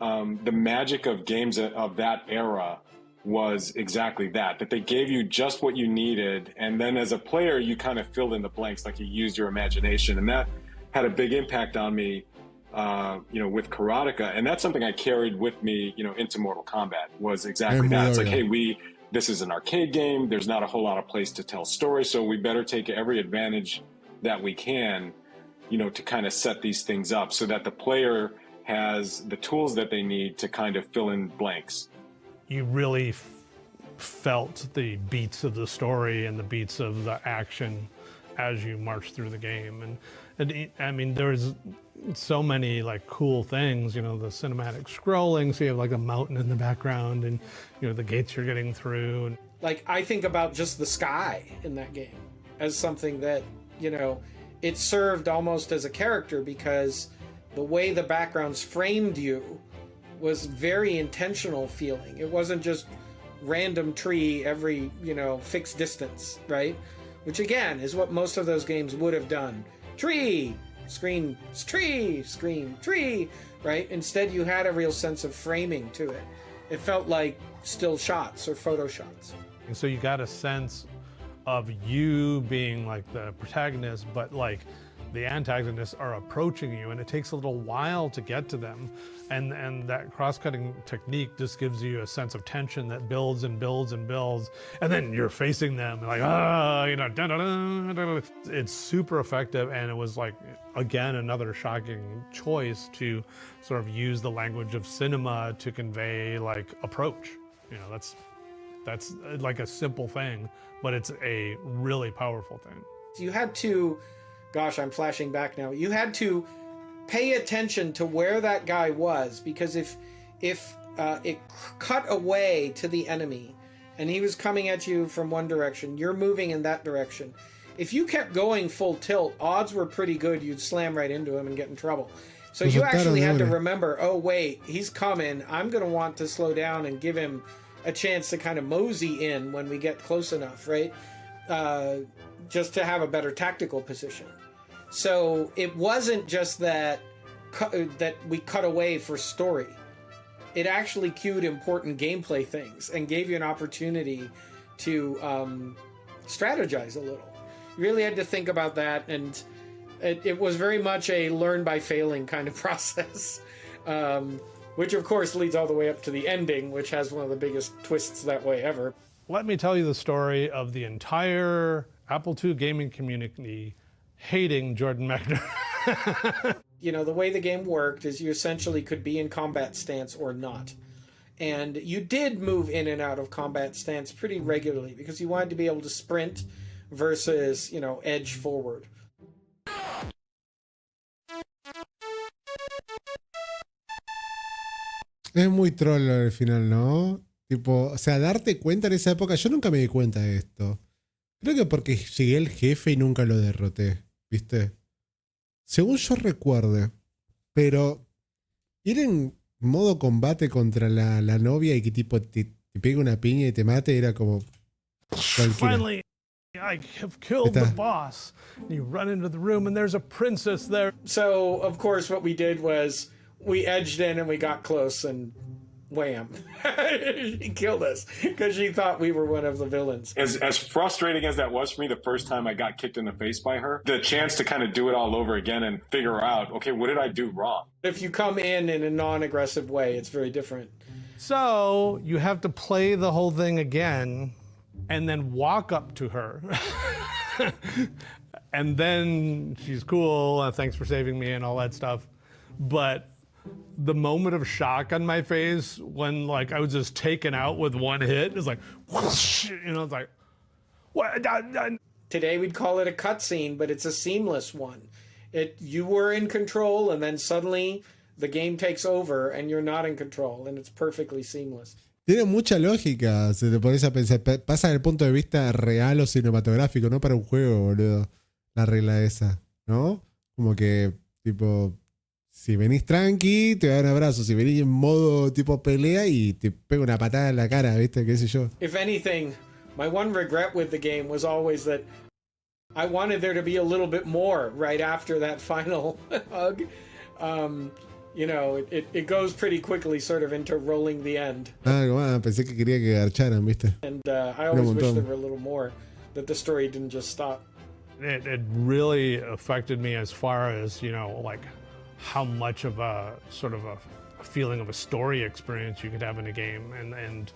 the magic of games of that era was exactly that they gave you just what you needed, and then as a player you kind of filled in the blanks, like you used your imagination, and that had a big impact on me with Karateka, and that's something I carried with me into Mortal Kombat, was exactly that. It's like, hey, this is an arcade game, there's not a whole lot of place to tell stories, so we better take every advantage that we can to kind of set these things up so that the player has the tools that they need to kind of fill in blanks. You really felt the beats of the story and the beats of the action as you march through the game. And I mean, there's so many like cool things, the cinematic scrolling, so you have like a mountain in the background and, the gates you're getting through. And like, I think about just the sky in that game as something that, it served almost as a character, because the way the backgrounds framed you was very intentional feeling. It wasn't just random tree every, fixed distance, right? Which again is what most of those games would have done. Tree, screen, tree, screen, tree, right? Instead, you had a real sense of framing to it. It felt like still shots or photo shots. And so you got a sense of you being like the protagonist, but like the antagonists are approaching you, and it takes a little while to get to them. And that cross-cutting technique just gives you a sense of tension that builds and builds and builds, and then you're facing them like, it's super effective. And it was like, again, another shocking choice to sort of use the language of cinema to convey like approach. That's like a simple thing, but it's a really powerful thing. You had to, gosh, I'm flashing back now. You had to pay attention to where that guy was, because if it cut away to the enemy and he was coming at you from one direction, you're moving in that direction. If you kept going full tilt, odds were pretty good you'd slam right into him and get in trouble. So you actually had to remember, oh wait, he's coming. I'm going to want to slow down and give him a chance to kind of mosey in when we get close enough, right? Just to have a better tactical position. So it wasn't just that we cut away for story. It actually cued important gameplay things and gave you an opportunity to strategize a little. You really had to think about that, and it was very much a learn by failing kind of process. Which of course leads all the way up to the ending, which has one of the biggest twists that way ever. Let me tell you the story of the entire Apple II gaming community hating Jordan Mechner. The way the game worked is you essentially could be in combat stance or not. And you did move in and out of combat stance pretty regularly because you wanted to be able to sprint versus, edge forward. Es muy troll al final, ¿no? Tipo, o sea, darte cuenta en esa época, yo nunca me di cuenta de esto. Creo que porque llegué al jefe y nunca lo derroté, ¿viste? Según yo recuerde. Pero ir en modo combate contra la novia y que tipo te pegue una piña y te mate era como cualquiera. Finally, I have killed the boss. You run into the room and there's a princess there. So, of course, what we did was we edged in and we got close and wham. She killed us because she thought we were one of the villains. As frustrating as that was for me the first time I got kicked in the face by her, the chance to kind of do it all over again and figure out, okay, what did I do wrong? If you come in a non-aggressive way, it's very different. So you have to play the whole thing again and then walk up to her. And then she's cool, thanks for saving me and all that stuff. But the moment of shock on my face when like I was just taken out with one hit, it's like, whoosh, it's like, what? Today we'd call it a cutscene, but it's a seamless one. You were in control, and then suddenly the game takes over, and you're not in control, and it's perfectly seamless. Tiene mucha lógica, si te pones a pensar. Pasa desde el punto de vista real o cinematográfico, no para un juego, boludo. La regla esa, ¿no? Como que, tipo, si venís tranqui, te da un abrazo. Si venís en modo tipo pelea y te pega una patada en la cara, ¿viste? ¿Qué sé yo? If anything, my one regret with the game was always that I wanted there to be a little bit more right after that final hug. It goes pretty quickly sort of into rolling the end. Pensé que quería que garcharan, ¿viste? And I always wish there were a little more, that the story didn't just stop. It really affected me as far as, like how much of a sort of a feeling of a story experience you could have in a game, and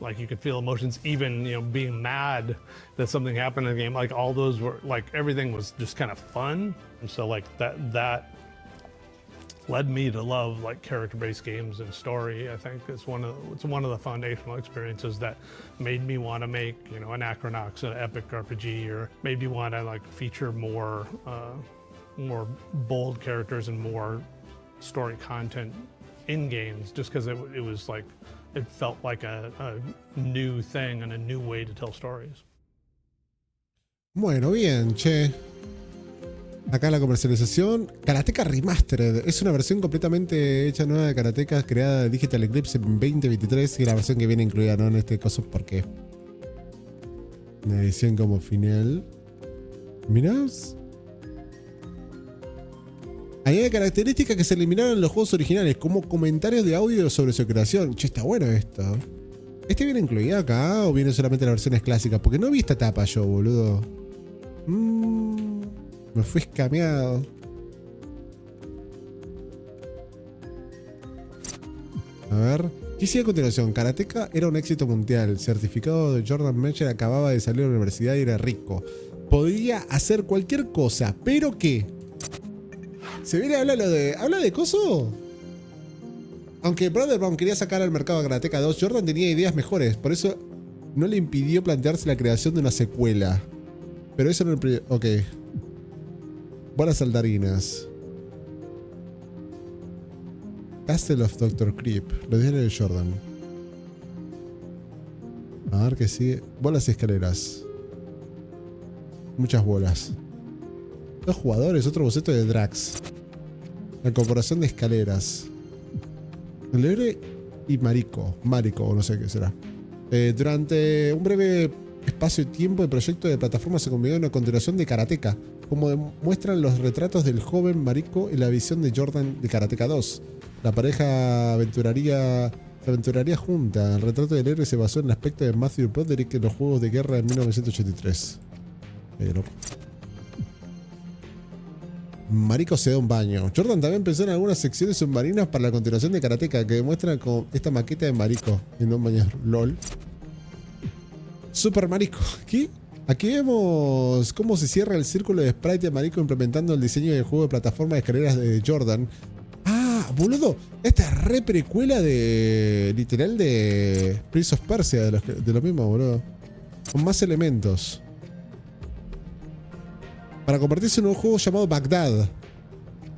like you could feel emotions, even being mad that something happened in the game. Like all those were like everything was just kind of fun, and so like that led me to love like character-based games and story. I think it's one of the foundational experiences that made me want to make an Anachronox, an epic RPG, or made me want to like feature more bold characters and more story content in games, just because it was like it felt like a new thing and a new way to tell stories. Bueno, bien, che. Acá la comercialización. Karateka Remastered. Es una versión completamente hecha nueva de Karateka, creada de Digital Eclipse en 2023. Y la versión que viene incluida, ¿no? En este caso, ¿por qué? Una edición como final. Mirás. Añade características que se eliminaron en los juegos originales, como comentarios de audio sobre su creación. Che, está bueno esto. ¿Este viene incluido acá o viene solamente las versiones clásicas? Porque no vi esta tapa yo, boludo. Me fui escameado. A ver. ¿Qué sigue a continuación? Karateka era un éxito mundial. El certificado de Jordan Mecher acababa de salir de la universidad y era rico. Podía hacer cualquier cosa, pero ¿qué? ¿Se viene a hablar ¿Habla de coso? Aunque Brotherbound quería sacar al mercado a Karateka 2, Jordan tenía ideas mejores. Por eso no le impidió plantearse la creación de una secuela. Pero eso no le... Ok. Bolas saltarinas. Castle of Dr. Creep. Lo dijeron de Jordan. A ver qué sigue. Bolas y escaleras. Muchas bolas. 2 jugadores. Otro boceto de Drax. La corporación de escaleras. El héroe y Mariko. O no sé qué será. Durante un breve espacio de tiempo, el proyecto de plataforma se convirtió en una continuación de Karateka, como demuestran los retratos del joven Mariko y la visión de Jordan de Karateka 2. La pareja se aventuraría junta. El retrato del héroe se basó en el aspecto de Matthew Broderick en los juegos de guerra de 1983. Loco. Mariko se da un baño. Jordan también pensó en algunas secciones submarinas para la continuación de Karateka que demuestran con esta maqueta de Mariko en un baño. LOL. Super Mariko. ¿Qué? Aquí vemos cómo se cierra el círculo de sprite de Mariko implementando el diseño del juego de plataforma de escaleras de Jordan. Ah, boludo. Esta es re precuela de... literal de... Prince of Persia, de lo mismo, boludo. Con más elementos. Para convertirse en un juego llamado Bagdad.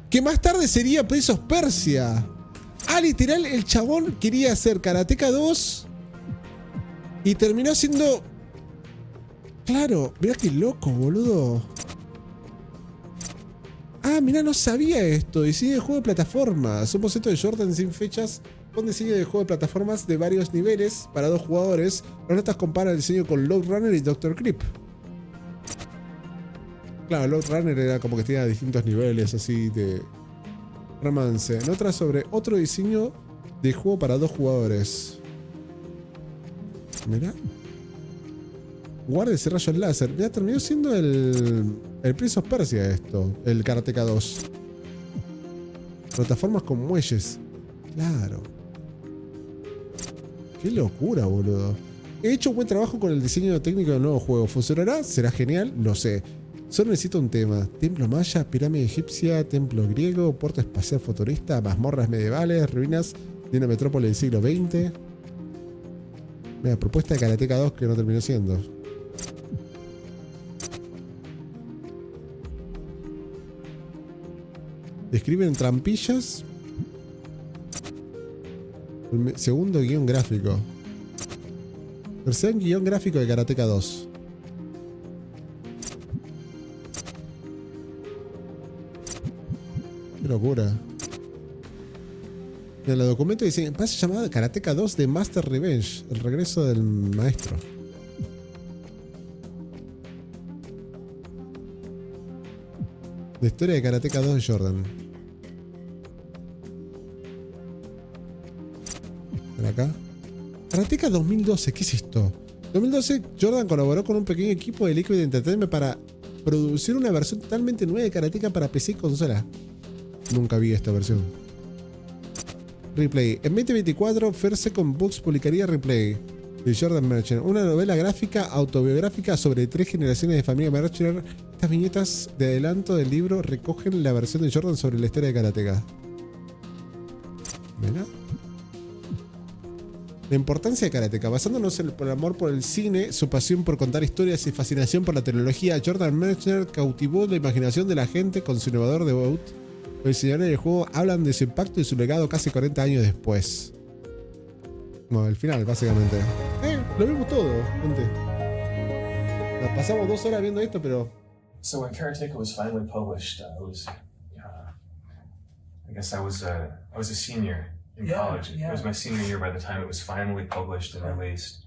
Que más tarde sería Prince of Persia. Ah, literal, el chabón quería hacer Karateka 2. Y terminó siendo... Claro, mirá qué loco, boludo. Ah, mirá, no sabía esto. Diseño de juego de plataformas. Un boceto de Jordan sin fechas con diseño de juego de plataformas de varios niveles para 2 jugadores. Las notas comparan el diseño con Load Runner y Dr. Creep. Claro, Load Runner era como que tenía distintos niveles así de romance. Notas sobre otro diseño de juego para 2 jugadores. Mirá. Guardias y rayos láser. Ya terminó siendo el Prince of Persia esto. El Karateka 2. Plataformas con muelles. Claro. Qué locura, boludo. He hecho un buen trabajo con el diseño técnico del nuevo juego. ¿Funcionará? ¿Será genial? No sé. Solo necesito un tema. Templo maya, pirámide egipcia, templo griego, puerto espacial futurista, mazmorras medievales, ruinas de una metrópoli del siglo XX. Mira, propuesta de Karateka 2 que no terminó siendo. Describen trampillas. El segundo guión gráfico. Versión guión gráfico de Karateka 2. Qué locura. En el documento dice: pase llamada Karateka 2 de Master Revenge. El regreso del maestro. La historia de Karateka 2 de Jordan. Por acá. Karateka 2012, ¿qué es esto? 2012, Jordan colaboró con un pequeño equipo de Liquid Entertainment para producir una versión totalmente nueva de Karateka para PC y consola. Nunca vi esta versión. Replay. En 2024, First Second Books publicaría Replay de Jordan Merchant, una novela gráfica autobiográfica sobre 3 generaciones de familia Merchant. Estas viñetas de adelanto del libro recogen la versión de Jordan sobre la historia de Karateka. ¿Mira? La importancia de Karateka. Basándonos en el amor por el cine, su pasión por contar historias y fascinación por la tecnología, Jordan Merchant cautivó la imaginación de la gente con su innovador debut. Los diseñadores del juego hablan de su impacto y su legado casi 40 años después. Bueno, el final, básicamente. Lo vimos todo, gente. Nos pasamos 2 horas viendo esto, pero So when Karateka was finally published, I was a senior in college. It was my senior year by the time it was finally published and released.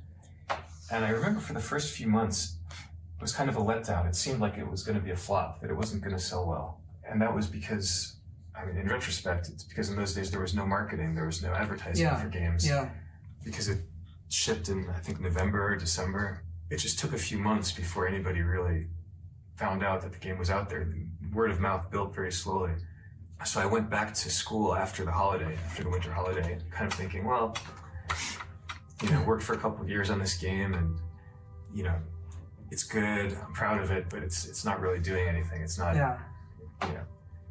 And I remember for the first few months, it was kind of a letdown. It seemed like it was going to be a flop, that it wasn't going to sell well. And that was because, I mean, in retrospect, it's because in those days there was no marketing, there was no advertising for games. Because it shipped in, I think, November or December. It just took a few months before anybody really found out that the game was out there. The word of mouth built very slowly. So I went back to school after the winter holiday, kind of thinking, well, worked for a couple of years on this game and, it's good, I'm proud of it, but it's not really doing anything. It's not,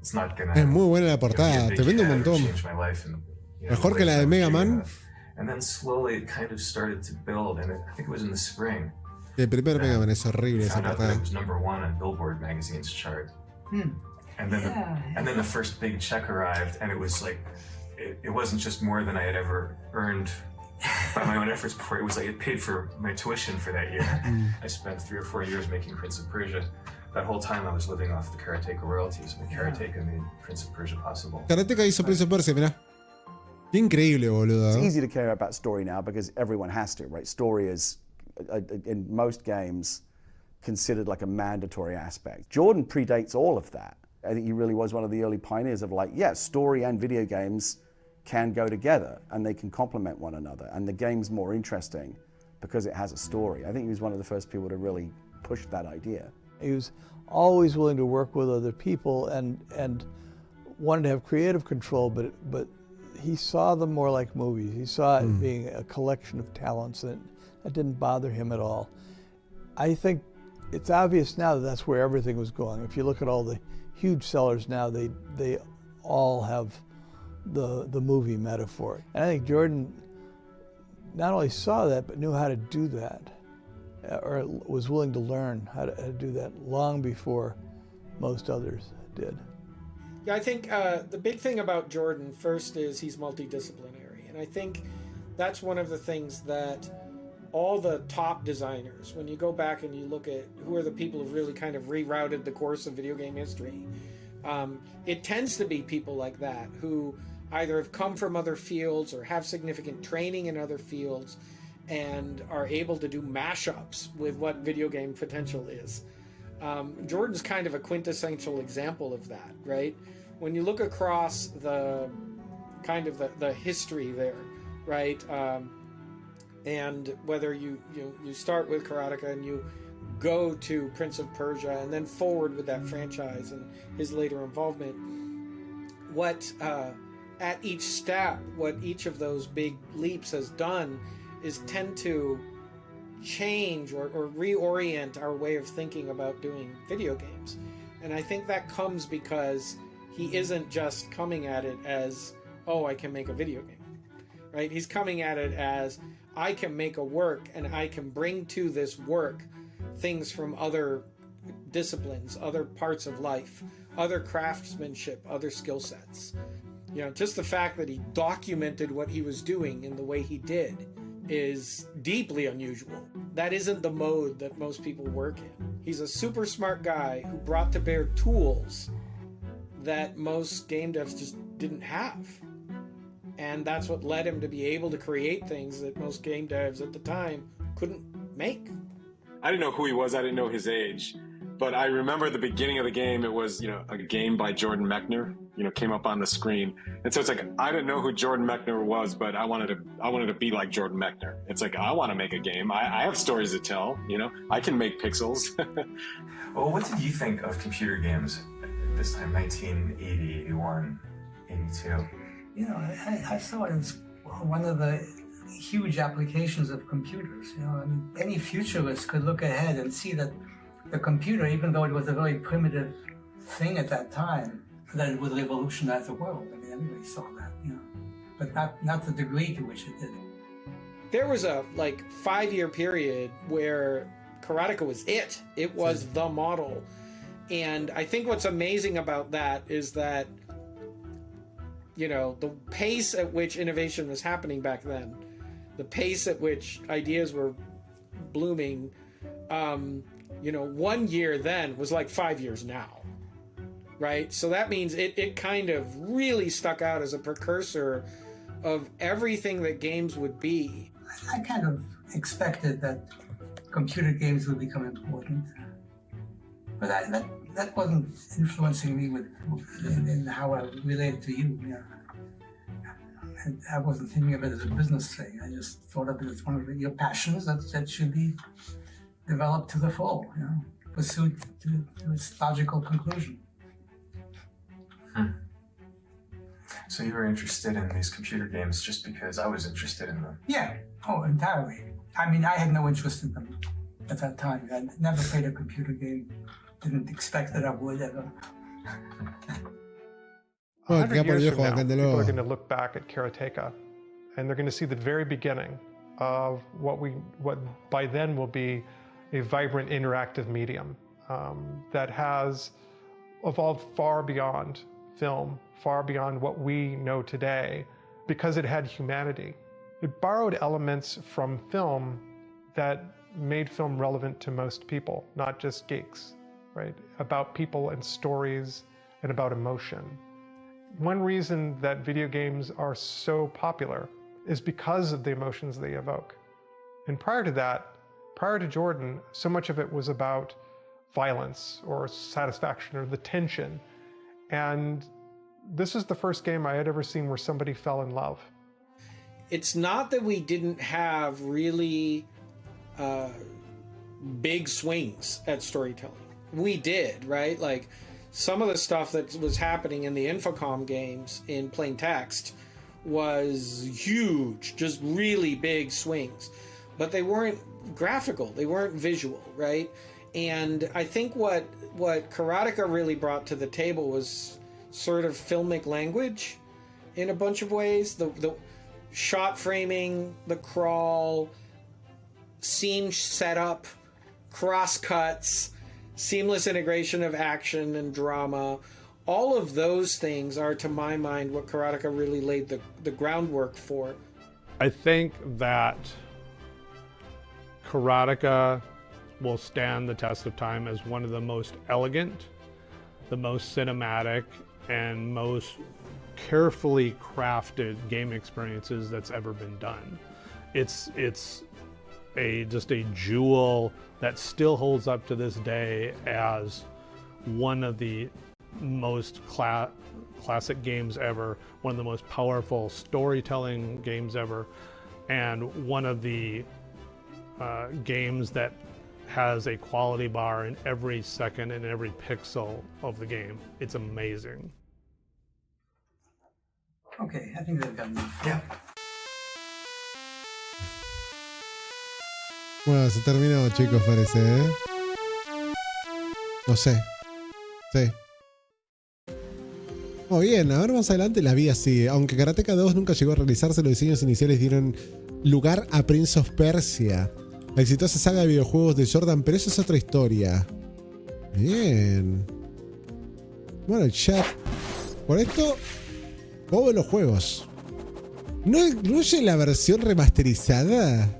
it's not gonna... Es muy buena la portada, te vende un montón. Mejor que la de Mega Man. And then slowly it kind of started to build, and I think it was in the spring. El primer Mega Man es horrible esa portada. It was #1 on Billboard magazine's chart. And then the first big check arrived, and it was like, it wasn't just more than I had ever earned by my own efforts before. It was like it paid for my tuition for that year. I spent 3 or 4 years making Prince of Persia. That whole time I was living off the Karateka royalties, and Karateka made Prince of Persia possible. Karateka hizo Prince of Persia, mirá. Qué increíble, boludo. It's easy to care about story now because everyone has to, right? Story is, in most games, considered like a mandatory aspect. Jordan predates all of that. I think he really was one of the early pioneers of like, story and video games can go together and they can complement one another, and the game's more interesting because it has a story. I think he was one of the first people to really push that idea. He was always willing to work with other people and wanted to have creative control, but he saw them more like movies. He saw it being a collection of talents, and that didn't bother him at all. I think it's obvious now that that's where everything was going. If you look at all the huge sellers now, they all have the movie metaphor. And I think Jordan not only saw that, but knew how to do that, or was willing to learn how to do that long before most others did. Yeah, I think the big thing about Jordan first is he's multidisciplinary. And I think that's one of the things that all the top designers, when you go back and you look at who are the people who've really kind of rerouted the course of video game history, it tends to be people like that who either have come from other fields or have significant training in other fields and are able to do mashups with what video game potential is. Jordan's kind of a quintessential example of that, right? When you look across the kind of the history there, right? And whether you start with Karateka and you go to Prince of Persia and then forward with that franchise and his later involvement, what at each step, what each of those big leaps has done is tend to change or reorient our way of thinking about doing video games. And I think that comes because he isn't just coming at it as, oh, I can make a video game, right? He's coming at it as, I can make a work and I can bring to this work things from other disciplines, other parts of life, other craftsmanship, other skill sets. Just the fact that he documented what he was doing in the way he did is deeply unusual. That isn't the mode that most people work in. He's a super smart guy who brought to bear tools that most game devs just didn't have. And that's what led him to be able to create things that most game devs at the time couldn't make. I didn't know who he was, I didn't know his age. But I remember the beginning of the game, it was, a game by Jordan Mechner, came up on the screen. And so it's like, I didn't know who Jordan Mechner was, but I wanted to be like Jordan Mechner. It's like, I want to make a game. I have stories to tell, I can make pixels. Well, what did you think of computer games at this time, 1980, 81, 82? I saw it as one of the huge applications of computers. Any futurist could look ahead and see that the computer, even though it was a very primitive thing at that time, that it would revolutionize the world. I mean, everybody saw that, but not the degree to which it did. There was a 5-year period where Karateka was it. It was the model. And I think what's amazing about that is that, the pace at which innovation was happening back then, the pace at which ideas were blooming, You know, 1 year then was like 5 years now, right? So that means it kind of really stuck out as a precursor of everything that games would be. I kind of expected that computer games would become important, but that wasn't influencing me in how I related to you. Yeah. And I wasn't thinking of it as a business thing. I just thought of it as one of your passions that should be developed to the full, you know, pursued to its logical conclusion. So you were interested in these computer games just because I was interested in them? Yeah, oh, entirely. I mean, I had no interest in them at that time. I never played a computer game. Didn't expect that I would ever. 100 years from now, people are going to look back at Karateka, and they're going to see the very beginning of what by then will be a vibrant interactive medium that has evolved far beyond film, far beyond what we know today, because it had humanity. It borrowed elements from film that made film relevant to most people, not just geeks, right? About people and stories and about emotion. One reason that video games are so popular is because of the emotions they evoke. And prior to that, prior to Jordan, so much of it was about violence or satisfaction or the tension. And this is the first game I had ever seen where somebody fell in love. It's not that we didn't have really big swings at storytelling. We did, right? Like some of the stuff that was happening in the Infocom games in plain text was huge, just really big swings. But they weren't graphical, they weren't visual, right? And I think what Karateka really brought to the table was sort of filmic language in a bunch of ways. The shot framing, the crawl, scene setup, cross cuts, seamless integration of action and drama. All of those things are, to my mind, what Karateka really laid the groundwork for. I think that Karateka will stand the test of time as one of the most elegant, the most cinematic, and most carefully crafted game experiences that's ever been done. It's just a jewel that still holds up to this day as one of the most classic games ever, one of the most powerful storytelling games ever, and one of the games that has a quality bar in every second and every pixel of the game. It's amazing. Okay, I think they've got enough. Yeah. Bueno, se terminó, chicos, parece, ¿eh? No sé. Sí. Oh, bien, a ver más adelante la vida sigue. Aunque Karateka 2 nunca llegó a realizarse, los diseños iniciales dieron lugar a Prince of Persia, la exitosa saga de videojuegos de Jordan, pero eso es otra historia. Bien. Bueno, el chat. Por esto, vamos a los juegos. ¿No incluye la versión remasterizada?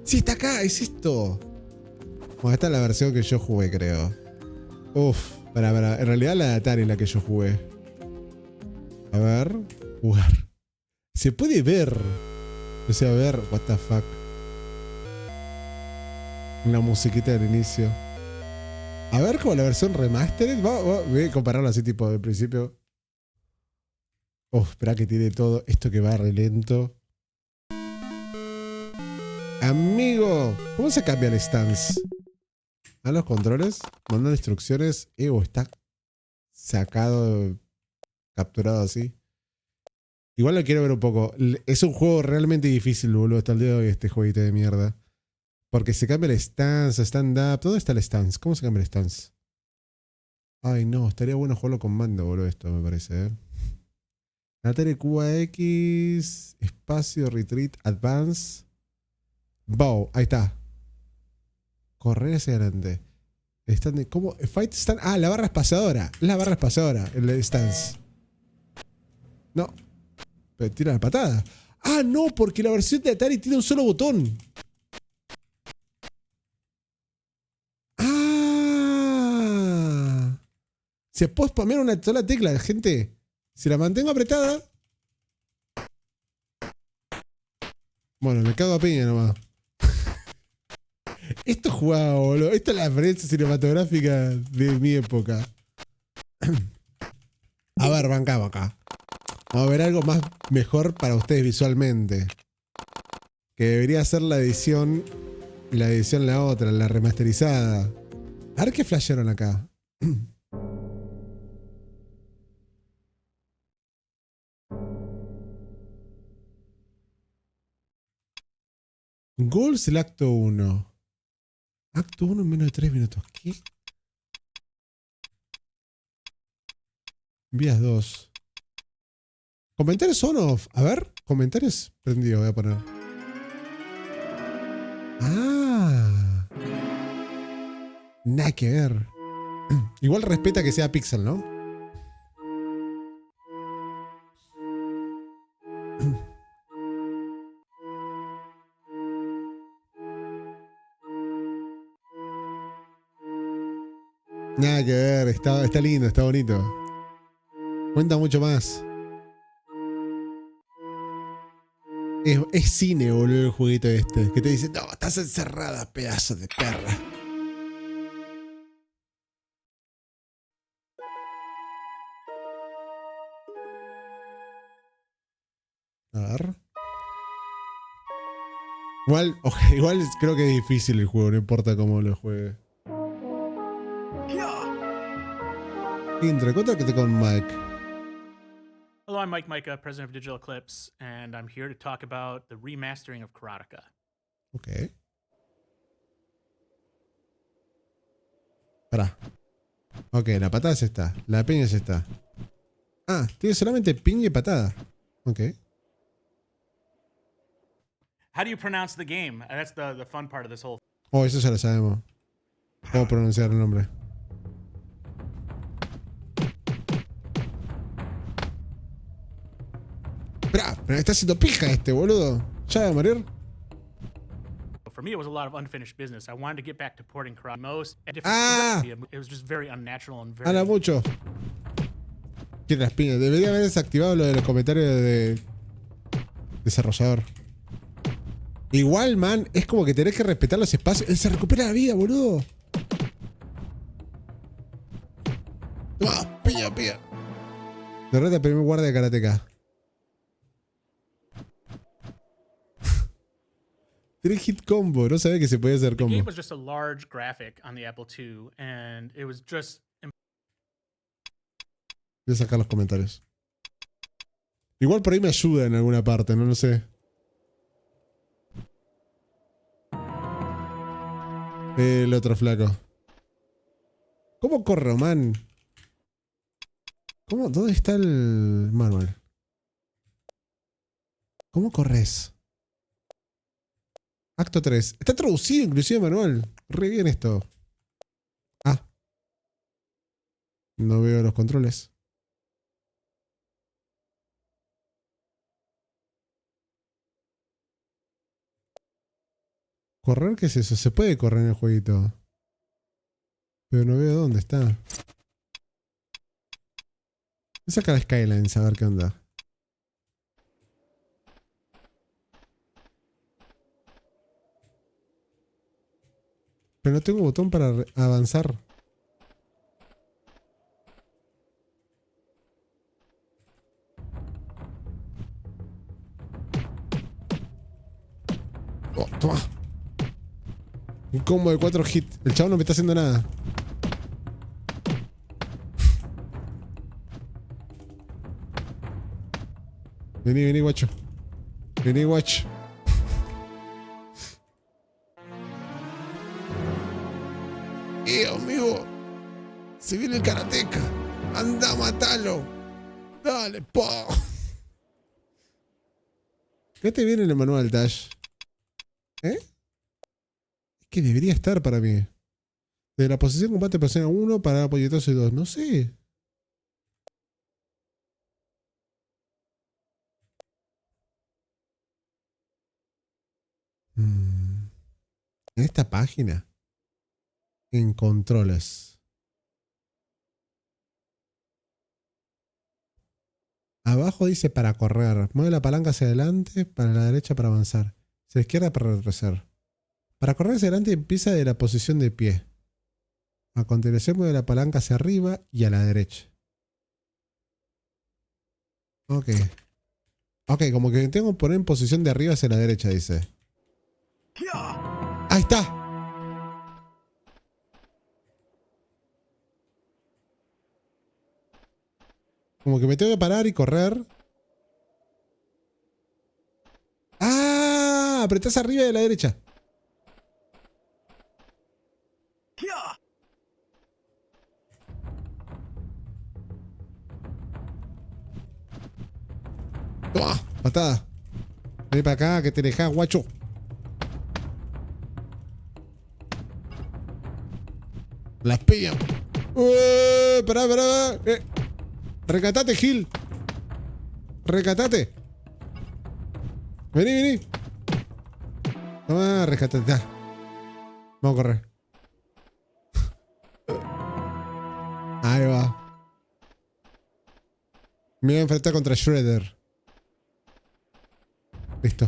Sí, está acá, es esto. Bueno, esta es la versión que yo jugué, creo. Uf, para. En realidad la de Atari es la que yo jugué. A ver, jugar. Se puede ver. O sea, a ver, what the fuck. Una musiquita del inicio. A ver, como la versión remastered. Voy a compararlo así, tipo, de principio. Espera que tiene todo esto que va re lento. Amigo, ¿cómo se cambia el stance? A los controles, mandan instrucciones. Está sacado, capturado así. Igual lo quiero ver un poco. Es un juego realmente difícil, boludo. Hasta el día de hoy este jueguito de mierda. Porque se cambia el stance, stand-up. ¿Dónde está el stance? ¿Cómo se cambia el stance? Ay, no. Estaría bueno jugarlo con mando, boludo, esto, me parece, ¿eh? Atari QAX, espacio, retreat, advance. Bow, ahí está. Correr hacia adelante. Stand, ¿cómo? Fight stand. Ah, la barra espaciadora. La barra espaciadora, el stance. No. Pero tira la patada. Ah, no, porque la versión de Atari tiene un solo botón. Ah, Se puede spamear una sola tecla, gente. Si la mantengo apretada. Bueno, me cago a piña nomás. Esto jugaba, boludo. Esta es la experiencia cinematográfica de mi época. A ver, bancamos acá. Vamos a ver algo más mejor para ustedes visualmente. Que debería ser la edición. Y la edición la otra, la remasterizada. A ver qué flashearon acá. Goals el acto 1. Acto 1 en menos de 3 minutos. ¿Qué? Vías 2. Comentarios on off. A ver, comentarios prendido, voy a poner. Ah. Nada que ver. Igual respeta que sea pixel, ¿no? Nada que ver, está lindo, está bonito. Cuenta mucho más. Es cine, boludo, el jueguito este. Que te dice, no, estás encerrada, pedazo de perra. A ver. Igual creo que es difícil el juego, no importa cómo lo juegue. Intro, contactate con Mike. Hello, I'm Mike Micah, president of Digital Eclipse, and I'm here to talk about the remastering of Karateka. Ok. Pará. Ok, la patada es esta. La piña es esta. Ah, tiene solamente piña y patada. Ok. How do you pronounce the game? That's the fun part of this whole. Oh, eso ya lo sabemos. ¿Cómo pronunciar el nombre? Esperá, pero está haciendo pija este, boludo. ¿Ya va a morir? For me, it was a lot of unfinished business. I wanted to get back to porting karate. It was just very unnatural and very. Habla mucho. Quiere las piñas. Debería haber desactivado lo de los comentarios de desarrollador. Igual, man, es como que tenés que respetar los espacios. Él se recupera la vida, boludo. Toma, piña, piña. Derrota al primer guardia de Karateka. 3 hit combo. No sabía que se podía hacer The combo. game was just a large graphic on the Apple II, and it was just. Voy a sacar los comentarios. Igual por ahí me ayuda en alguna parte, no lo sé. El otro flaco. ¿Cómo corro, man? ¿Cómo? ¿Dónde está el manual? ¿Cómo corres? Acto 3. Está traducido inclusive el manual. Re bien esto. Ah. No veo los controles. ¿Correr qué es eso? Se puede correr en el jueguito. Pero no veo dónde está. Voy a sacar Skylines a ver qué onda. Pero no tengo botón para avanzar. Oh, toma. Un combo de 4 hits. El chavo no me está haciendo nada. Vení, guacho. Vení, guacho. Amigo. Se viene el Karateka. Anda, matalo. Dale, po. ¿Qué te viene en el manual, Dash? ¿Eh? Es que debería estar para mí. De la posición combate persona 1 para puñetazo y 2. No sé. En esta página. En controles. Abajo dice para correr. Mueve la palanca hacia adelante, para la derecha para avanzar. Hacia la izquierda para retroceder. Para correr hacia adelante empieza de la posición de pie. A continuación mueve la palanca hacia arriba y a la derecha. Ok. Ok, como que tengo que poner en posición de arriba hacia la derecha, dice. ¡Ahí está! Como que me tengo que parar y correr. ¡Ah! Apretás arriba y a la derecha. Toma, patada. Vení para acá que te dejás, guacho. Las pillan. Pará. Recatate, Gil. Recatate. Vení. Toma, rescatate. Ya. Vamos a correr. Ahí va. Me voy a enfrentar contra Shredder. Listo.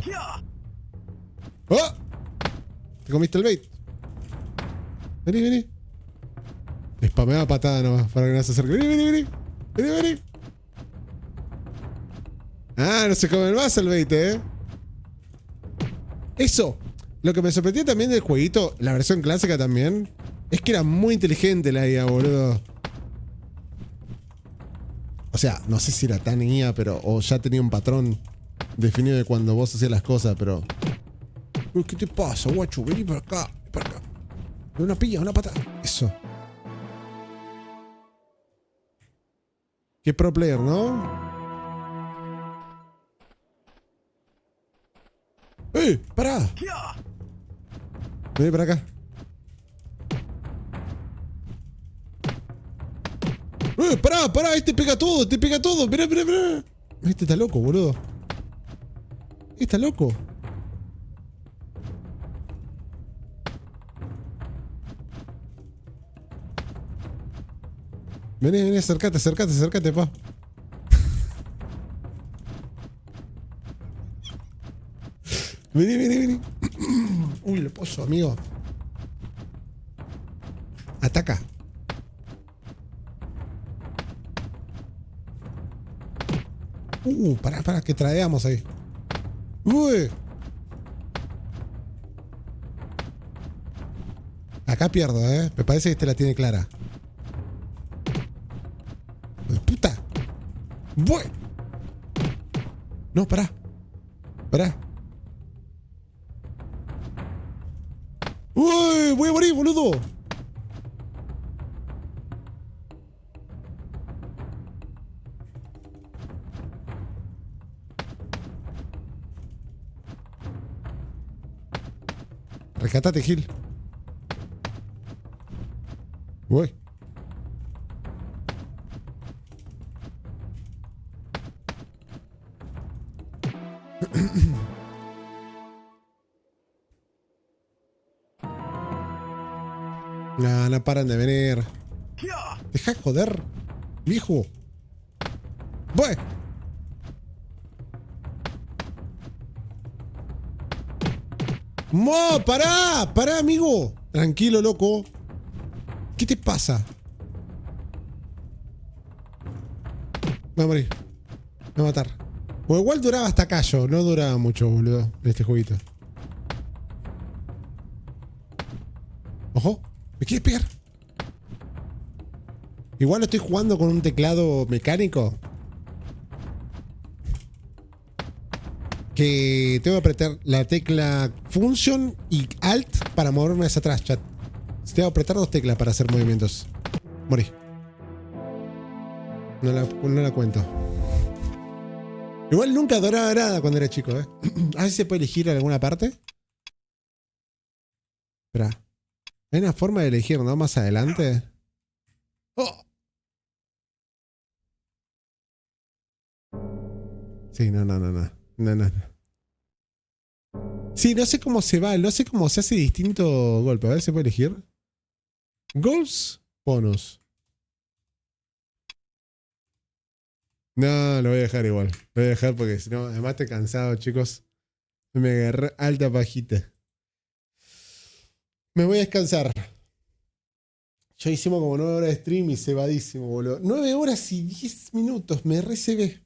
¡Oh! Te comiste el bait. Vení. Spameaba patada nomás para que no se acerque. Vení. Ah, no se come más el bait, Eso. Lo que me sorprendió también del jueguito, la versión clásica también, es que era muy inteligente la IA, boludo. O sea, no sé si era tan IA, pero. O ya tenía un patrón definido de cuando vos hacías las cosas, pero. Uy, ¿qué te pasa, guacho? Vení para acá. Una pilla, una patada. Eso. Qué pro player, ¿no? ¡Eh! ¡Pará! Vení para acá. ¡Pará! Este pega todo. Mirá. Este está loco, boludo. Está loco. Vení, acércate, pa. Vení. Uy, le pozo, amigo. Ataca. Pará, que tradeamos ahí. Uy. Acá pierdo, Me parece que este la tiene clara. ¡Puta! ¡Voy! No, pará. ¡Uy! Voy a morir, boludo. Rescatate, Gil. Voy. No paran de venir. Deja de joder, viejo. Voy. ¡Mo! ¡Pará, amigo! Tranquilo, loco. ¿Qué te pasa? Me voy a morir. Me va a matar. O igual duraba hasta acá yo. No duraba mucho, boludo, en este jueguito. Ojo. ¿Me quieres pegar? Igual estoy jugando con un teclado mecánico. Que tengo que apretar la tecla Function y Alt para moverme hacia atrás, chat. Tengo que apretar dos teclas para hacer movimientos. Morí. No la cuento. Igual nunca adoraba nada cuando era chico, A ver si se puede elegir en alguna parte. Espera. Hay una forma de elegir, ¿no? Más adelante. ¡Oh! Sí, no. Sí, no sé cómo se va, no sé cómo se hace distinto golpe. A ver si se puede elegir. Goals, bonus. No, lo voy a dejar igual. Lo voy a dejar porque si no, además estoy cansado, chicos. Me agarré alta pajita. Me voy a descansar. Ya hicimos como 9 horas de stream y cebadísimo, boludo. 9 horas y 10 minutos. Me recebé.